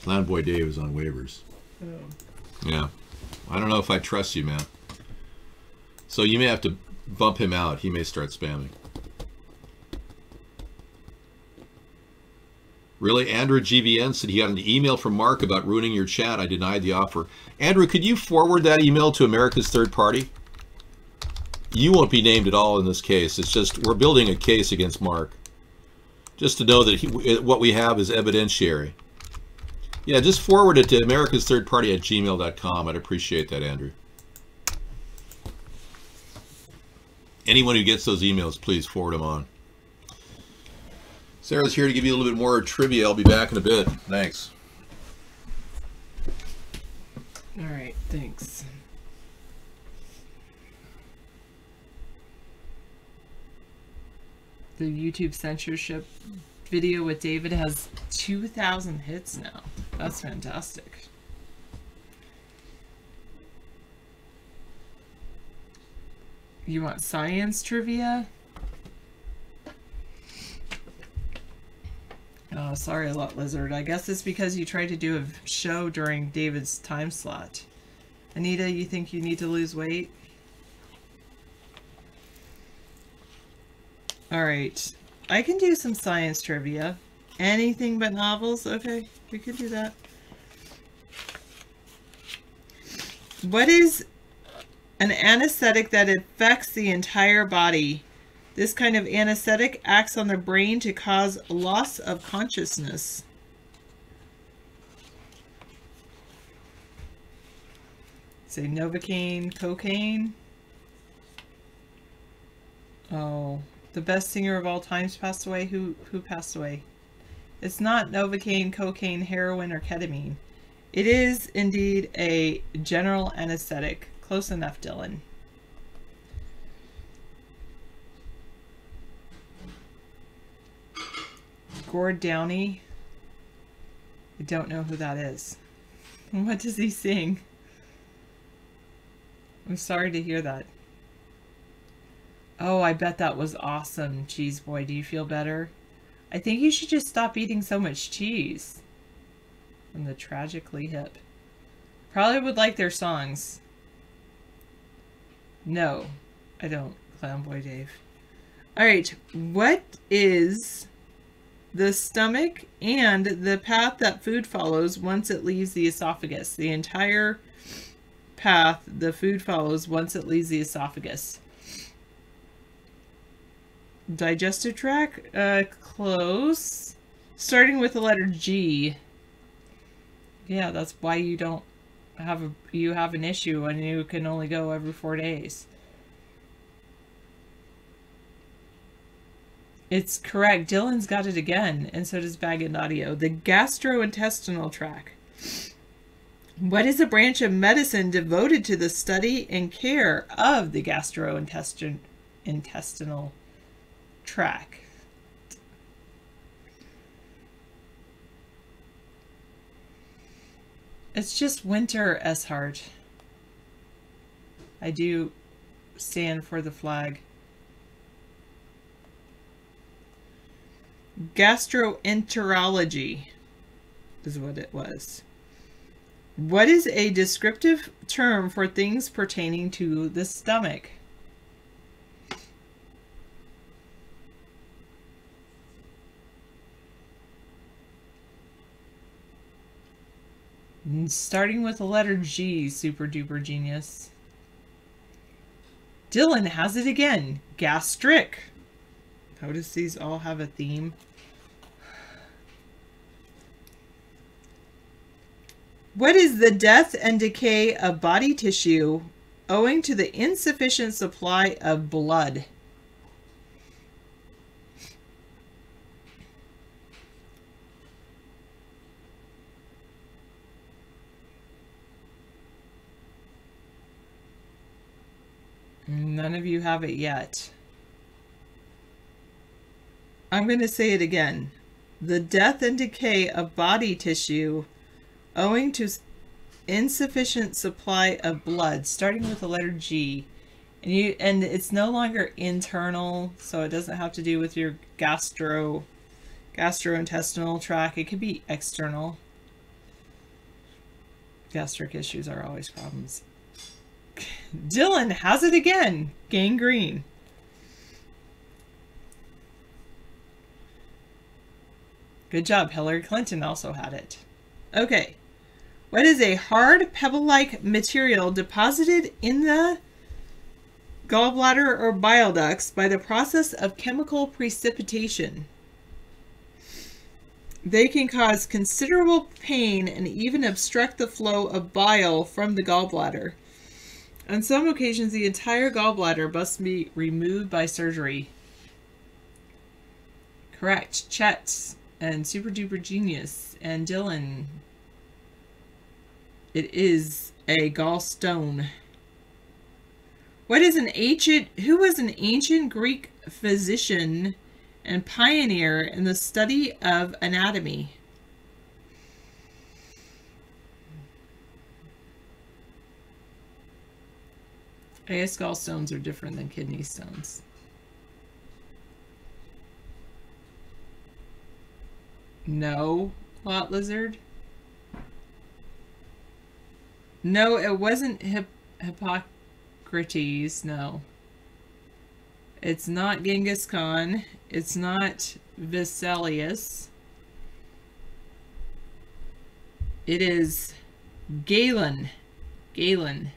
Clown Boy Dave is on waivers. Oh. Yeah. I don't know if I trust you, man. So you may have to bump him out. He may start spamming. Really? Andrew GVN said he got an email from Mark about ruining your chat. I denied the offer. Andrew, could you forward that email to America's Third Party? You won't be named at all in this case. It's just we're building a case against Mark. Just to know that what we have is evidentiary. Yeah, just forward it to America's Third Party at gmail.com. I'd appreciate that, Andrew. Anyone who gets those emails, please forward them on. Sarah's here to give you a little bit more trivia. I'll be back in a bit. Thanks. All right, thanks. The YouTube censorship video with David has 2,000 hits now. That's fantastic. You want science trivia? Oh, sorry, Lot Lizard. I guess it's because you tried to do a show during David's time slot. Anita, you think you need to lose weight? Alright. I can do some science trivia. Anything but novels? Okay, we could do that. What is an anesthetic that affects the entire body? This kind of anesthetic acts on the brain to cause loss of consciousness. Say Novocaine, cocaine. Oh, the best singer of all times passed away. Who passed away? It's not Novocaine, cocaine, heroin, or ketamine. It is indeed a general anesthetic. Close enough, Dylan. Gord Downey. I don't know who that is. What does he sing? I'm sorry to hear that. Oh, I bet that was awesome, Cheese Boy. Do you feel better? I think you should just stop eating so much cheese. From the Tragically Hip. Probably would like their songs. No, I don't. Clown Boy Dave. Alright, what is the stomach and the path that food follows once it leaves the esophagus? The entire path the food follows once it leaves the esophagus. Digestive tract? Close. Starting with the letter G. Yeah, that's why you don't have an issue and you can only go every 4 days. It's correct. Dylan's got it again, and so does Bag and Audio. The gastrointestinal tract. What is a branch of medicine devoted to the study and care of the gastrointestinal tract? It's just Winter Eshart. I do stand for the flag. Gastroenterology is what it was. What is a descriptive term for things pertaining to the stomach? Starting with the letter G, super duper genius. Dylan has it again. Gastric. Notice these all have a theme. What is the death and decay of body tissue owing to the insufficient supply of blood? None of you have it yet. I'm going to say it again. The death and decay of body tissue owing to insufficient supply of blood, starting with the letter G. And it's no longer internal, so it doesn't have to do with your gastrointestinal tract. It could be external. Gastric issues are always problems. Dylan has it again. Gangrene. Good job. Hillary Clinton also had it. Okay. What is a hard pebble-like material deposited in the gallbladder or bile ducts by the process of chemical precipitation? They can cause considerable pain and even obstruct the flow of bile from the gallbladder. On some occasions, the entire gallbladder must be removed by surgery. Correct. Chet and Super Duper Genius and Dylan. It is a gallstone. Who was an ancient Greek physician and pioneer in the study of anatomy? I guess gallstones are different than kidney stones. No, lot lizard. No, it wasn't Hippocrates, no. It's not Genghis Khan. It's not Vesalius. It is Galen. Galen.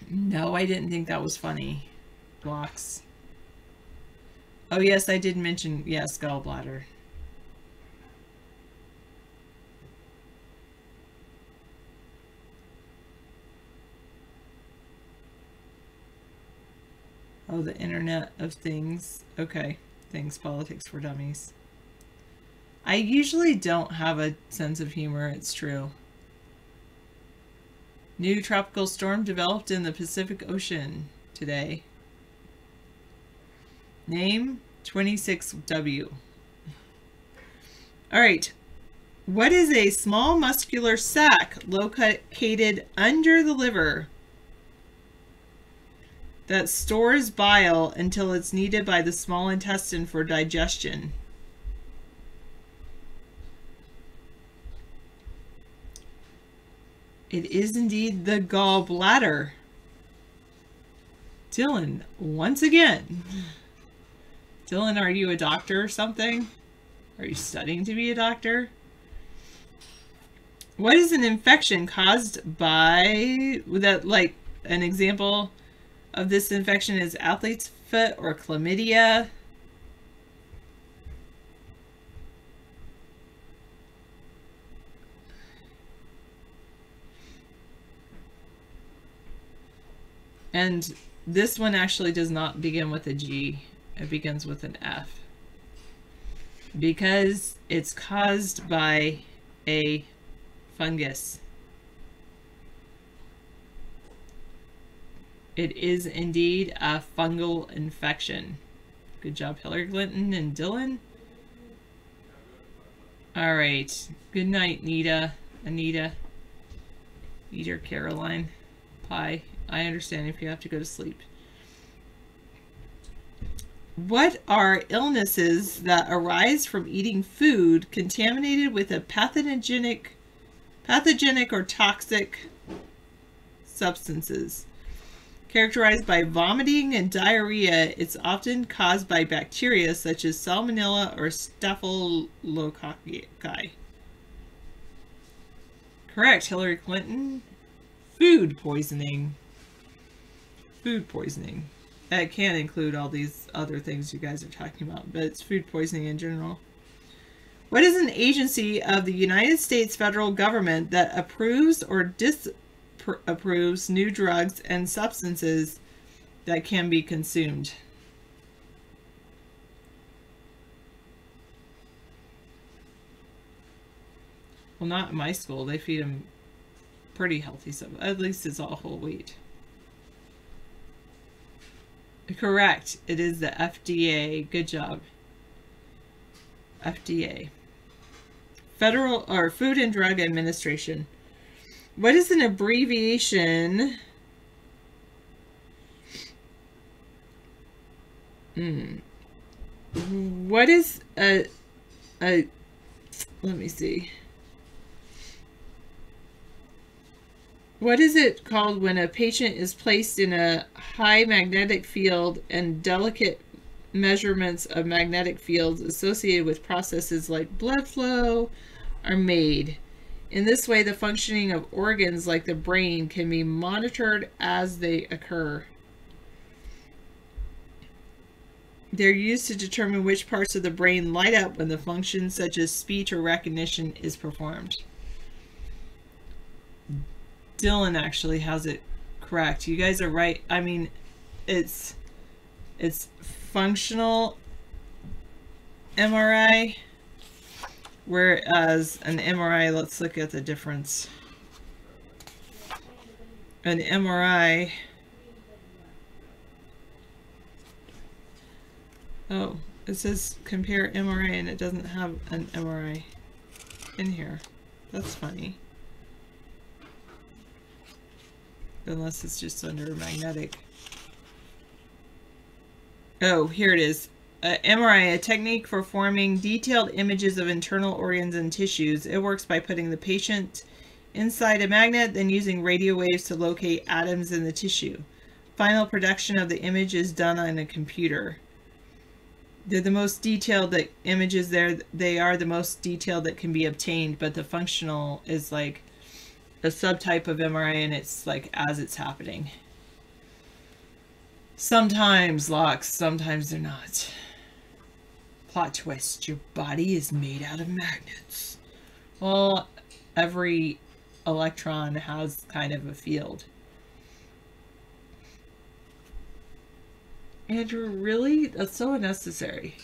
No, I didn't think that was funny. Blocks. Oh, yes, I did mention, yes, gallbladder. Oh, the Internet of Things. Okay. Things, politics for dummies. I usually don't have a sense of humor, it's true. New tropical storm developed in the Pacific Ocean today. Name 26W. All right. What is a small muscular sac located under the liver that stores bile until it's needed by the small intestine for digestion? It is indeed the gallbladder. Dylan, once again. Dylan, are you a doctor or something? Are you studying to be a doctor? What is an infection caused by, that, like, an example of this infection is athlete's foot or chlamydia? And this one actually does not begin with a G. It begins with an F. Because it's caused by a fungus. It is indeed a fungal infection. Good job, Hillary Clinton and Dylan. All right. Good night, Anita. Peter, Caroline. Pie. I understand if you have to go to sleep. What are illnesses that arise from eating food contaminated with a pathogenic Pathogenic or toxic substances. Characterized by vomiting and diarrhea, it's often caused by bacteria such as Salmonella or Staphylococci. Correct, Hillary Clinton. Food poisoning. Food poisoning. It can include all these other things you guys are talking about, but it's food poisoning in general. What is an agency of the United States federal government that approves or disapproves new drugs and substances that can be consumed? Well, not in my school. They feed them pretty healthy stuff. At least it's all whole wheat. Correct. It is the FDA. Good job. FDA. Federal or Food and Drug Administration. What is an abbreviation? What is a let me see. What is it called when a patient is placed in a high magnetic field and delicate measurements of magnetic fields associated with processes like blood flow are made? In this way, the functioning of organs like the brain can be monitored as they occur. They're used to determine which parts of the brain light up when the function such as speech or recognition is performed. Dylan actually has it correct. You guys are right. I mean, it's functional MRI, whereas an MRI, let's look at the difference. An MRI, oh, it says compare MRI and it doesn't have an MRI in here. That's funny. Unless it's just under magnetic. Oh, here it is. MRI, a technique for forming detailed images of internal organs and tissues. It works by putting the patient inside a magnet, then using radio waves to locate atoms in the tissue. Final production of the image is done on a computer. They're the most detailed that images there. They are the most detailed that can be obtained, but the functional is like a subtype of MRI, and it's like as it's happening. Sometimes locks, sometimes they're not. Plot twist, your body is made out of magnets. Well, every electron has kind of a field. Andrew, really? That's so unnecessary.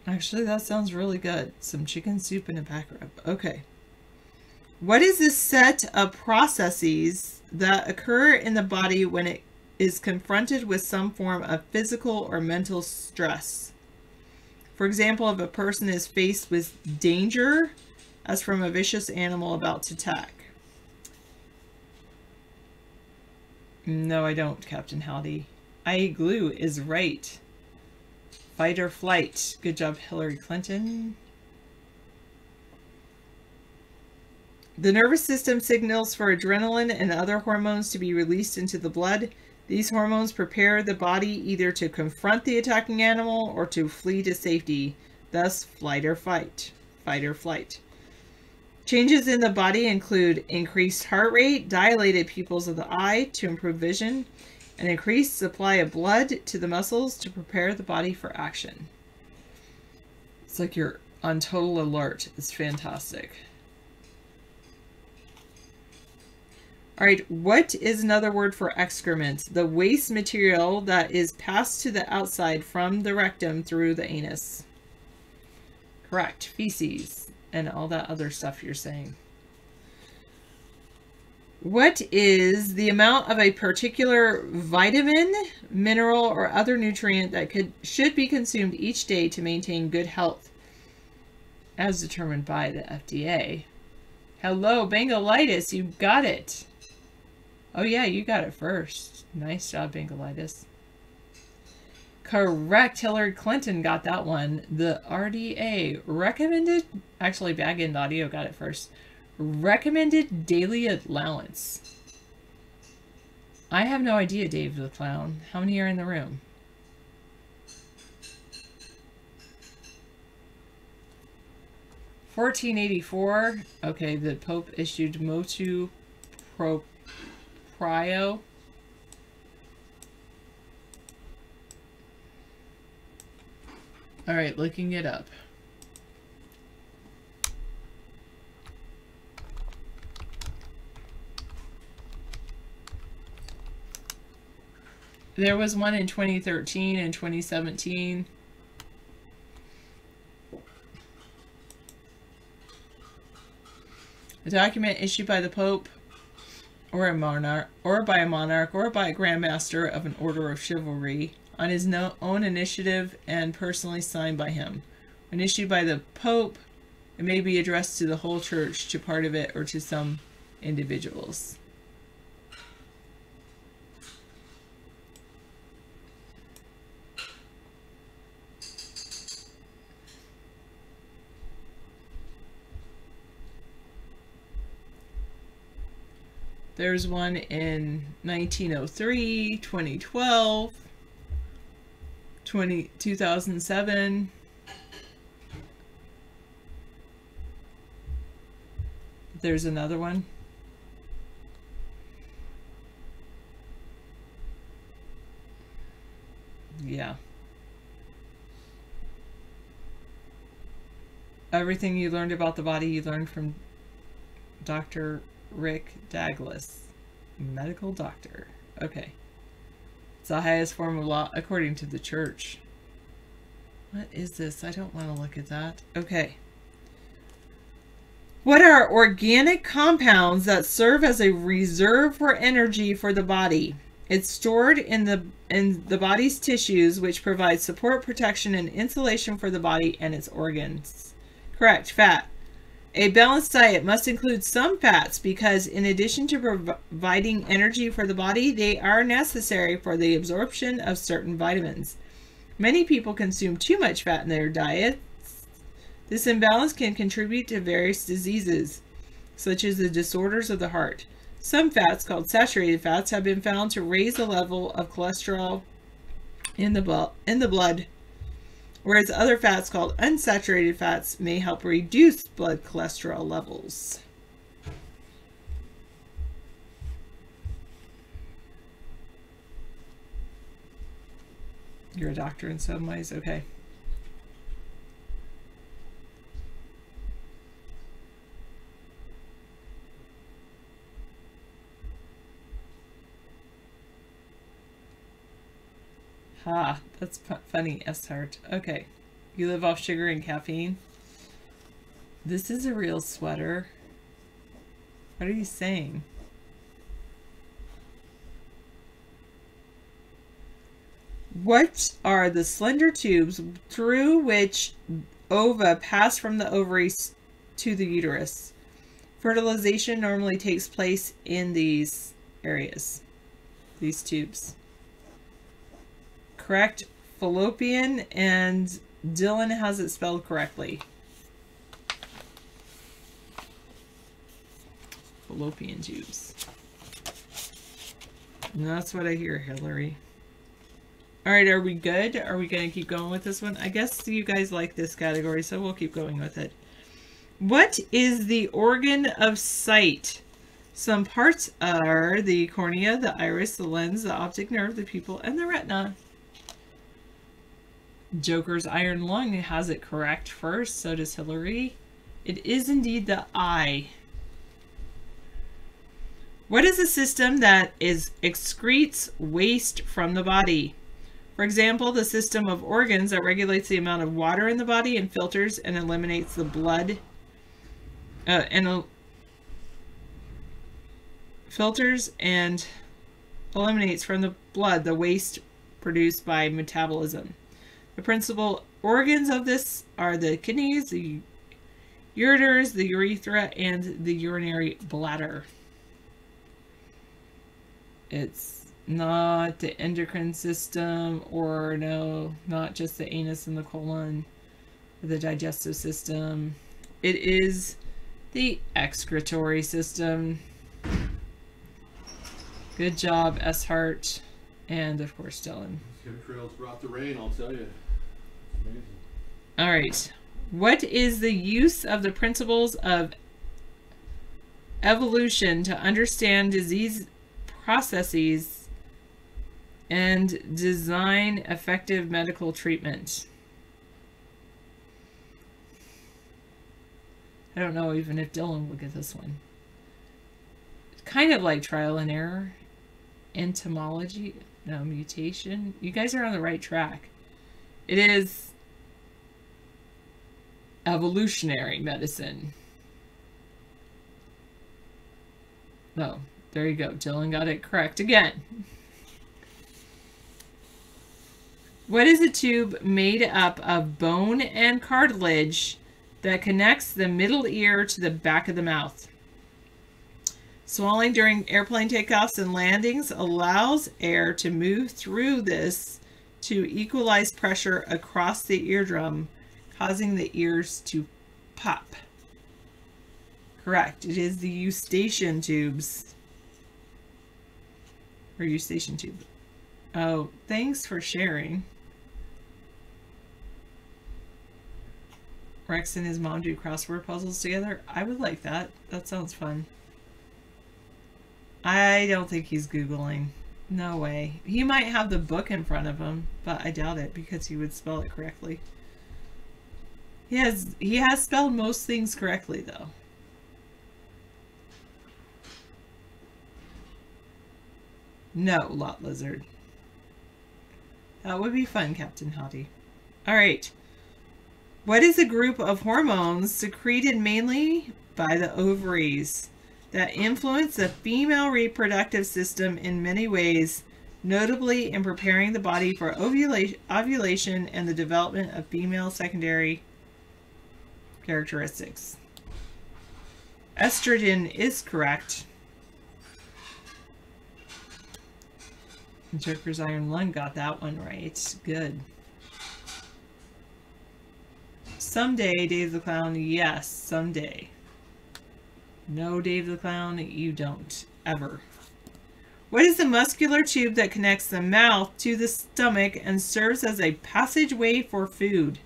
Actually, that sounds really good. Some chicken soup and a back rub. Okay. What is the set of processes that occur in the body when it is confronted with some form of physical or mental stress? For example, if a person is faced with danger, as from a vicious animal about to attack. No, I don't, Captain Howdy. Glue is right. Fight or flight. Good job, Hillary Clinton. The nervous system signals for adrenaline and other hormones to be released into the blood. These hormones prepare the body either to confront the attacking animal or to flee to safety, thus flight or fight. Fight or flight. Changes in the body include increased heart rate, dilated pupils of the eye to improve vision, an increased supply of blood to the muscles to prepare the body for action. It's like you're on total alert. It's fantastic. All right, what is another word for excrement? The waste material that is passed to the outside from the rectum through the anus. Correct. Feces and all that other stuff you're saying. What is the amount of a particular vitamin, mineral, or other nutrient that should be consumed each day to maintain good health, as determined by the FDA? Hello, Bangalitis, you got it. Oh yeah, you got it first. Nice job, Bangalitis. Correct. Hillary Clinton got that one. The RDA recommended, actually Bag End Audio got it first. Recommended daily allowance. I have no idea, Dave the Clown. How many are in the room? (1484). Okay, the Pope issued motu proprio. All right, looking it up. There was one in 2013 and 2017. A document issued by the Pope or a monarch, or by a monarch, or by a Grand Master of an Order of Chivalry on his own initiative and personally signed by him. When issued by the Pope, it may be addressed to the whole church, to part of it, or to some individuals. There's one in 1903, 2012, 2007. There's another one. Yeah. Everything you learned about the body, you learned from Dr. Rick Douglas, medical doctor. Okay. It's the highest form of law according to the church. What is this? I don't want to look at that. Okay. What are organic compounds that serve as a reserve for energy for the body? It's stored in the body's tissues, which provides support, protection, and insulation for the body and its organs. Correct. Fat. A balanced diet must include some fats because in addition to providing energy for the body, they are necessary for the absorption of certain vitamins. Many people consume too much fat in their diets. This imbalance can contribute to various diseases, such as the disorders of the heart. Some fats, called saturated fats, have been found to raise the level of cholesterol in the blood, whereas other fats called unsaturated fats may help reduce blood cholesterol levels. You're a doctor in some ways? Okay. Ha, that's funny, S-Heart. Okay. You live off sugar and caffeine? This is a real sweater. What are you saying? What are the slender tubes through which ova pass from the ovaries to the uterus? Fertilization normally takes place in these areas, these tubes. Correct. Fallopian, and Dylan has it spelled correctly. Fallopian tubes. And that's what I hear, Hillary. Alright, are we good? Are we going to keep going with this one? I guess you guys like this category, so we'll keep going with it. What is the organ of sight? Some parts are the cornea, the iris, the lens, the optic nerve, the pupil, and the retina. Joker's iron lung has it correct first, so does Hillary. It is indeed the eye. What is a system that excretes waste from the body? For example, the system of organs that regulates the amount of water in the body and filters and eliminates the blood filters and eliminates from the blood the waste produced by metabolism. The principal organs of this are the kidneys, the ureters, the urethra, and the urinary bladder. It's Not the endocrine system, or no, not just the anus and the colon, the digestive system. It is the excretory system. Good job, S. Hart, and of course Dylan. Chemtrails brought the rain, I'll tell you. It's amazing. All right. What is the use of the principles of evolution to understand disease processes and design effective medical treatment? I don't know even if Dylan will get this one. It's kind of like trial and error. Entomology. No, mutation. You guys are on the right track. It is evolutionary medicine. No, there you go. Dylan got it correct again. What is a tube made up of bone and cartilage that connects the middle ear to the back of the mouth? Swallowing during airplane takeoffs and landings allows air to move through this to equalize pressure across the eardrum, causing the ears to pop. Correct. It is the eustachian tubes. Or eustachian tube. Oh, thanks for sharing. Rex and his mom do crossword puzzles together. I would like that. That sounds fun. I don't think he's Googling. No way. He might have the book in front of him, but I doubt it because he would spell it correctly. He has spelled most things correctly, though. No, Lot Lizard. That would be fun, Captain Hottie. All right. What is a group of hormones secreted mainly by the ovaries that influence the female reproductive system in many ways, notably in preparing the body for ovulation and the development of female secondary characteristics? Estrogen is correct. Joker's Iron Lung got that one right. Good. Someday, Dave the Clown. Yes, someday. No, Dave the Clown, you don't. Ever. What is the muscular tube that connects the mouth to the stomach and serves as a passageway for food?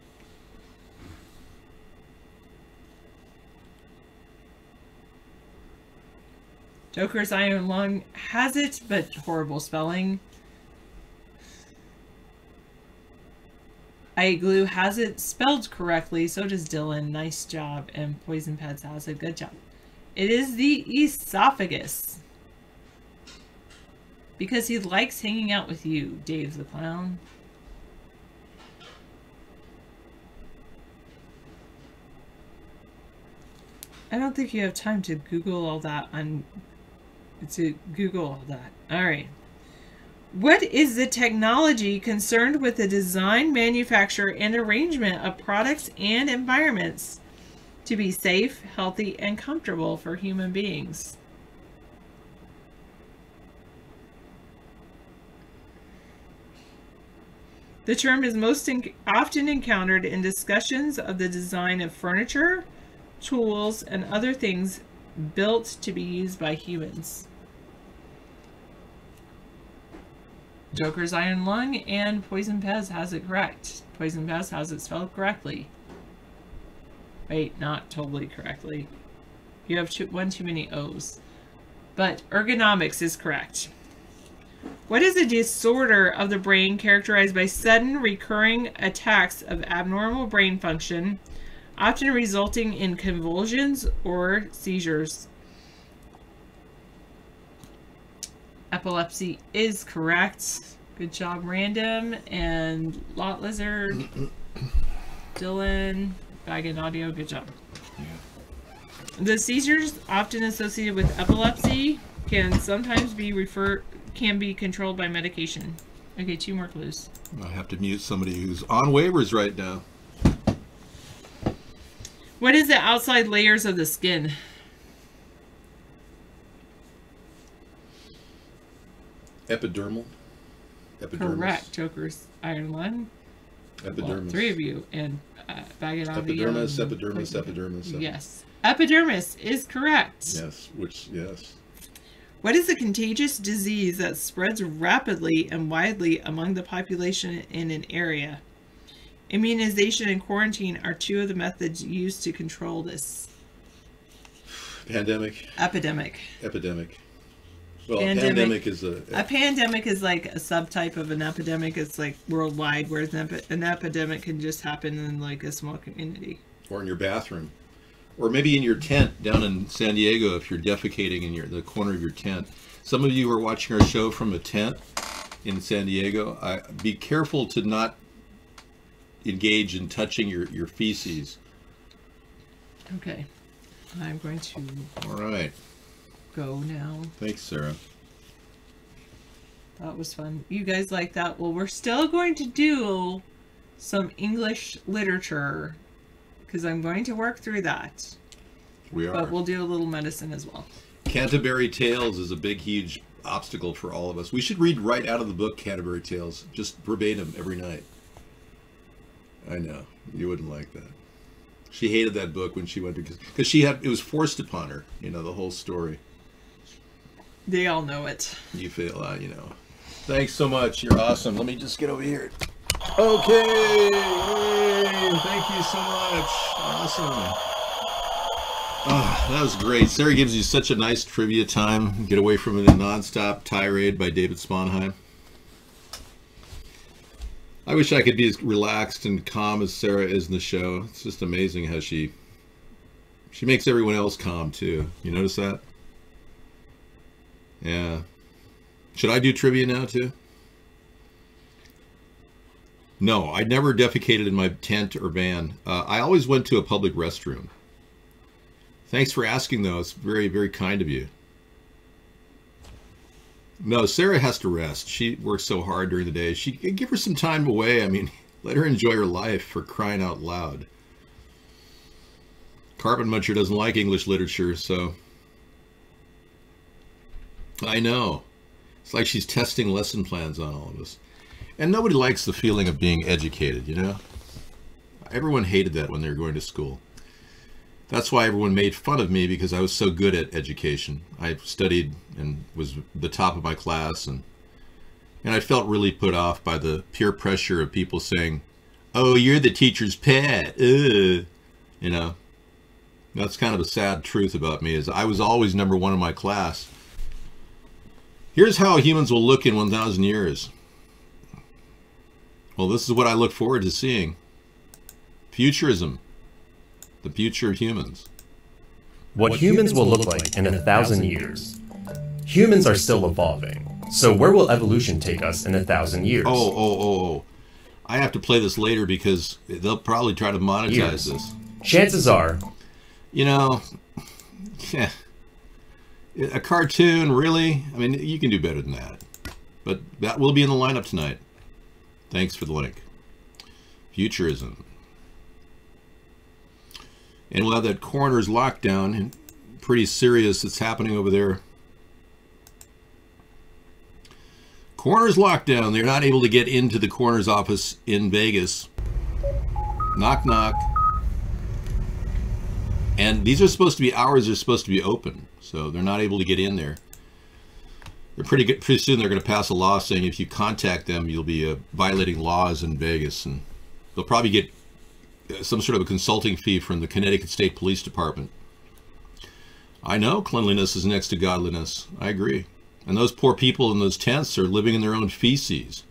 Joker's Iron Lung has it, but horrible spelling. Igloo has it spelled correctly, so does Dylan. Nice job. And Poison Pets has it. Good job. It is the esophagus. Because he likes hanging out with you, Dave the Clown. I don't think you have time to Google all that All right. What is the technology concerned with the design, manufacture, and arrangement of products and environments to be safe, healthy, and comfortable for human beings? The term is most often encountered in discussions of the design of furniture, tools, and other things built to be used by humans. Joker's Iron Lung and Poison Pez has it correct. Poison Pez has it spelled correctly. Wait, not totally correctly. You have one too many O's. But ergonomics is correct. What is a disorder of the brain characterized by sudden recurring attacks of abnormal brain function, often resulting in convulsions or seizures? Epilepsy is correct. Good job, Random and Lot Lizard. Dylan, Bag and Audio, good job. Yeah. The seizures often associated with epilepsy can sometimes be controlled by medication. Okay, 2 more clues. I have to mute somebody who's on waivers right now. What is the outside layers of the skin? Epidermal? Epidermis? Correct. Joker's Iron One. Epidermis. Well, 3 of you. And Bagadavi. Epidermis, epidermis, epidermis. Yes. Epidermis is correct. Yes, yes. What is a contagious disease that spreads rapidly and widely among the population in an area? Immunization and quarantine are 2 of the methods used to control this. Pandemic. Epidemic. Well, pandemic is a pandemic is like a subtype of an epidemic. It's like worldwide, whereas an epidemic can just happen in like a small community. Or in your bathroom. Or maybe in your tent down in San Diego if you're defecating in the corner of your tent. Some of you are watching our show from a tent in San Diego. Be careful to not engage in touching your feces. Okay. I'm going to All right. Go now. Thanks, Sarah. That was fun. You guys like that? Well, we're still going to do some English literature because I'm going to work through that. We are. But we'll do a little medicine as well. Canterbury Tales is a big, huge obstacle for all of us. We should read right out of the book Canterbury Tales, just verbatim every night. I know. You wouldn't like that. She hated that book when she went to, because it was forced upon her, the whole story. They all know it. You feel, Thanks so much. You're awesome. Let me just get over here. Okay. Yay. Thank you so much. Awesome. Oh, that was great. Sarah gives you such a nice trivia time. Get away from the nonstop tirade by David Sponheim. I wish I could be as relaxed and calm as Sarah is in the show. It's just amazing how she makes everyone else calm too. You notice that? Yeah. Should I do trivia now too? No, I never defecated in my tent or van. I always went to a public restroom. Thanks for asking though. It's very, very kind of you. No, Sarah has to rest. She works so hard during the day. Give her some time away. I mean, let her enjoy her life, for crying out loud. Carpet Muncher doesn't like English literature, so... I know. It's like she's testing lesson plans on all of us. And nobody likes the feeling of being educated, Everyone hated that when they were going to school. That's why everyone made fun of me, because I was so good at education. I studied and was the top of my class, and I felt really put off by the peer pressure of people saying, "Oh, you're the teacher's pet." That's kind of a sad truth about me, is I was always number 1 in my class. Here's how humans will look in 1,000 years. Well, this is what I look forward to seeing. Futurism. The future of humans. What humans will look like in 1,000 years. Humans are still evolving. So where will evolution take us in 1,000 years? Oh. I have to play this later because they'll probably try to monetize this. Chances are. Yeah. A cartoon, really? I mean, you can do better than that. But that will be in the lineup tonight. Thanks for the link. Futurism. And we'll have that coroner's lockdown, and pretty serious that's happening over there. Coroner's lockdown. They're not able to get into the coroner's office in Vegas. Knock, knock. And these are supposed to be hours they're supposed to be open, so they're not able to get in there. They're pretty soon they're going to pass a law saying if you contact them, you'll be violating laws in Vegas, and they'll probably get some sort of a consulting fee from the Connecticut State Police Department. I know cleanliness is next to godliness. I agree. And those poor people in those tents are living in their own feces.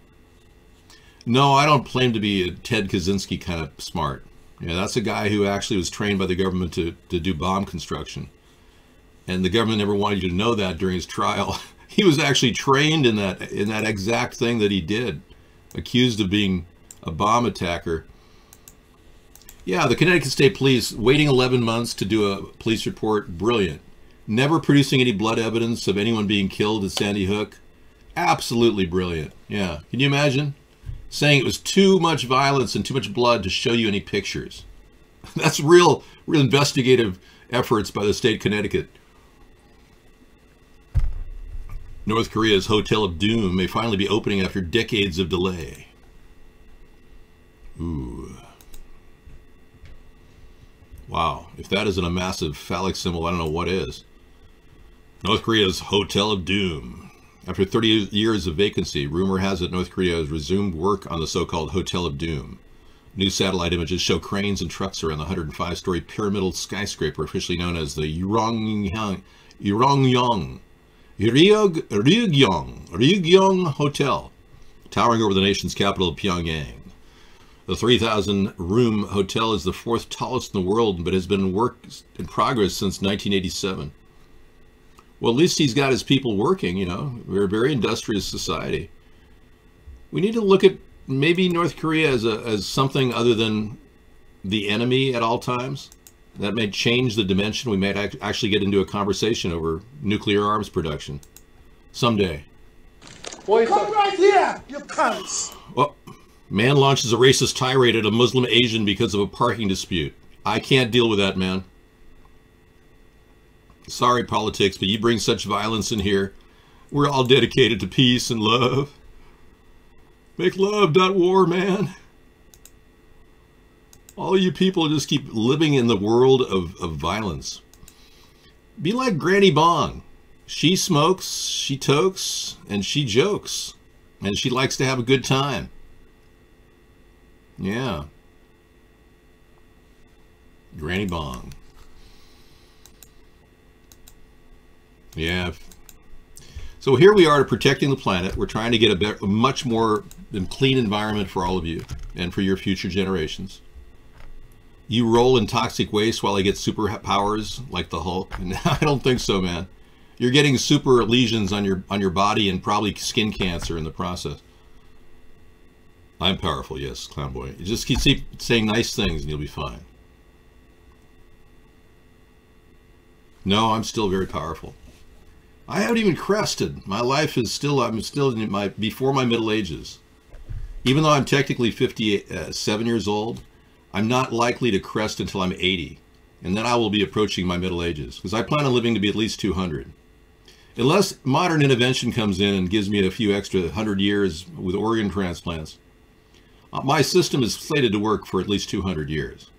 No, I don't claim to be a Ted Kaczynski kind of smart. Yeah, that's a guy who actually was trained by the government to do bomb construction. And the government never wanted you to know that during his trial. He was actually trained in that exact thing that he did, accused of being a bomb attacker. Yeah, the Connecticut State Police, waiting 11 months to do a police report, brilliant. Never producing any blood evidence of anyone being killed at Sandy Hook, absolutely brilliant. Yeah, can you imagine? Saying it was too much violence and too much blood to show you any pictures. That's real investigative efforts by the state of Connecticut. North Korea's Hotel of Doom may finally be opening after decades of delay. Ooh. Wow. If that isn't a massive phallic symbol, I don't know what is. North Korea's Hotel of Doom. After 30 years of vacancy, rumor has it North Korea has resumed work on the so-called Hotel of Doom. New satellite images show cranes and trucks around the 105-story pyramidal skyscraper officially known as the Ryugyong Hotel, towering over the nation's capital, Pyongyang. The 3,000-room hotel is the fourth tallest in the world, but has been in progress since 1987. Well, at least he's got his people working, you know. We're a very industrious society. We need to look at maybe North Korea as something other than the enemy at all times. That may change the dimension. We may actually get into a conversation over nuclear arms production someday. Come right here, you cunts! Well, man launches a racist tirade at a Muslim Asian because of a parking dispute. I can't deal with that, man. Sorry, politics, but you bring such violence in here. We're all dedicated to peace and love. Make love, not war, man. All you people just keep living in the world of violence. Be like Granny Bong. She smokes, she tokes, and she jokes. And she likes to have a good time. Yeah. Granny Bong. Yeah. So here we are protecting the planet. We're trying to get a much more clean environment for all of you and for your future generations. You roll in toxic waste while I get superpowers like the Hulk. I don't think so, man. You're getting super lesions on your body and probably skin cancer in the process. I'm powerful, yes, Clown Boy. You just keep saying nice things and you'll be fine. No, I'm still very powerful. I haven't even crested. My life is still, I'm still in before my middle ages. Even though I'm technically 57 years old, I'm not likely to crest until I'm 80. And then I will be approaching my middle ages. Because I plan on living to be at least 200. Unless modern intervention comes in and gives me a few extra 100 years with organ transplants, my system is slated to work for at least 200 years.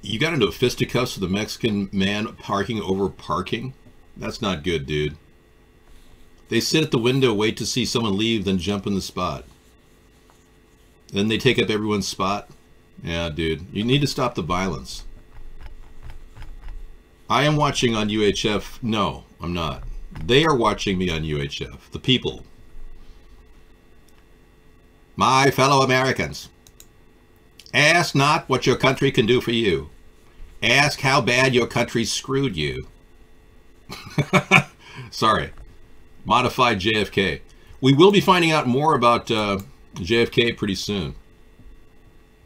You got into fisticuffs with a Mexican man parking over parking? That's not good, dude. They sit at the window, wait to see someone leave, then jump in the spot. Then they take up everyone's spot? Yeah, dude. You need to stop the violence. I am watching on UHF. No, I'm not. They are watching me on UHF. The people. My fellow Americans. Ask not what your country can do for you. Ask how bad your country screwed you. Sorry. Modified JFK. We will be finding out more about JFK pretty soon.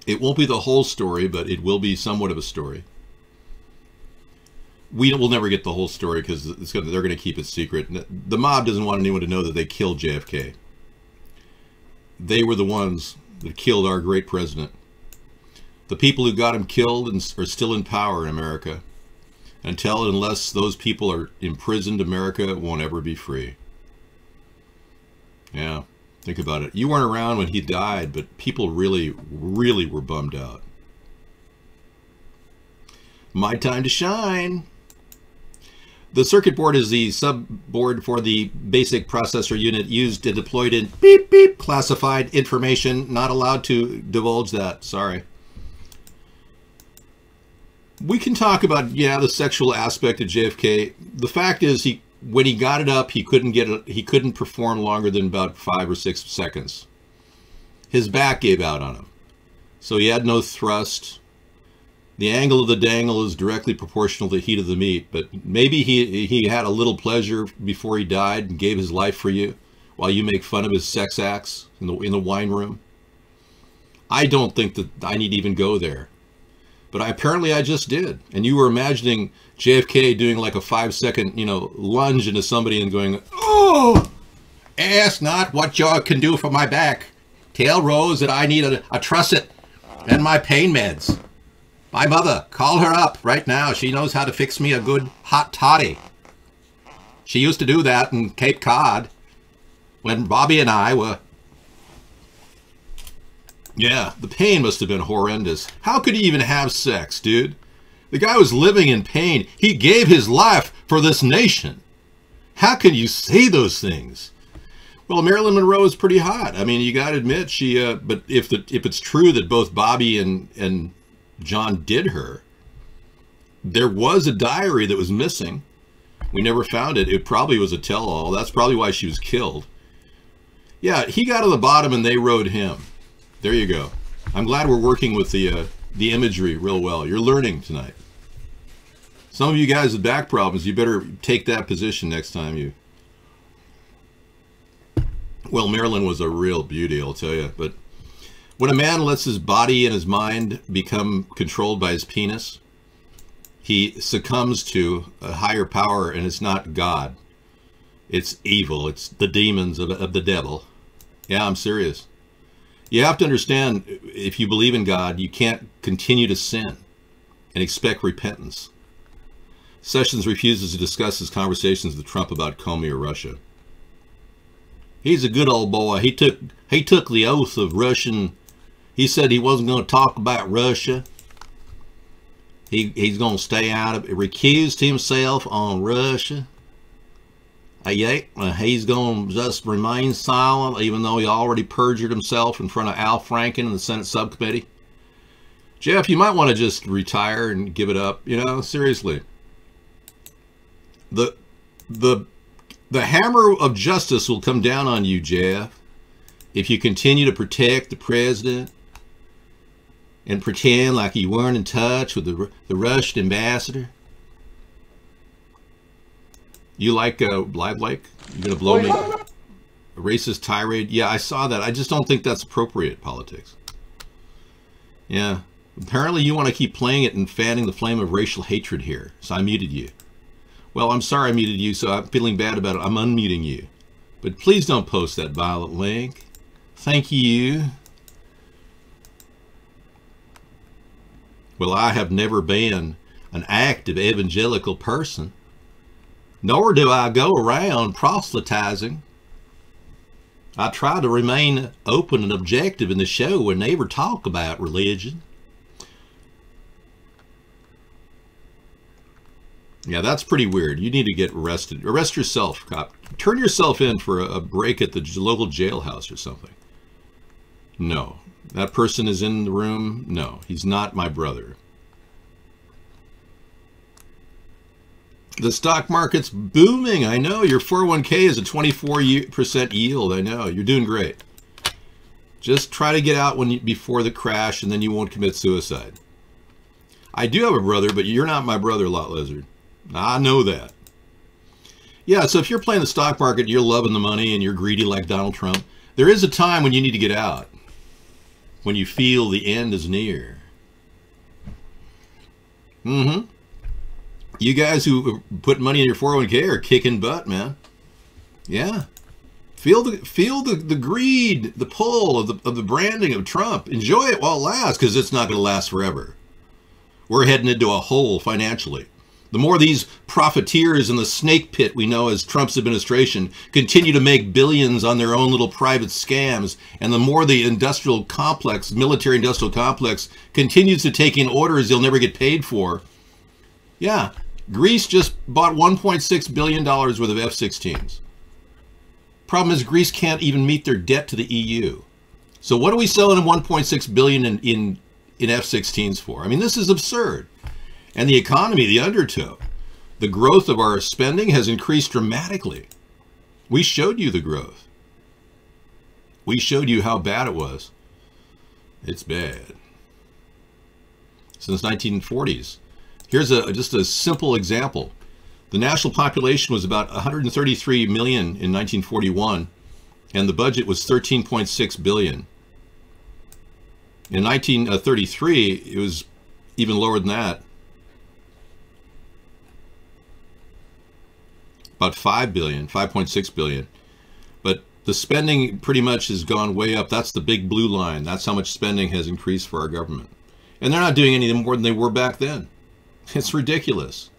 It won't be the whole story, but it will be somewhat of a story. We will never get the whole story because they're going to keep it secret. The mob doesn't want anyone to know that they killed JFK. They were the ones that killed our great president. The people who got him killed are still in power in America. Unless those people are imprisoned, America won't ever be free. Yeah, think about it. You weren't around when he died, but people really, really were bummed out. My time to shine. The circuit board is the subboard for the basic processor unit used and deployed in beep beep classified information. Not allowed to divulge that. Sorry. We can talk about, yeah, the sexual aspect of JFK. The fact is, when he got it up, he couldn't perform longer than about 5 or 6 seconds. His back gave out on him, so he had no thrust. The angle of the dangle is directly proportional to the heat of the meat, but maybe he had a little pleasure before he died and gave his life for you, while you make fun of his sex acts in the wine room. I don't think that I need to even go there. But apparently I just did. And you were imagining JFK doing like a 5-second, lunge into somebody and going, "Oh, ask not what you can do for my back. Tell Rose that I need a trusset and my pain meds. My mother, call her up right now. She knows how to fix me a good hot toddy. She used to do that in Cape Cod when Bobby and I were... Yeah, the pain must have been horrendous. How could he even have sex, dude? The guy was living in pain. He gave his life for this nation. How can you say those things? Well, Marilyn Monroe is pretty hot. I mean, you got to admit, she... but if it's true that both Bobby and John did her, there was a diary that was missing. We never found it. It probably was a tell-all. That's probably why she was killed. Yeah, he got to the bottom and they rode him. There you go. I'm glad we're working with the imagery real well. You're learning tonight. Some of you guys with back problems, you better take that position next time you... Well, Marilyn was a real beauty, I'll tell you. But when a man lets his body and his mind become controlled by his penis, he succumbs to a higher power, and it's not God. It's evil. It's the demons of the devil. Yeah, I'm serious. You have to understand, if you believe in God, you can't continue to sin and expect repentance. Sessions refuses to discuss his conversations with Trump about Comey or Russia. He's a good old boy. He took the oath of Russian. He said he wasn't going to talk about Russia. He's going to stay out of it. Recused himself on Russia. He's going to just remain silent, even though he already perjured himself in front of Al Franken in the Senate subcommittee. Jeff, you might want to just retire and give it up. You know, seriously. The hammer of justice will come down on you, Jeff, if you continue to protect the president and pretend like you weren't in touch with the Russian ambassador. You like Live Lake? You gonna blow me? A racist tirade? Yeah, I saw that. I just don't think that's appropriate politics. Yeah. Apparently you want to keep playing it and fanning the flame of racial hatred here. So I muted you. Well, I'm sorry I muted you, so I'm feeling bad about it. I'm unmuting you. But please don't post that violent link. Thank you. Well, I have never been an active evangelical person, nor do I go around proselytizing. I try to remain open and objective in the show and never talk about religion. Yeah, that's pretty weird. You need to get arrested. Arrest yourself, cop. Turn yourself in for a break at the local jailhouse or something. No. That person is in the room? No, he's not my brother. The stock market's booming. I know. Your 401k is a 24% yield. I know. You're doing great. Just try to get out before the crash, and then you won't commit suicide. I do have a brother, but you're not my brother, Lot Lizard. I know that. Yeah, so if you're playing the stock market, you're loving the money, and you're greedy like Donald Trump, there is a time when you need to get out. When you feel the end is near. Mm-hmm. You guys who put money in your 401k are kicking butt, man. Yeah. Feel the greed, the pull of the branding of Trump. Enjoy it while it lasts, because it's not going to last forever. We're heading into a hole financially. The more these profiteers in the snake pit we know as Trump's administration continue to make billions on their own little private scams, and the more the industrial complex, military industrial complex, continues to take in orders they'll never get paid for. Yeah, Greece just bought $1.6 billion worth of F-16s. Problem is, Greece can't even meet their debt to the EU. So what are we selling $1.6 billion in F-16s for? I mean, this is absurd. And the economy, the undertow, the growth of our spending has increased dramatically. We showed you the growth. We showed you how bad it was. It's bad. Since 1940s. Here's just a simple example. The national population was about 133 million in 1941, and the budget was 13.6 billion. In 1933, it was even lower than that. About 5 billion, 5.6 billion. But the spending pretty much has gone way up. That's the big blue line. That's how much spending has increased for our government. And they're not doing anything more than they were back then. It's ridiculous.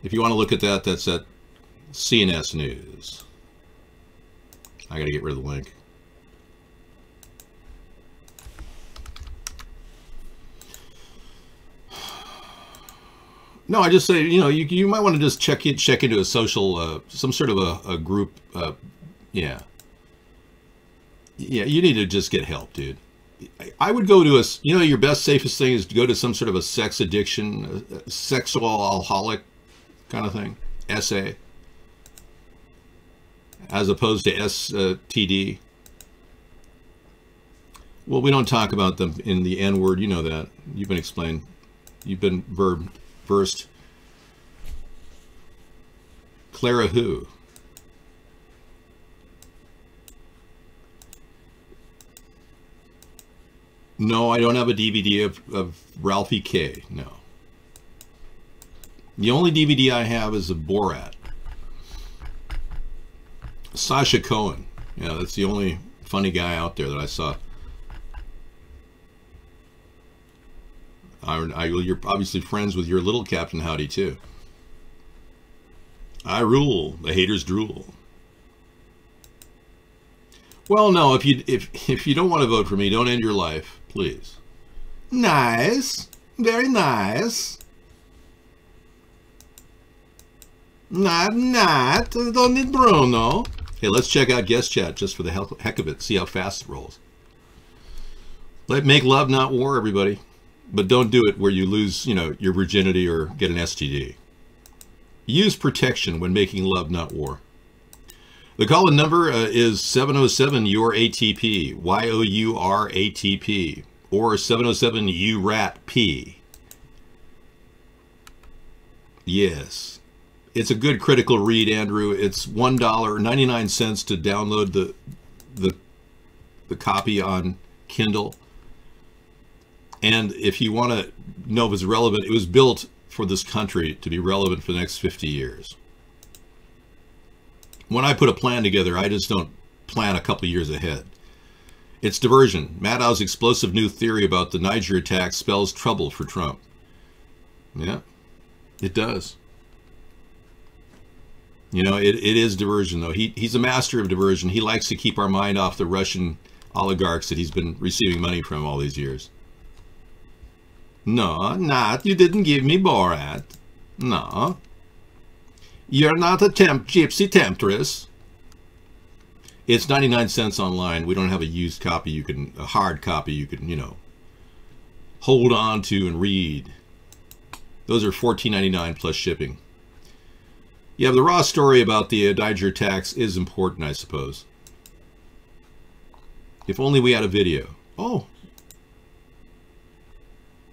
If you want to look at that, that's at CNS News. I got to get rid of the link. No, I just say, you know, you might want to just check into a social, some sort of a group. Yeah, you need to just get help, dude. I would go to you know, your best, safest thing is to go to some sort of a sex addiction, sexual alcoholic kind of thing, SA, as opposed to STD. Well, we don't talk about them in the N word. You know that. You've been explained. You've been versed. Clara who? No, I don't have a DVD of Ralphie K. No. The only DVD I have is of Borat. Sacha Cohen. Yeah, that's the only funny guy out there that I saw. You're obviously friends with your little Captain Howdy too. I rule. The haters drool. Well, no, if you don't want to vote for me, don't end your life, please. Nice. Very nice. Not. Don't need Bruno. Hey, let's check out guest chat just for the heck of it. See how fast it rolls. Make love, not war, everybody. But don't do it where you lose, you know, your virginity or get an STD. Use protection when making love, not war. The call-in number is 707-YOUR-ATP, YOUR-ATP, or 707-URAT-P. Yes. It's a good critical read, Andrew. It's $1.99 to download the copy on Kindle. And if you want to know if it's relevant, it was built for this country to be relevant for the next 50 years. When I put a plan together, I just don't plan a couple years ahead. It's diversion. Maddow's explosive new theory about the Niger attack spells trouble for Trump. Yeah, it does. You know, it is diversion, though. He's a master of diversion. He likes to keep our mind off the Russian oligarchs that he's been receiving money from all these years. No, not. You didn't give me Borat. No. You're not a gypsy temptress. It's 99 cents online. We don't have a used copy. A hard copy you can, you know, hold on to and read. Those are $14.99 plus shipping. Yeah, the raw story about the Niger attacks is important, I suppose. If only we had a video. Oh.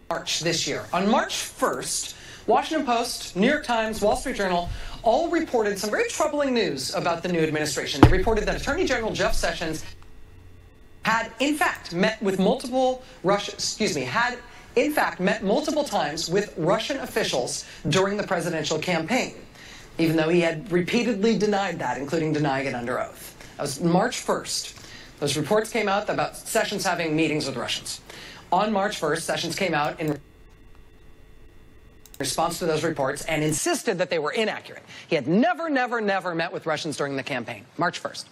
March this year. On March 1st, Washington Post, New York Times, Wall Street Journal all reported some very troubling news about the new administration. They reported that Attorney General Jeff Sessions had in fact met multiple times with Russian officials during the presidential campaign, even though he had repeatedly denied that, including denying it under oath. That was March 1st. Those reports came out about Sessions having meetings with Russians. On March 1st, Sessions came out in response to those reports and insisted that they were inaccurate. He had never met with Russians during the campaign. March 1st.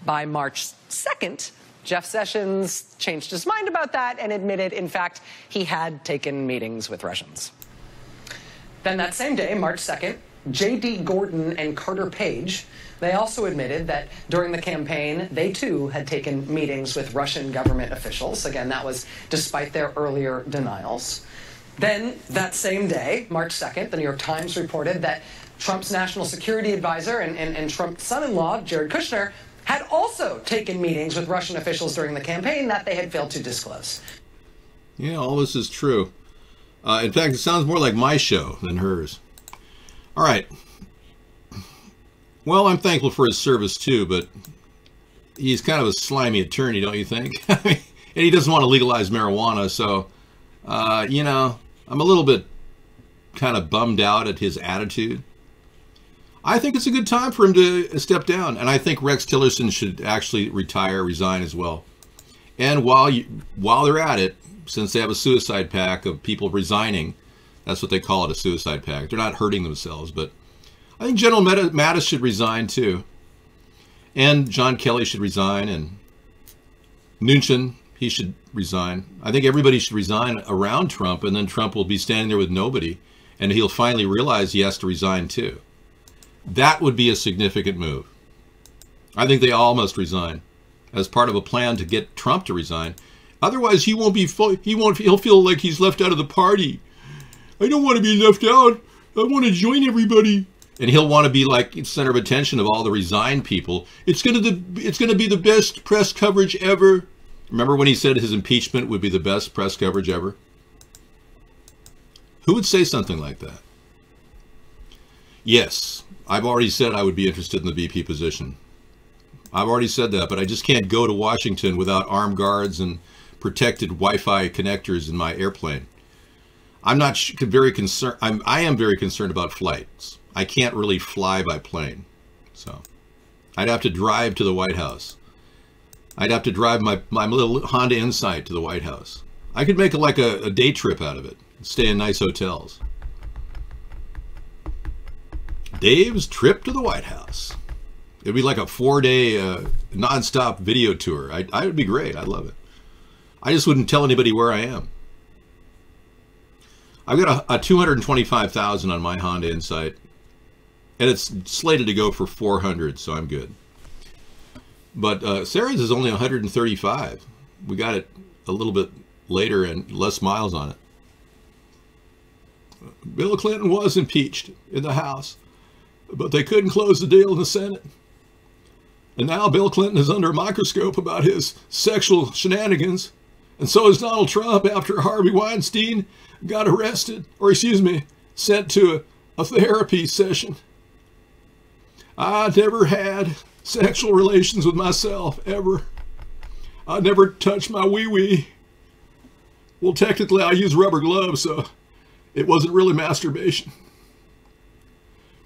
By March 2nd, Jeff Sessions changed his mind about that and admitted, in fact, he had taken meetings with Russians. Then that same day, March 2nd, J.D. Gordon and Carter Page, they also admitted that during the campaign, they too had taken meetings with Russian government officials. Again, that was despite their earlier denials. Then that same day, March 2nd, the New York Times reported that Trump's national security advisor and Trump's son-in-law, Jared Kushner, had also taken meetings with Russian officials during the campaign that they had failed to disclose. Yeah, all this is true. In fact, it sounds more like my show than hers. All right. Well, I'm thankful for his service too, but he's kind of a slimy attorney, don't you think? And he doesn't want to legalize marijuana, so, you know, I'm a little bit kind of bummed out at his attitude. I think it's a good time for him to step down, and I think Rex Tillerson should actually resign as well. And while they're at it, since they have a suicide pact of people resigning, that's what they call it, a suicide pact. They're not hurting themselves, but I think General Mattis should resign too. And John Kelly should resign, and Mnuchin, he should resign. I think everybody should resign around Trump, and then Trump will be standing there with nobody, and he'll finally realize he has to resign too. That would be a significant move. I think they all must resign as part of a plan to get Trump to resign. Otherwise, he'll feel like he's left out of the party. I don't want to be left out. I want to join everybody. And he'll want to be like center of attention of all the resigned people. It's going to be the best press coverage ever. Remember when he said his impeachment would be the best press coverage ever? Who would say something like that? Yes, I've already said I would be interested in the VP position. I've already said that, but I just can't go to Washington without armed guards and protected Wi-Fi connectors in my airplane. I'm not very concerned. I am very concerned about flights. I can't really fly by plane, so I'd have to drive to the White House. I'd have to drive my little Honda Insight to the White House. I could make like a day trip out of it, stay in nice hotels. Dave's trip to the White House. It'd be like a 4-day non-stop video tour. I would be great. I'd love it. I just wouldn't tell anybody where I am. I've got a 225,000 on my Honda Insight, and it's slated to go for 400, so I'm good. But Sarah's is only 135. We got it a little bit later and less miles on it. Bill Clinton was impeached in the House, but they couldn't close the deal in the Senate. And now Bill Clinton is under a microscope about his sexual shenanigans. And so is Donald Trump after Harvey Weinstein got arrested, or excuse me, sent to a therapy session. I never had sexual relations with myself, ever. I never touched my wee-wee. Well, technically I use rubber gloves, so it wasn't really masturbation.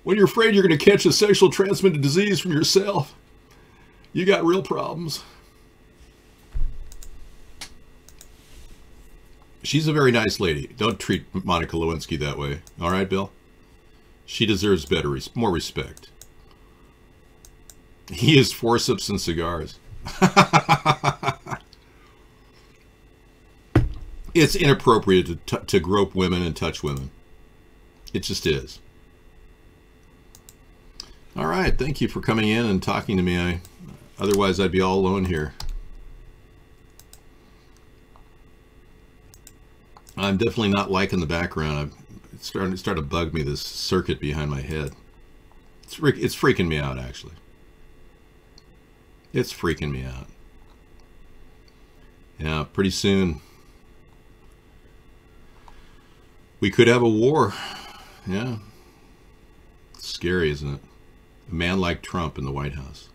When you're afraid you're going to catch a sexual transmitted disease from yourself, you got real problems. She's a very nice lady. Don't treat Monica Lewinsky that way. All right, Bill? She deserves better, more respect. He is forceps and cigars. It's inappropriate to grope women and touch women. It just is. All right, thank you for coming in and talking to me. Otherwise, I'd be all alone here. I'm definitely not liking the background. It's starting to bug me, this circuit behind my head. It's freaking me out, actually. It's freaking me out. Yeah, pretty soon we could have a war. Yeah. It's scary, isn't it? A man like Trump in the White House.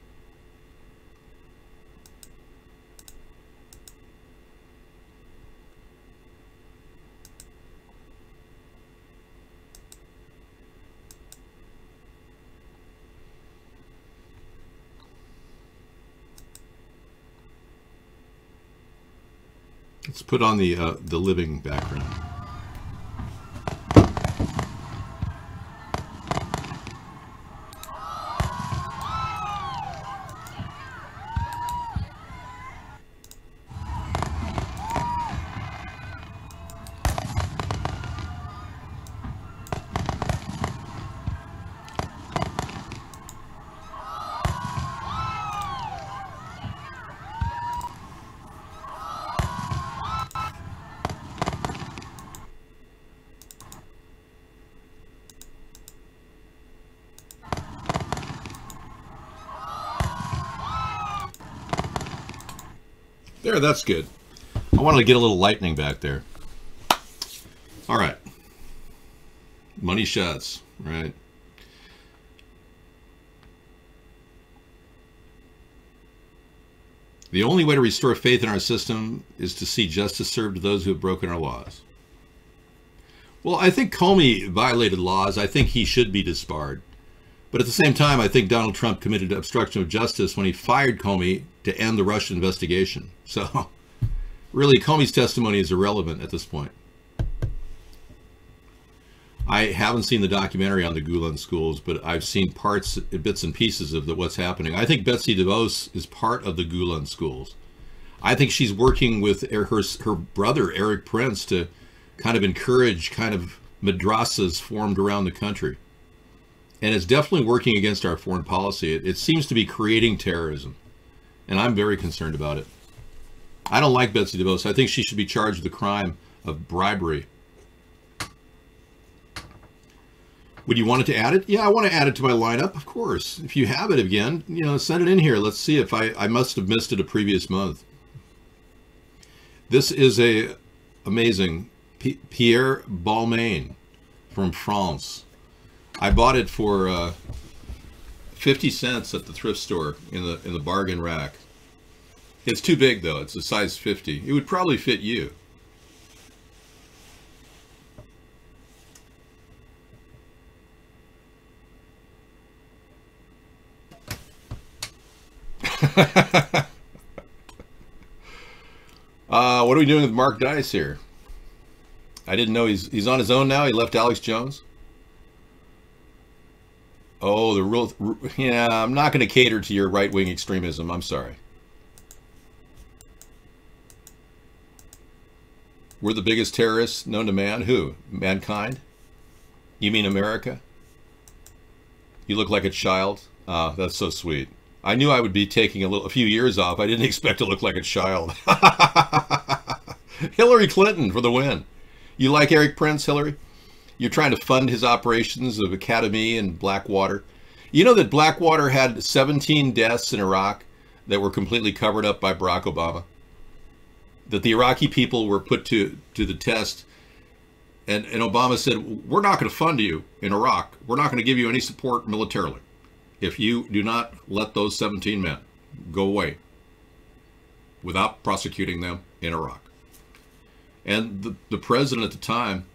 Let's put on the living background. There, that's good. I wanted to get a little lightning back there. All right. Money shots, right? The only way to restore faith in our system is to see justice served to those who have broken our laws. Well, I think Comey violated laws. I think he should be disbarred. But at the same time, I think Donald Trump committed obstruction of justice when he fired Comey to end the Russia investigation. So Really, Comey's testimony is irrelevant at this point. I haven't seen the documentary on the Gulen schools, but I've seen parts, bits and pieces of what's happening. I think Betsy DeVos is part of the Gulen schools. I think she's working with her brother, Eric Prince, to kind of encourage kind of madrasas formed around the country. And it's definitely working against our foreign policy. It seems to be creating terrorism. And I'm very concerned about it. I don't like Betsy DeVos. I think she should be charged with the crime of bribery. Would you want it to add it? Yeah, I want to add it to my lineup, of course. If you have it again, you know, send it in here. Let's see if I must have missed it a previous month. This is a amazing Pierre Balmain from France. I bought it for 50 cents at the thrift store in the bargain rack. It's too big though. It's a size 50. It would probably fit you. What are we doing with Mark Dice here? I didn't know he's on his own now. He left Alex Jones. Oh, yeah, I'm not going to cater to your right-wing extremism. I'm sorry. We're the biggest terrorists known to man. Who? Mankind? You mean America? You look like a child. Ah, that's so sweet. I knew I would be taking a few years off. I didn't expect to look like a child. Hillary Clinton for the win. You like Eric Prince, Hillary? You're trying to fund his operations of Academy and Blackwater. You know that Blackwater had 17 deaths in Iraq that were completely covered up by Barack Obama? That the Iraqi people were put to the test, and Obama said, we're not going to fund you in Iraq. We're not going to give you any support militarily if you do not let those 17 men go away without prosecuting them in Iraq. And the president at the time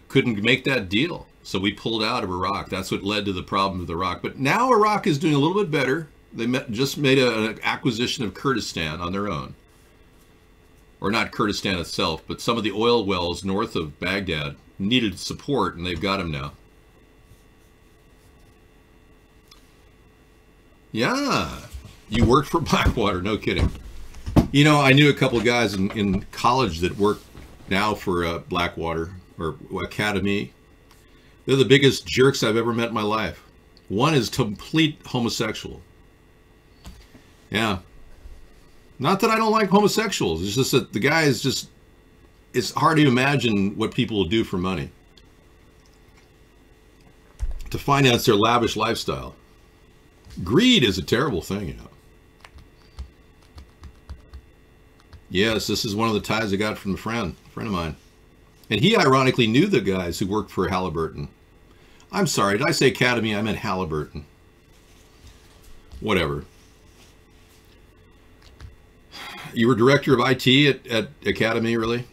couldn't make that deal. So we pulled out of Iraq. That's what led to the problem with Iraq. But now Iraq is doing a little bit better. They just made an acquisition of Kurdistan on their own. Or not Kurdistan itself, but some of the oil wells north of Baghdad needed support, and they've got them now. Yeah, you worked for Blackwater, no kidding. You know, I knew a couple of guys in college that work now for Blackwater or Academy. They're the biggest jerks I've ever met in my life. One is complete homosexual. Yeah. Not that I don't like homosexuals. It's just that the guy is just, it's hard to imagine what people will do for money to finance their lavish lifestyle. Greed is a terrible thing, you know. Yes, this is one of the ties I got from a friend of mine. And he ironically knew the guys who worked for Halliburton. I'm sorry, did I say Academy? I meant Halliburton. Whatever. You were director of IT at Academy, really?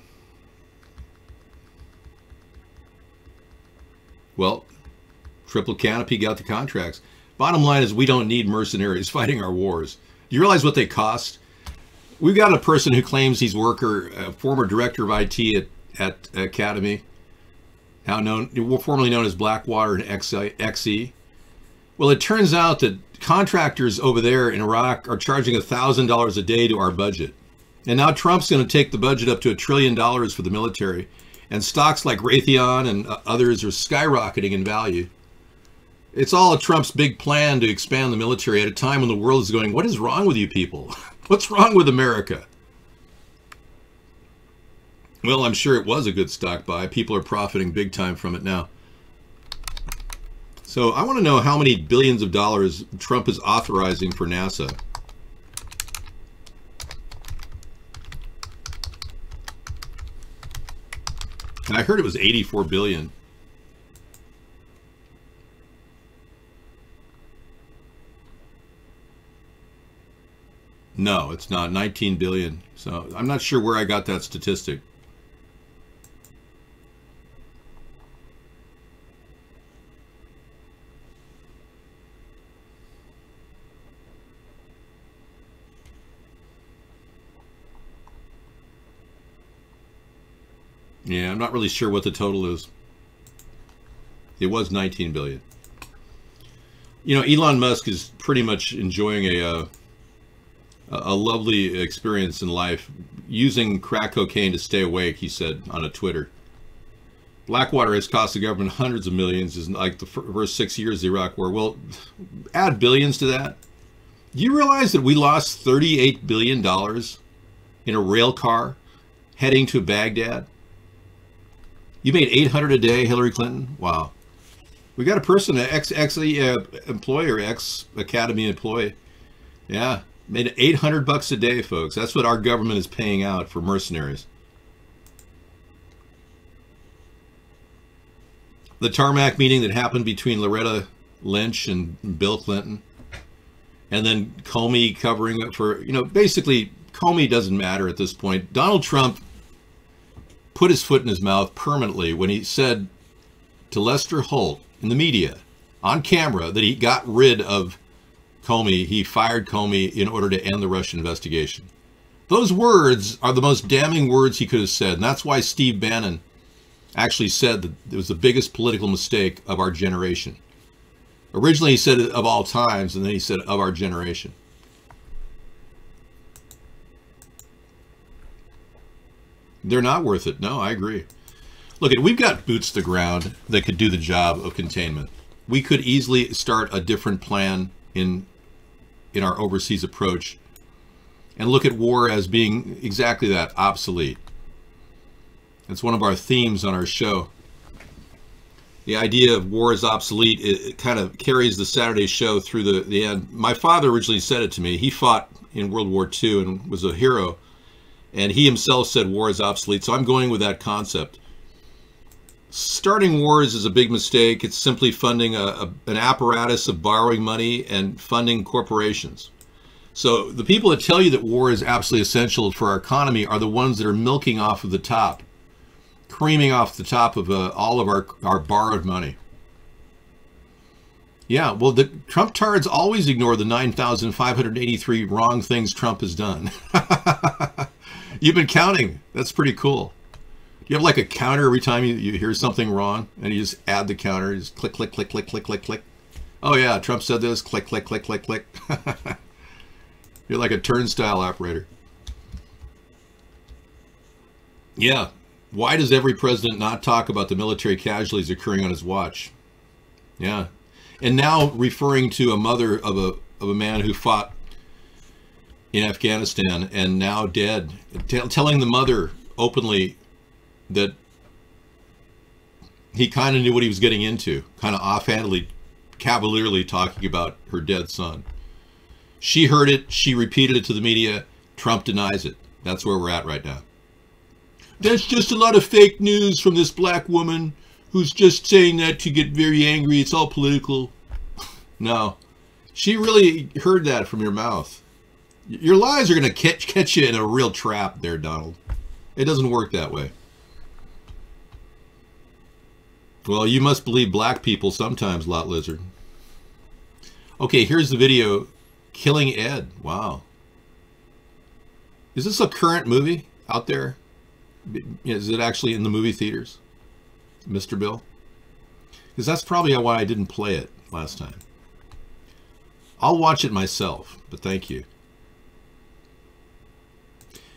Well, Triple Canopy got the contracts. Bottom line is we don't need mercenaries fighting our wars. Do you realize what they cost? We've got a person who claims he's a former director of IT at Academy, now formerly known as Blackwater and XE. Well, it turns out that contractors over there in Iraq are charging $1,000 a day to our budget. And now Trump's going to take the budget up to $1 trillion for the military. And stocks like Raytheon and others are skyrocketing in value. It's all Trump's big plan to expand the military at a time when the world is going, what is wrong with you people? What's wrong with America? Well, I'm sure it was a good stock buy. People are profiting big time from it now. So I want to know how many billions of dollars Trump is authorizing for NASA. And I heard it was 84 billion. No, it's not. 19 billion. So I'm not sure where I got that statistic. Yeah, I'm not really sure what the total is. It was 19 billion. You know, Elon Musk is pretty much enjoying a lovely experience in life, using crack cocaine to stay awake, he said on a Twitter. Blackwater has cost the government hundreds of millions, is like the first 6 years of the Iraq War. Well, add billions to that. Do you realize that we lost $38 billion in a rail car heading to Baghdad? You made $800 a day, Hillary Clinton? Wow. We got a person, an ex-employer, ex-academy employee. Yeah, made $800 a day, folks. That's what our government is paying out for mercenaries. The tarmac meeting that happened between Loretta Lynch and Bill Clinton, and then Comey covering it for, you know, basically Comey doesn't matter at this point. Donald Trump put his foot in his mouth permanently when he said to Lester Holt in the media on camera that he got rid of Comey. He fired Comey in order to end the Russian investigation. Those words are the most damning words he could have said, and that's why Steve Bannon actually said that it was the biggest political mistake of our generation. Originally he said it of all times, and then he said of our generation. They're not worth it. No, I agree. Look, we've got boots to the ground that could do the job of containment. We could easily start a different plan in our overseas approach and look at war as being exactly that, obsolete. It's one of our themes on our show. The idea of war is obsolete, it kind of carries the Saturday show through the end. My father originally said it to me. He fought in World War II and was a hero. And he himself said war is obsolete. So I'm going with that concept. Starting wars is a big mistake. It's simply funding an apparatus of borrowing money and funding corporations. So the people that tell you that war is absolutely essential for our economy are the ones that are milking off of the top, creaming off the top of all of our borrowed money. Yeah, well, the Trump tards always ignore the 9,583 wrong things Trump has done. You've been counting. That's pretty cool. You have like a counter every time you hear something wrong, and you just add the counter. You just click, click, click, click, click, click, click. Oh yeah, Trump said this. Click, click, click, click, click. You're like a turnstile operator. Yeah. Why does every president not talk about the military casualties occurring on his watch? Yeah. And now referring to a mother of a man who fought in Afghanistan and now dead, telling the mother openly that he kind of knew what he was getting into, kind of offhandedly, cavalierly talking about her dead son. She heard it. She repeated it to the media. Trump denies it. That's where we're at right now. That's just a lot of fake news from this black woman who's just saying that to get very angry. It's all political. No, she really heard that from your mouth. Your lies are going to catch you in a real trap there, Donald. It doesn't work that way. Well, you must believe black people sometimes, Lot Lizard. Okay, here's the video. Killing Ed. Wow. Is this a current movie out there? Is it actually in the movie theaters, Mr. Bill? Because that's probably why I didn't play it last time. I'll watch it myself, but thank you.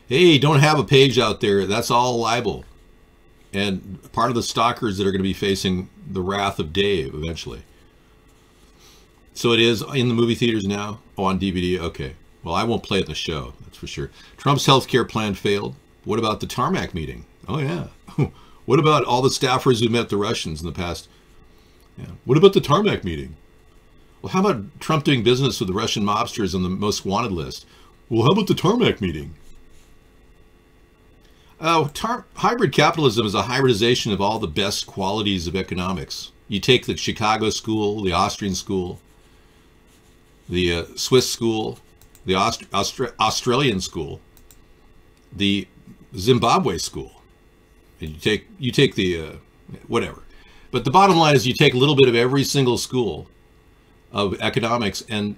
Hey, don't have a page out there. That's all libel. And part of the stalkers that are going to be facing the wrath of Dave eventually. So it is in the movie theaters now? Oh, on DVD? Okay. Well, I won't play it in the show, that's for sure. Trump's healthcare plan failed. What about the tarmac meeting? Oh, yeah. What about all the staffers who met the Russians in the past? Yeah. What about the tarmac meeting? Well, how about Trump doing business with the Russian mobsters on the most wanted list? Well, how about the tarmac meeting? Hybrid capitalism is a hybridization of all the best qualities of economics. You take the Chicago school, the Austrian school, the Swiss school, the Australian school, the Zimbabwe school. And you take the whatever. But the bottom line is you take a little bit of every single school of economics and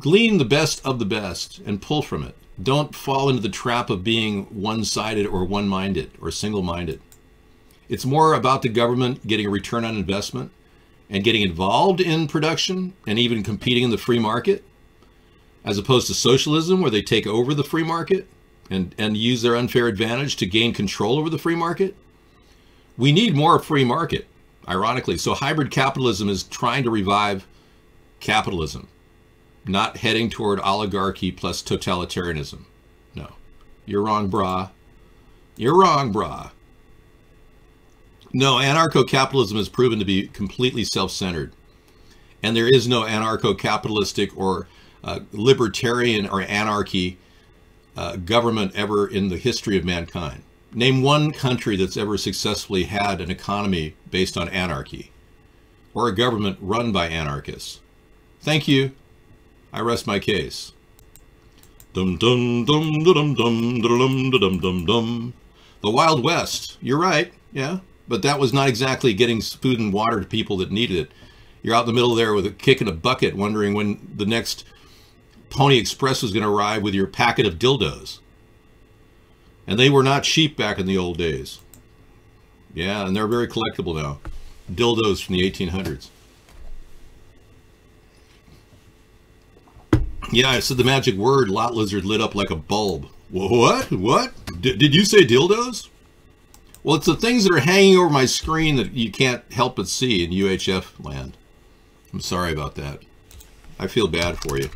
glean the best of the best and pull from it. Don't fall into the trap of being one-sided or one-minded or single-minded. It's more about the government getting a return on investment and getting involved in production and even competing in the free market, as opposed to socialism, where they take over the free market and use their unfair advantage to gain control over the free market. We need more free market, ironically. So hybrid capitalism is trying to revive capitalism, not heading toward oligarchy plus totalitarianism. No, you're wrong, brah. You're wrong, brah. No, anarcho-capitalism has proven to be completely self-centered. And there is no anarcho-capitalistic or libertarian or anarchy government ever in the history of mankind. Name one country that's ever successfully had an economy based on anarchy, or a government run by anarchists. Thank you. I rest my case. Dum dum dum dum dum dum dum dum dum. The Wild West. You're right. Yeah. But that was not exactly getting food and water to people that needed it. You're out in the middle there with a kick in a bucket, wondering when the next Pony Express was going to arrive with your packet of dildos. And they were not cheap back in the old days. Yeah, and they're very collectible now. Dildos from the 1800s. Yeah, I said the magic word, lot lizard lit up like a bulb. What? What? Did you say dildos? Well, it's the things that are hanging over my screen that you can't help but see in UHF land. I'm sorry about that. I feel bad for you.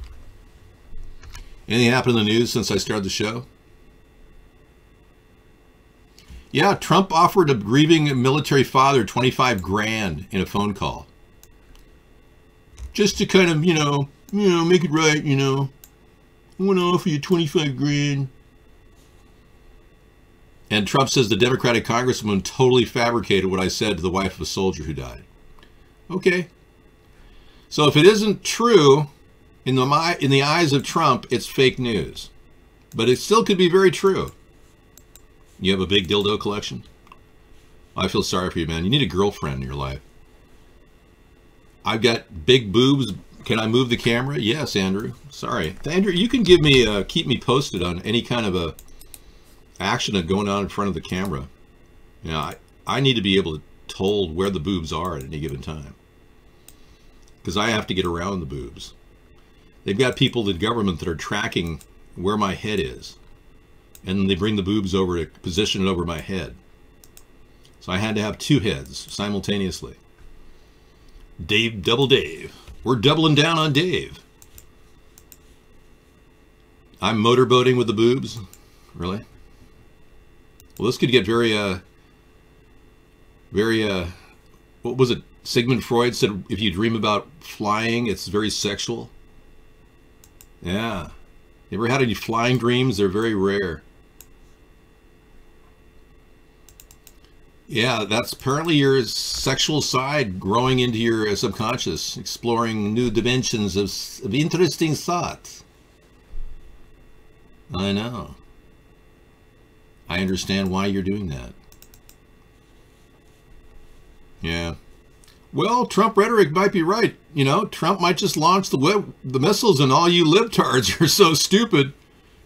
Anything happened in the news since I started the show? Yeah, Trump offered a grieving military father 25 grand in a phone call. Just to kind of, you know, make it right, you know. I want to offer you 25 grand. And Trump says the Democratic congresswoman totally fabricated what I said to the wife of a soldier who died. Okay. So if it isn't true, in the eyes of Trump, it's fake news. But it still could be very true. You have a big dildo collection? I feel sorry for you, man. You need a girlfriend in your life. I've got big boobs. Can I move the camera? Yes, Andrew. Sorry. Andrew, you can give me, keep me posted on any kind of a action that's going on in front of the camera. You know, I need to be able to told where the boobs are at any given time, because I have to get around the boobs. They've got people in government that are tracking where my head is, and they bring the boobs over to position it over my head. So I had to have two heads simultaneously. Dave, double Dave. We're doubling down on Dave. I'm motorboating with the boobs? Really? Well, this could get very, what was it? Sigmund Freud said, if you dream about flying, it's very sexual. Yeah. You ever had any flying dreams? They're very rare. Yeah, that's apparently your sexual side growing into your subconscious, exploring new dimensions of interesting thoughts. I know. I understand why you're doing that. Yeah. Well, Trump rhetoric might be right. You know, Trump might just launch the missiles, and all you libtards are so stupid,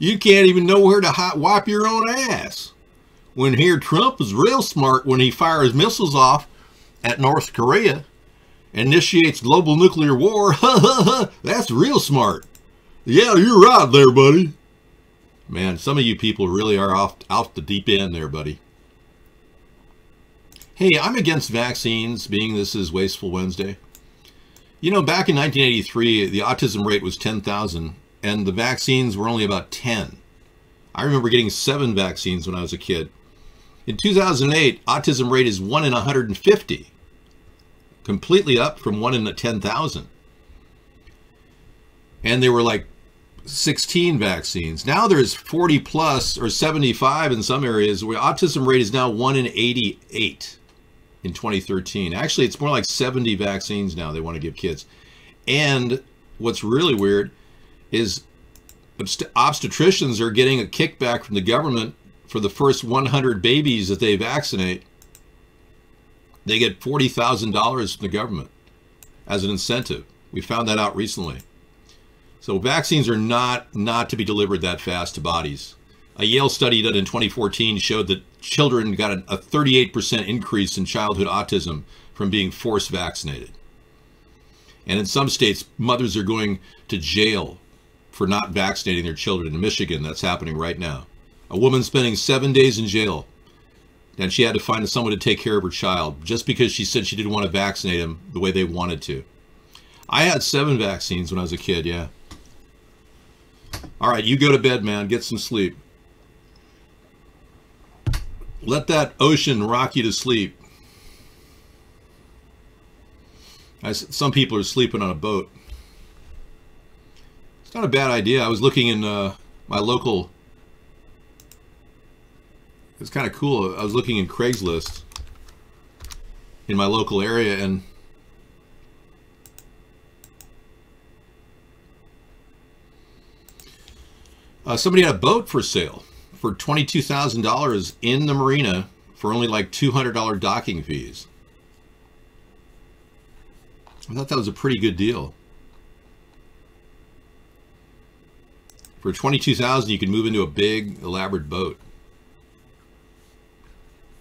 you can't even know where to wipe your own ass. When here, Trump is real smart when he fires missiles off at North Korea, initiates global nuclear war. That's real smart. Yeah, you're right there, buddy. Man, some of you people really are off the deep end there, buddy. Hey, I'm against vaccines, being this is Wasteful Wednesday. You know, back in 1983, the autism rate was 10,000, and the vaccines were only about 10. I remember getting 7 vaccines when I was a kid. In 2008, autism rate is 1 in 150, completely up from 1 in 10,000. And there were like 16 vaccines. Now there's 40 plus or 75 in some areas, where autism rate is now 1 in 88 in 2013. Actually, it's more like 70 vaccines now they want to give kids. And what's really weird is obstetricians are getting a kickback from the government for the first 100 babies that they vaccinate. They get $40,000 from the government as an incentive. We found that out recently. So vaccines are not to be delivered that fast to bodies. A Yale study done in 2014 showed that children got a 38% increase in childhood autism from being forced vaccinated. And in some states, mothers are going to jail for not vaccinating their children. In Michigan, that's happening right now. A woman spending 7 days in jail, and she had to find someone to take care of her child just because she said she didn't want to vaccinate him the way they wanted to. I had 7 vaccines when I was a kid, yeah. All right, you go to bed, man. Get some sleep. Let that ocean rock you to sleep. Some people are sleeping on a boat. It's not a bad idea. I was looking in my local... It's kind of cool. I was looking in Craigslist in my local area, and somebody had a boat for sale for $22,000 in the marina for only like $200 docking fees. I thought that was a pretty good deal. For $22,000, you can move into a big, elaborate boat.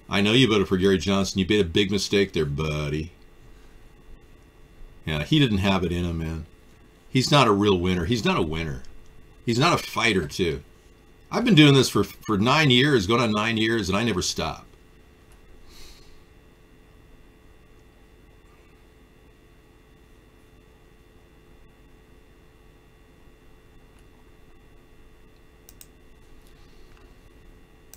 I know you voted for Gary Johnson. You made a big mistake there, buddy. Yeah, he didn't have it in him, man. He's not a real winner. He's not a winner. He's not a fighter, too. I've been doing this for 9 years, going on 9 years, and I never stop.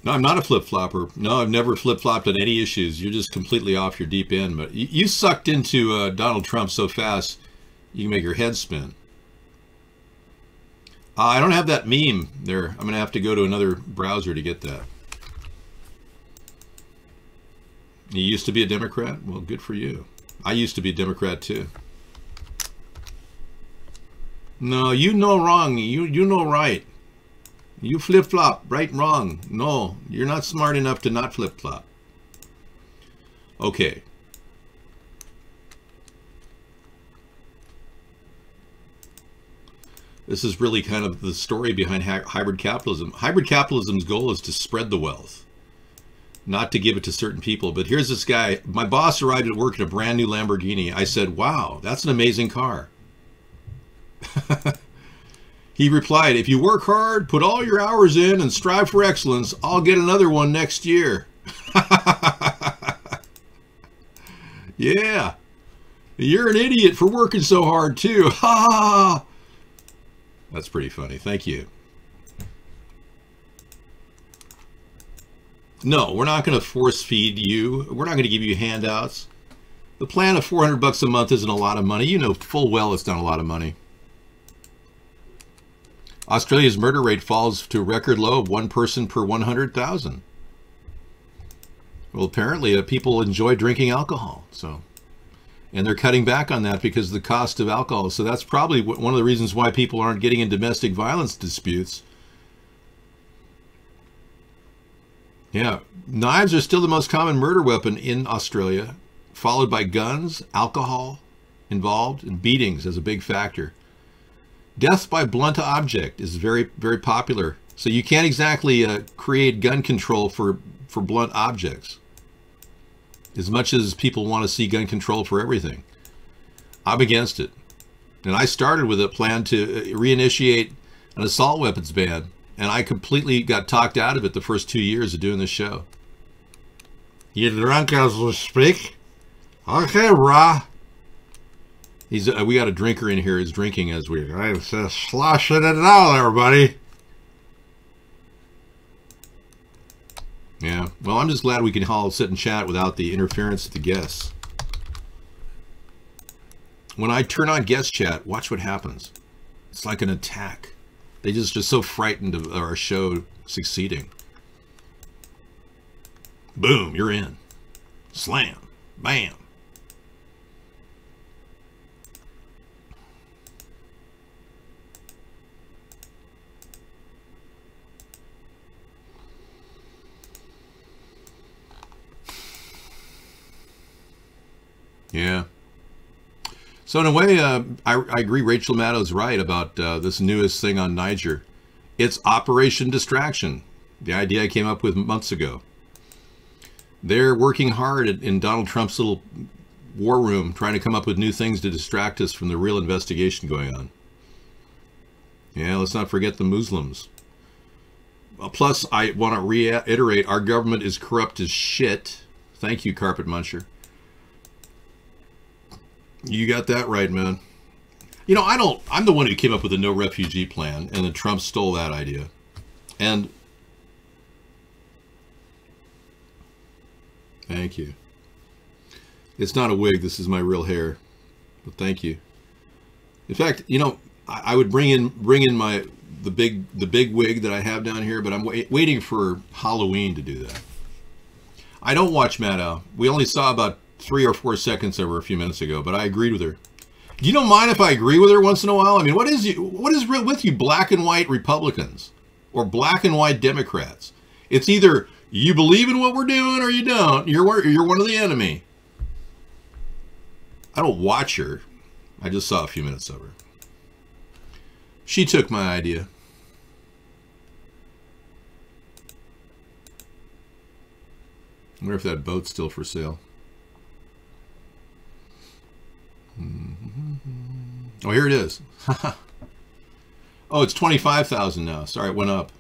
No, I'm not a flip-flopper. No, I've never flip-flopped on any issues. You're just completely off your deep end. But you sucked into Donald Trump so fast, you can make your head spin. I don't have that meme there. I'm going to have to go to another browser to get that. You used to be a Democrat? Well, good for you. I used to be a Democrat, too. No, you know wrong. You know right. You flip-flop, right and wrong. No, you're not smart enough to not flip-flop. Okay. This is really kind of the story behind hybrid capitalism. Hybrid capitalism's goal is to spread the wealth, not to give it to certain people. But here's this guy. My boss arrived at work in a brand new Lamborghini. I said, wow, that's an amazing car. He replied, if you work hard, put all your hours in, and strive for excellence, I'll get another one next year. Yeah. You're an idiot for working so hard, too. Ha ha ha. That's pretty funny. Thank you. No, we're not going to force feed you. We're not going to give you handouts. The plan of $400 a month isn't a lot of money. You know full well it's not a lot of money. Australia's murder rate falls to a record low of 1 person per 100,000. Well, apparently people enjoy drinking alcohol, and they're cutting back on that because of the cost of alcohol. So that's probably one of the reasons why people aren't getting in domestic violence disputes. Yeah, knives are still the most common murder weapon in Australia, followed by guns, alcohol involved, and beatings as a big factor. Death by blunt object is very, very popular. So you can't exactly create gun control for blunt objects, as much as people want to see gun control for everything. I'm against it. And I started with a plan to reinitiate an assault weapons ban, and I completely got talked out of it the first 2 years of doing this show. You drunk as we speak? Okay, brah. We got a drinker in here. He's drinking as we... I'm sloshing it out, everybody. Yeah. Well, I'm just glad we can all sit and chat without the interference of the guests. When I turn on guest chat, watch what happens. It's like an attack. They just are so frightened of our show succeeding. Boom, you're in. Slam. Bam. Yeah. So in a way, I agree. Rachel Maddow's right about this newest thing on Niger. It's Operation Distraction, the idea I came up with months ago. They're working hard in Donald Trump's little war room, trying to come up with new things to distract us from the real investigation going on. Yeah, let's not forget the Muslims. Plus, I want to reiterate, our government is corrupt as shit. Thank you, Carpet Muncher. You got that right, man. You know, I'm the one who came up with the no refugee plan, and then Trump stole that idea. And thank you. It's not a wig, this is my real hair. But thank you. In fact, you know, I would bring in the big wig that I have down here, but I'm waiting for Halloween to do that. I don't watch Maddow. We only saw about 3 or 4 seconds of her a few minutes ago, but I agreed with her. You don't mind if I agree with her once in a while? I mean, what is with you black and white Republicans or black and white Democrats? It's either you believe in what we're doing or you don't. You're one of the enemy. I don't watch her. I just saw a few minutes of her. She took my idea. I wonder if that boat's still for sale. Oh, here it is. Oh, it's 25,000 now. Sorry, it went up.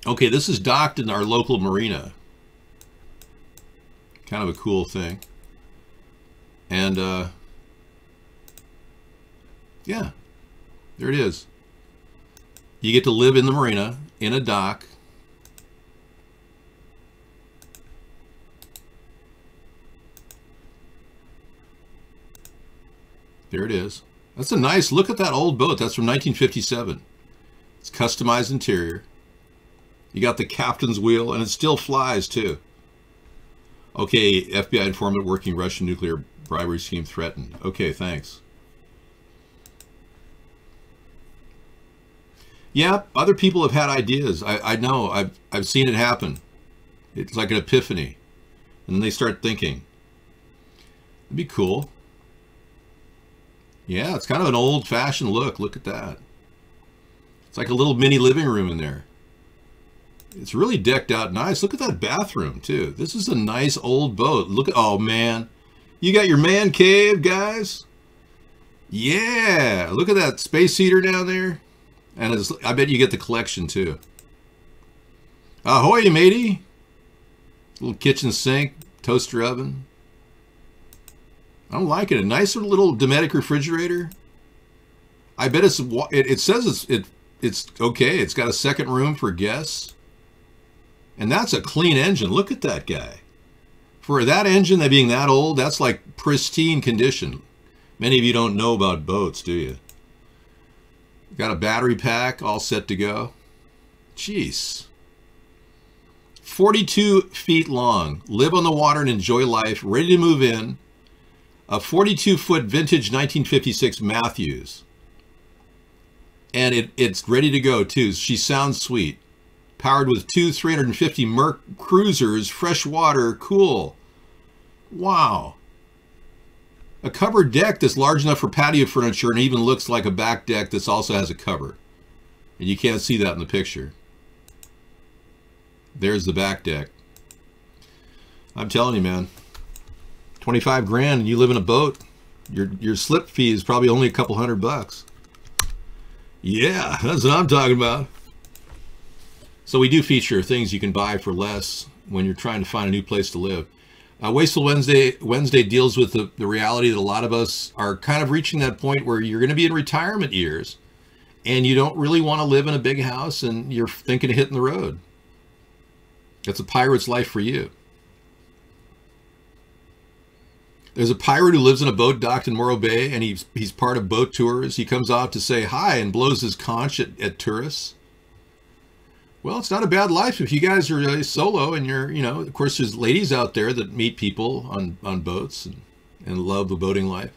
Okay, this is docked in our local marina. Kind of a cool thing. And, yeah, there it is. You get to live in the marina, in a dock. There it is. That's a nice, look at that old boat. That's from 1957. It's customized interior. You got the captain's wheel, and it still flies, too. Okay, FBI informant working Russian nuclear bribery scheme threatened. Okay, thanks. Yeah, other people have had ideas. I know. I've seen it happen. It's like an epiphany. And then they start thinking. It'd be cool. Yeah, it's kind of an old-fashioned look. Look at that. It's like a little mini living room in there. It's really decked out nice. Look at that bathroom, too. This is a nice old boat. Look at, oh, man. You got your man cave, guys? Yeah. Look at that space heater down there. And I bet you get the collection, too. Ahoy, matey. Little kitchen sink, toaster oven. I don't like it. A nice little Dometic refrigerator. I bet it says it's okay. It's got a second room for guests. And that's a clean engine. Look at that guy. For that engine, that being that old, that's like pristine condition. Many of you don't know about boats, do you? Got a battery pack all set to go. Jeez. 42 feet long. Live on the water and enjoy life. Ready to move in. A 42-foot vintage 1956 Matthews. And it's ready to go, too. She sounds sweet. Powered with 2 350 Merc cruisers, freshwater, cool. Wow. A covered deck that's large enough for patio furniture and even looks like a back deck that also has a cover. And you can't see that in the picture. There's the back deck. I'm telling you, man. 25 grand and you live in a boat. Your slip fee is probably only a couple $100. Yeah, that's what I'm talking about. So we do feature things you can buy for less when you're trying to find a new place to live. Wasteful Wednesday deals with the reality that a lot of us are kind of reaching that point where you're going to be in retirement years and you don't really want to live in a big house and you're thinking of hitting the road. That's a pirate's life for you. There's a pirate who lives in a boat docked in Morro Bay, and he's part of boat tours. He comes out to say hi and blows his conch at tourists. Well, it's not a bad life if you guys are solo and you're, of course, there's ladies out there that meet people on boats and love the boating life.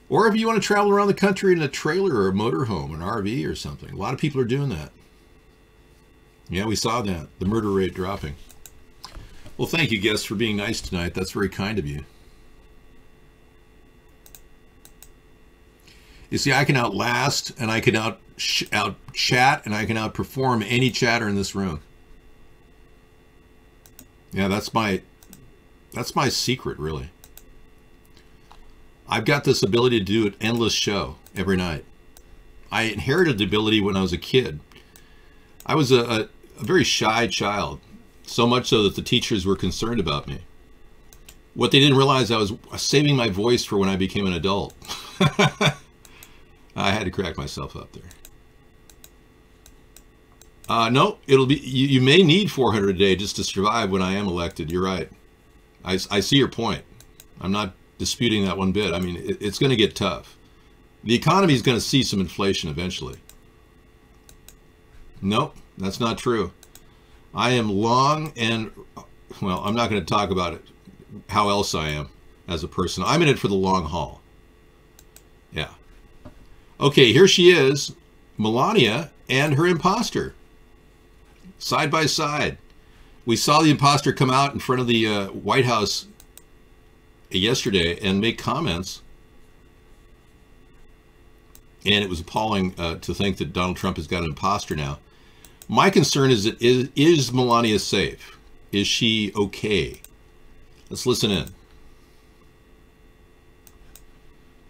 Or if you want to travel around the country in a trailer or a motorhome, an RV or something. A lot of people are doing that. Yeah, we saw that. The murder rate dropping. Well, thank you, guests, for being nice tonight. That's very kind of you. You see, I can outlast, and I can out chat, and I can outperform any chatter in this room. Yeah, that's my secret, really. I've got this ability to do an endless show every night. I inherited the ability when I was a kid. I was a very shy child, so much so that the teachers were concerned about me. What they didn't realize, I was saving my voice for when I became an adult. I had to crack myself up there. No, it'll be, you may need 400 a day just to survive when I am elected. You're right. I see your point. I'm not disputing that one bit. I mean, it's going to get tough. The economy is going to see some inflation eventually. Nope, that's not true. I am long and, well, I'm not going to talk about it, how else I am as a person. I'm in it for the long haul. Yeah. Okay, here she is, Melania and her imposter. Side by side. We saw the imposter come out in front of the White House yesterday and make comments. And it was appalling to think that Donald Trump has got an imposter now. My concern is that is Melania safe? Is she okay? Let's listen in.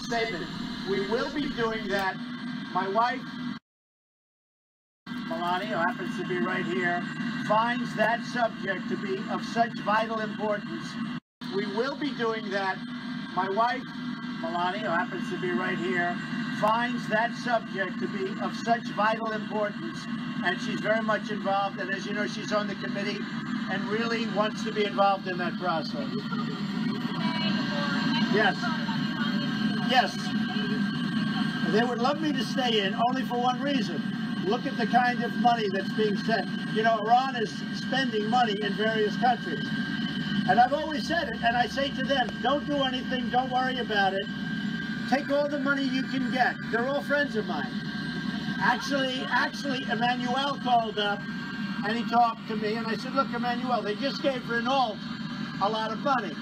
Statement. We will be doing that. My wife, Melania, who happens to be right here, finds that subject to be of such vital importance. We will be doing that. My wife, Melania, who happens to be right here, finds that subject to be of such vital importance, and she's very much involved, and as you know, she's on the committee and really wants to be involved in that process. Yes. Yes. They would love me to stay in only for one reason. Look at the kind of money that's being sent. You know, Iran is spending money in various countries. And I've always said it, and I say to them, don't do anything, don't worry about it. Take all the money you can get. They're all friends of mine. Actually, Emmanuel called up and he talked to me, and I said, look, Emmanuel, they just gave Renault a lot of money.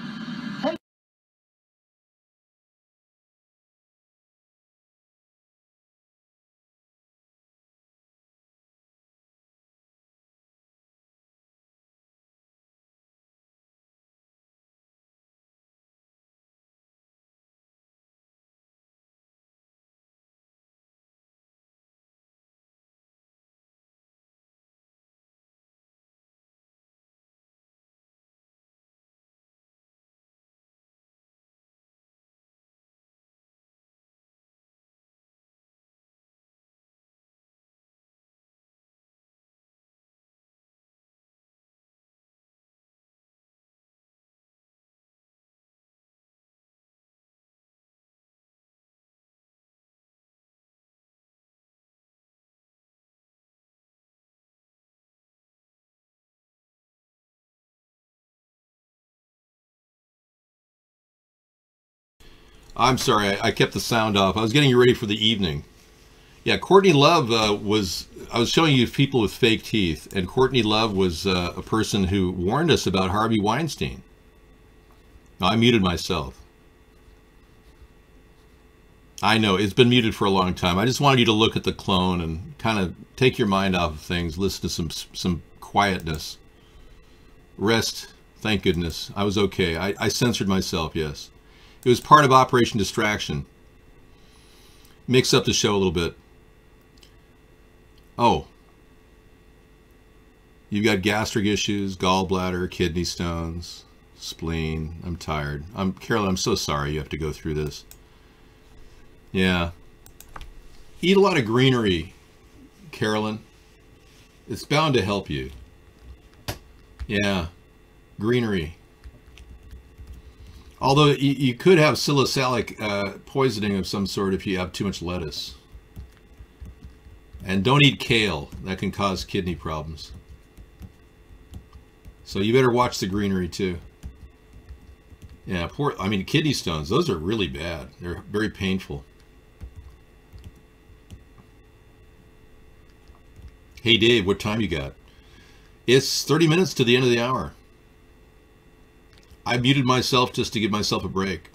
I'm sorry, I kept the sound off. I was getting you ready for the evening. Yeah, Courtney Love I was showing you people with fake teeth, and Courtney Love was a person who warned us about Harvey Weinstein. Now, I muted myself. I know, it's been muted for a long time. I just wanted you to look at the clone and kind of take your mind off of things, listen to some quietness. Rest, thank goodness. I was okay. I censored myself, yes. It was part of Operation Distraction. Mix up the show a little bit. Oh. You've got gastric issues, gallbladder, kidney stones, spleen. I'm tired. Carolyn, I'm so sorry you have to go through this. Yeah. Eat a lot of greenery, Carolyn. It's bound to help you. Yeah. Greenery. Although you could have salicylic poisoning of some sort if you have too much lettuce. And don't eat kale. That can cause kidney problems. So you better watch the greenery too. Yeah, kidney stones, those are really bad. They're very painful. Hey Dave, what time you got? It's 30 minutes to the end of the hour. I muted myself just to give myself a break.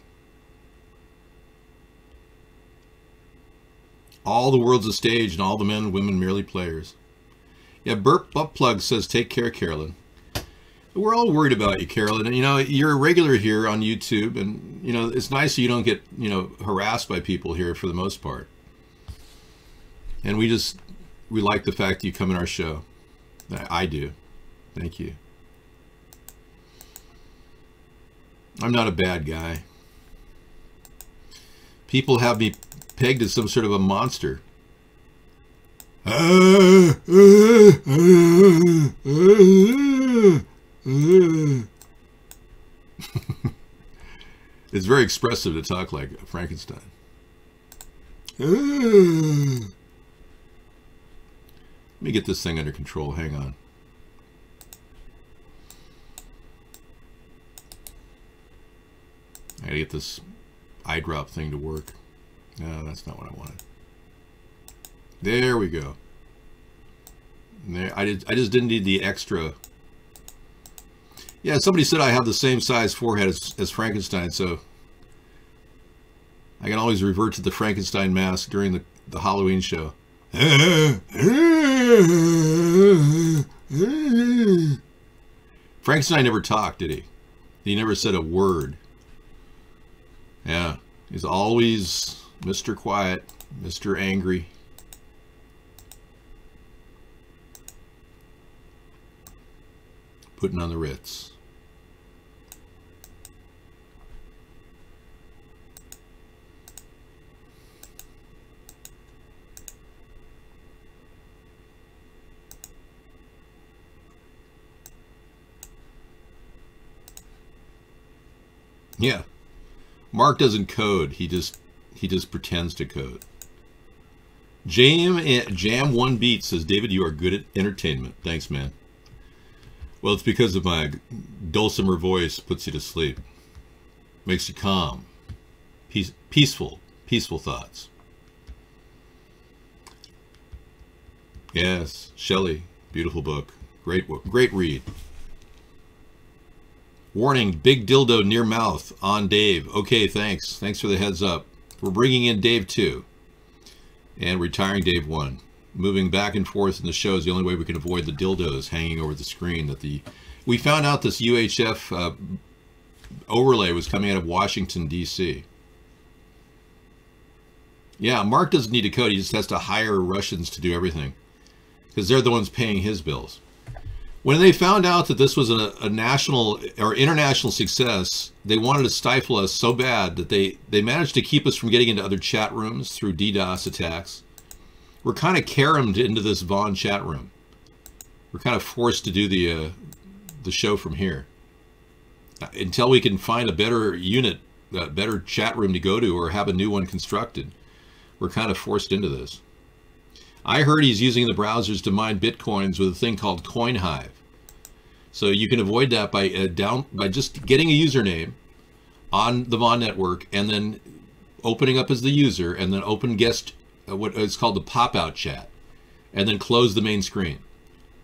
All the world's a stage, and all the men and women merely players. Yeah, Burp Butt Plug says, take care, Carolyn. We're all worried about you, Carolyn. And, you know, you're a regular here on YouTube, and, you know, it's nice you don't get, you know, harassed by people here for the most part. And we like the fact that you come in our show. I do. Thank you. I'm not a bad guy. People have me pegged as some sort of a monster. It's very expressive to talk like Frankenstein. Let me get this thing under control. Hang on. I gotta get this eye drop thing to work. No, that's not what I wanted. There we go. There, I just didn't need the extra. Yeah, somebody said I have the same size forehead as Frankenstein, so I can always revert to the Frankenstein mask during the Halloween show. Frankenstein never talked, did he? He never said a word. Yeah, he's always Mr. Quiet, Mr. Angry. Putting on the Ritz. Yeah. Mark doesn't code. He just pretends to code. Jam 1 Beat says, David, you are good at entertainment. Thanks, man. Well, it's because of my dulcimer voice puts you to sleep. Makes you calm. Peaceful thoughts. Yes, Shelley. Beautiful book. Great read. Warning, big dildo near mouth on Dave. Okay, thanks. Thanks for the heads up. We're bringing in Dave 2 and retiring Dave 1. Moving back and forth in the show is the only way we can avoid the dildos hanging over the screen. We found out this UHF overlay was coming out of Washington, D.C. Yeah, Mark doesn't need to code. He just has to hire Russians to do everything because they're the ones paying his bills. When they found out that this was a national or international success, they wanted to stifle us so bad that they managed to keep us from getting into other chat rooms through DDoS attacks. We're kind of caromed into this Vaughn chat room. We're kind of forced to do the show from here. Until we can find a better unit, a better chat room to go to or have a new one constructed, we're kind of forced into this. I heard he's using the browsers to mine bitcoins with a thing called CoinHive. So you can avoid that by just getting a username on the Vaughn network and then opening up as the user and then open guest, what is called the pop-out chat, and then close the main screen.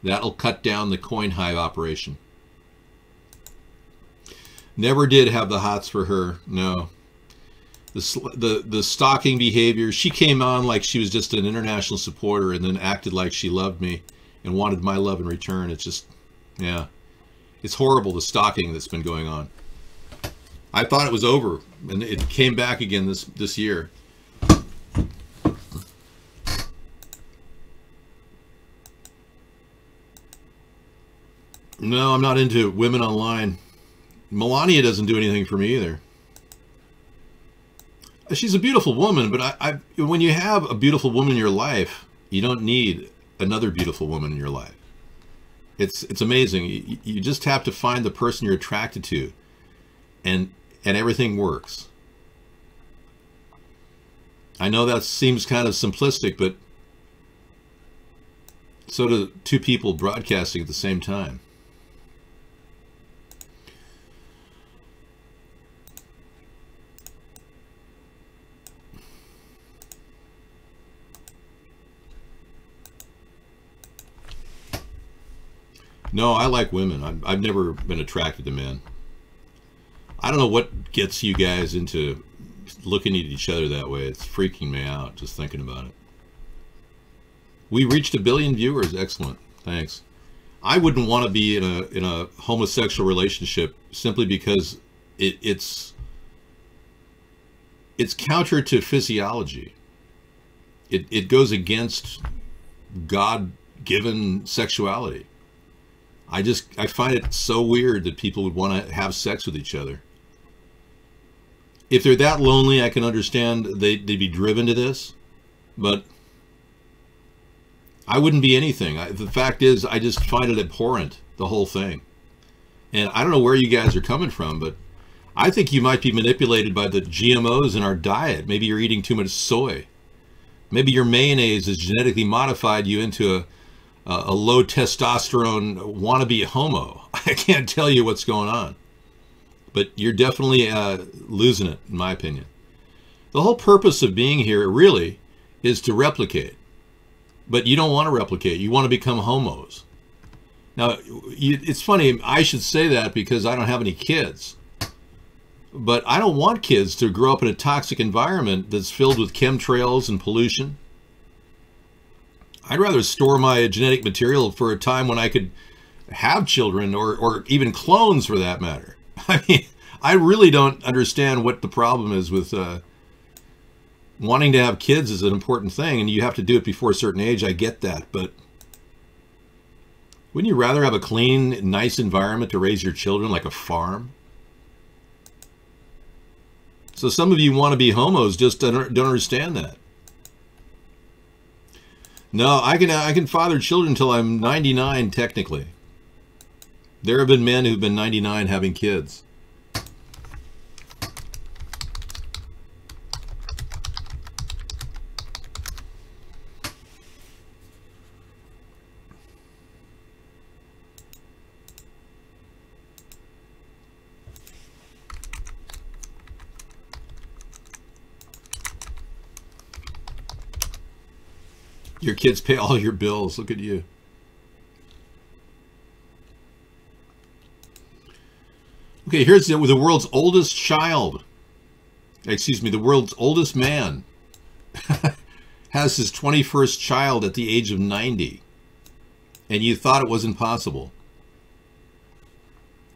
That'll cut down the CoinHive operation. Never did have the hots for her, no. The stalking behavior, she came on like she was just an international supporter and then acted like she loved me and wanted my love in return. It's just, yeah. It's horrible, the stalking that's been going on. I thought it was over, and it came back again this year. No, I'm not into women online. Melania doesn't do anything for me either. She's a beautiful woman, but when you have a beautiful woman in your life, you don't need another beautiful woman in your life. It's amazing. You just have to find the person you're attracted to, and everything works. I know that seems kind of simplistic, but so do two people broadcasting at the same time. No, I like women. I've never been attracted to men. I don't know what gets you guys into looking at each other that way. It's freaking me out just thinking about it. We reached 1 billion viewers. Excellent. Thanks. I wouldn't want to be in a homosexual relationship simply because it's counter to physiology. It goes against God-given sexuality. I find it so weird that people would want to have sex with each other. If they're that lonely, I can understand they'd be driven to this, but I wouldn't be anything. The fact is, I just find it abhorrent, the whole thing. And I don't know where you guys are coming from, but I think you might be manipulated by the GMOs in our diet. Maybe you're eating too much soy. Maybe your mayonnaise has genetically modified you into a low testosterone wannabe homo. I can't tell you what's going on. But you're definitely losing it, in my opinion. The whole purpose of being here, really, is to replicate. But you don't want to replicate. You want to become homos. Now, it's funny, I should say that because I don't have any kids. But I don't want kids to grow up in a toxic environment that's filled with chemtrails and pollution. I'd rather store my genetic material for a time when I could have children or even clones for that matter. I mean, I really don't understand what the problem is with wanting to have kids is an important thing, and you have to do it before a certain age. I get that, but wouldn't you rather have a clean, nice environment to raise your children, like a farm? So some of you want to be homos, just don't understand that. No, I can father children until I'm 99, technically. There have been men who've been 99 having kids. Your kids pay all your bills. Look at you. Okay, here's the world's oldest child. Excuse me, the world's oldest man has his 21st child at the age of 90. And you thought it was impossible.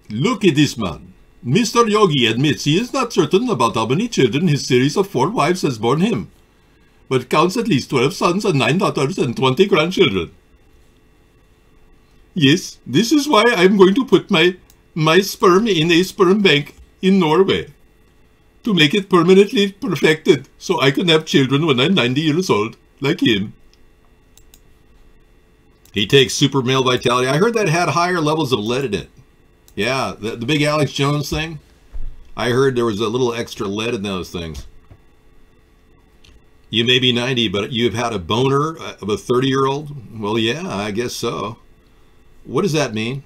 Look at this man. Mr. Yogi admits he is not certain about how many children his series of 4 wives has borne him, but counts at least 12 sons and 9 daughters and 20 grandchildren. Yes, this is why I'm going to put my sperm in a sperm bank in Norway, to make it permanently perfected so I can have children when I'm 90 years old, like him. He takes super male vitality. I heard that had higher levels of lead in it. Yeah, the big Alex Jones thing. I heard there was a little extra lead in those things. You may be 90, but you've had a boner of a 30-year-old? Well, yeah, I guess so. What does that mean?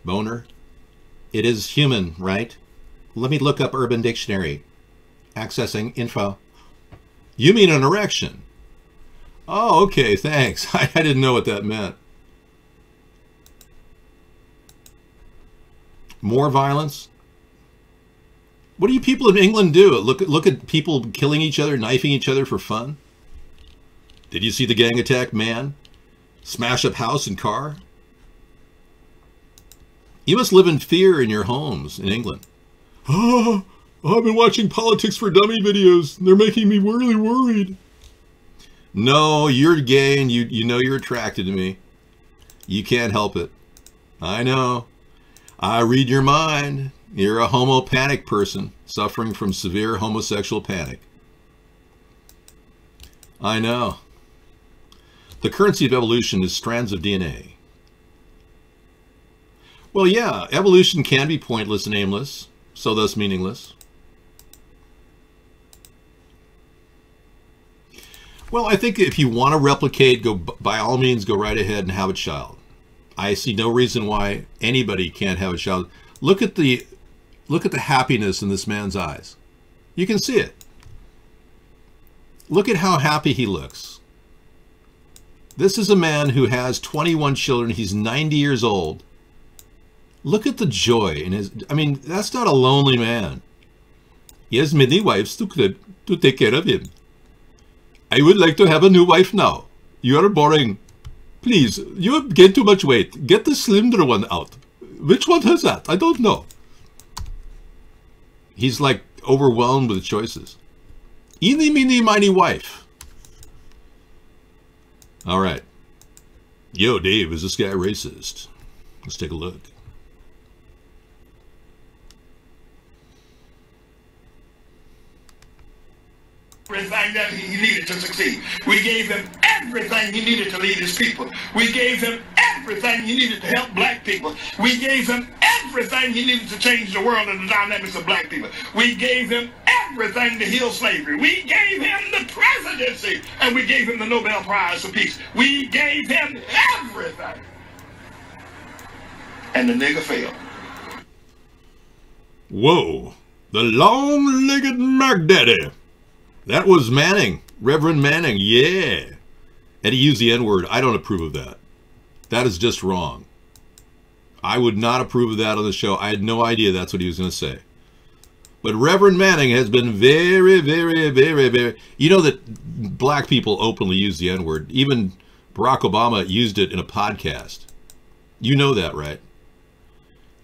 Boner? It is human, right? Let me look up Urban Dictionary. Accessing info. You mean an erection? Oh, okay, thanks. I didn't know what that meant. More violence? What do you people in England do? Look at people killing each other, knifing each other for fun? Did you see the gang attack man? Smash up house and car? You must live in fear in your homes in England. Oh, I've been watching Politics for Dummy videos. They're making me really worried. No, you're gay and you know you're attracted to me. You can't help it. I know. I read your mind. You're a homo panic person suffering from severe homosexual panic. I know. The currency of evolution is strands of DNA. Well, yeah, evolution can be pointless and aimless, so thus meaningless. Well, I think if you want to replicate, by all means, go right ahead and have a child. I see no reason why anybody can't have a child. Look at the happiness in this man's eyes. You can see it. Look at how happy he looks. This is a man who has 21 children. He's 90 years old. Look at the joy in his... I mean, that's not a lonely man. He has many wives to take care of him. I would like to have a new wife now. You're boring. Please, you have gained too much weight. Get the slender one out. Which one has that? I don't know. He's like overwhelmed with choices. Eeny, meeny, miny wife. All right. Yo, Dave, is this guy racist? Let's take a look. Everything that he needed to succeed. We gave him everything he needed to lead his people. We gave him everything he needed to help black people. We gave him everything he needed to change the world and the dynamics of black people. We gave him everything to heal slavery. We gave him the presidency, and we gave him the Nobel Prize for Peace. We gave him everything. And the nigga failed. Whoa. The long-legged Mac Daddy. That was Manning. Reverend Manning. Yeah. And he used the N-word. I don't approve of that. That is just wrong. I would not approve of that on the show. I had no idea that's what he was going to say. But Reverend Manning has been very, very, very, very... You know that black people openly use the N-word. Even Barack Obama used it in a podcast. You know that, right?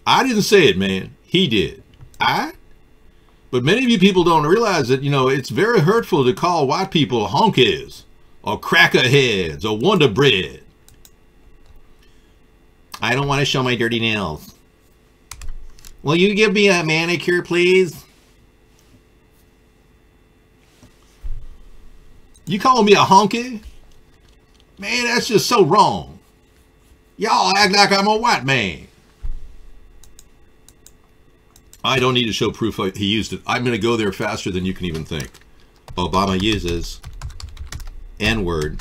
I didn't say it, man. He did. But many of you people don't realize that, you know, it's very hurtful to call white people honkies or crackerheads or Wonder Bread. I don't want to show my dirty nails. Will you give me a manicure, please? You calling me a honky? Man, that's just so wrong. Y'all act like I'm a white man. I don't need to show proof he used it. I'm going to go there faster than you can even think. Obama uses N-word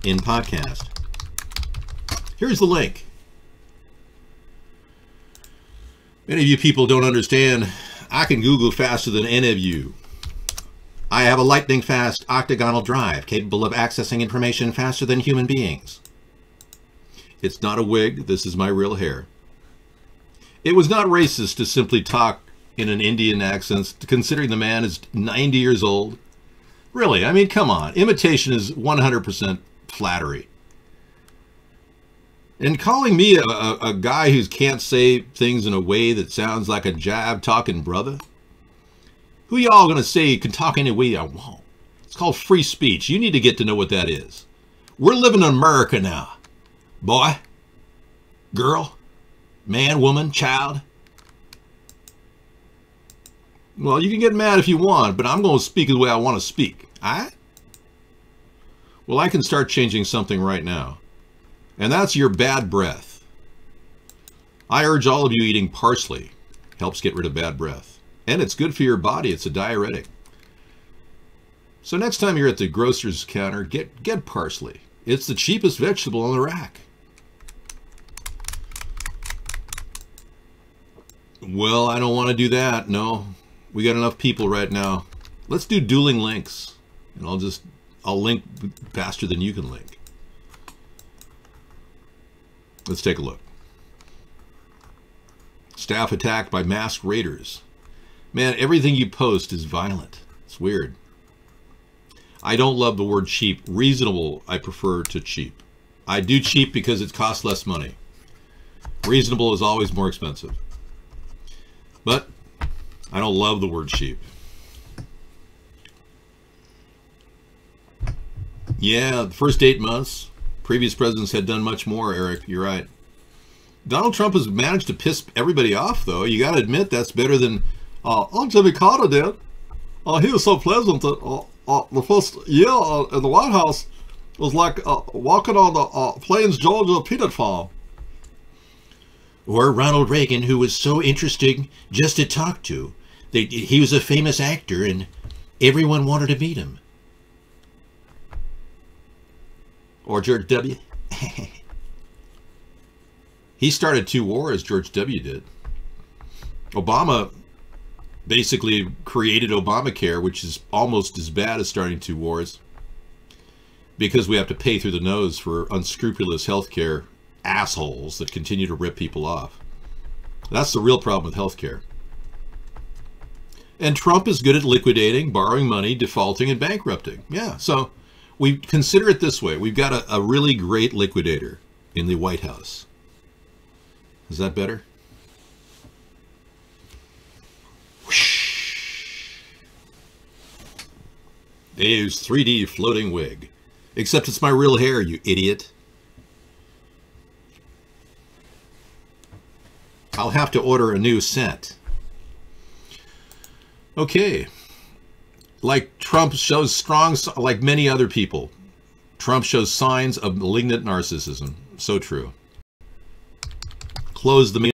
in podcast. Here's the link. Many of you people don't understand. I can Google faster than any of you. I have a lightning-fast octagonal drive capable of accessing information faster than human beings. It's not a wig. This is my real hair. It was not racist to simply talk in an Indian accent, considering the man is 90 years old. Really, I mean, come on. Imitation is 100% flattery. And calling me a guy who can't say things in a way that sounds like a jive-talking brother? Who y'all gonna say can talk any way I want? It's called free speech. You need to get to know what that is. We're living in America now. Boy, girl, man, woman, child. Well, you can get mad if you want, but I'm going to speak the way I want to speak. Alright? Well, I can start changing something right now. And that's your bad breath. I urge all of you eating parsley. Helps get rid of bad breath. And it's good for your body. It's a diuretic. So next time you're at the grocer's counter, get parsley. It's the cheapest vegetable on the rack. Well, I don't want to do that. No. We got enough people right now. Let's do dueling links. And I'll link faster than you can link. Let's take a look. Staff attacked by masked raiders. Man, everything you post is violent. It's weird. I don't love the word cheap. Reasonable, I prefer to cheap. I do cheap because it costs less money. Reasonable is always more expensive. But I don't love the word cheap. Yeah, the first 8 months, previous presidents had done much more, Eric. You're right. Donald Trump has managed to piss everybody off, though. You got to admit that's better than Jimmy Carter did. He was so pleasant that the first year in the White House was like walking on the Plains, Georgia peanut farm. Or Ronald Reagan, who was so interesting just to talk to. He was a famous actor and everyone wanted to meet him. Or George W. He started 2 wars, George W. did. Obama basically created Obamacare, which is almost as bad as starting 2 wars, because we have to pay through the nose for unscrupulous healthcare assholes that continue to rip people off. That's the real problem with healthcare. And Trump is good at liquidating, borrowing money, defaulting, and bankrupting. Yeah, so We consider it this way. We've got a really great liquidator in the White House. Is that better? Dave's 3D floating wig. Except it's my real hair, you idiot. I'll have to order a new set. Okay. Like Trump shows like many other people, Trump shows signs of malignant narcissism. So true. Close the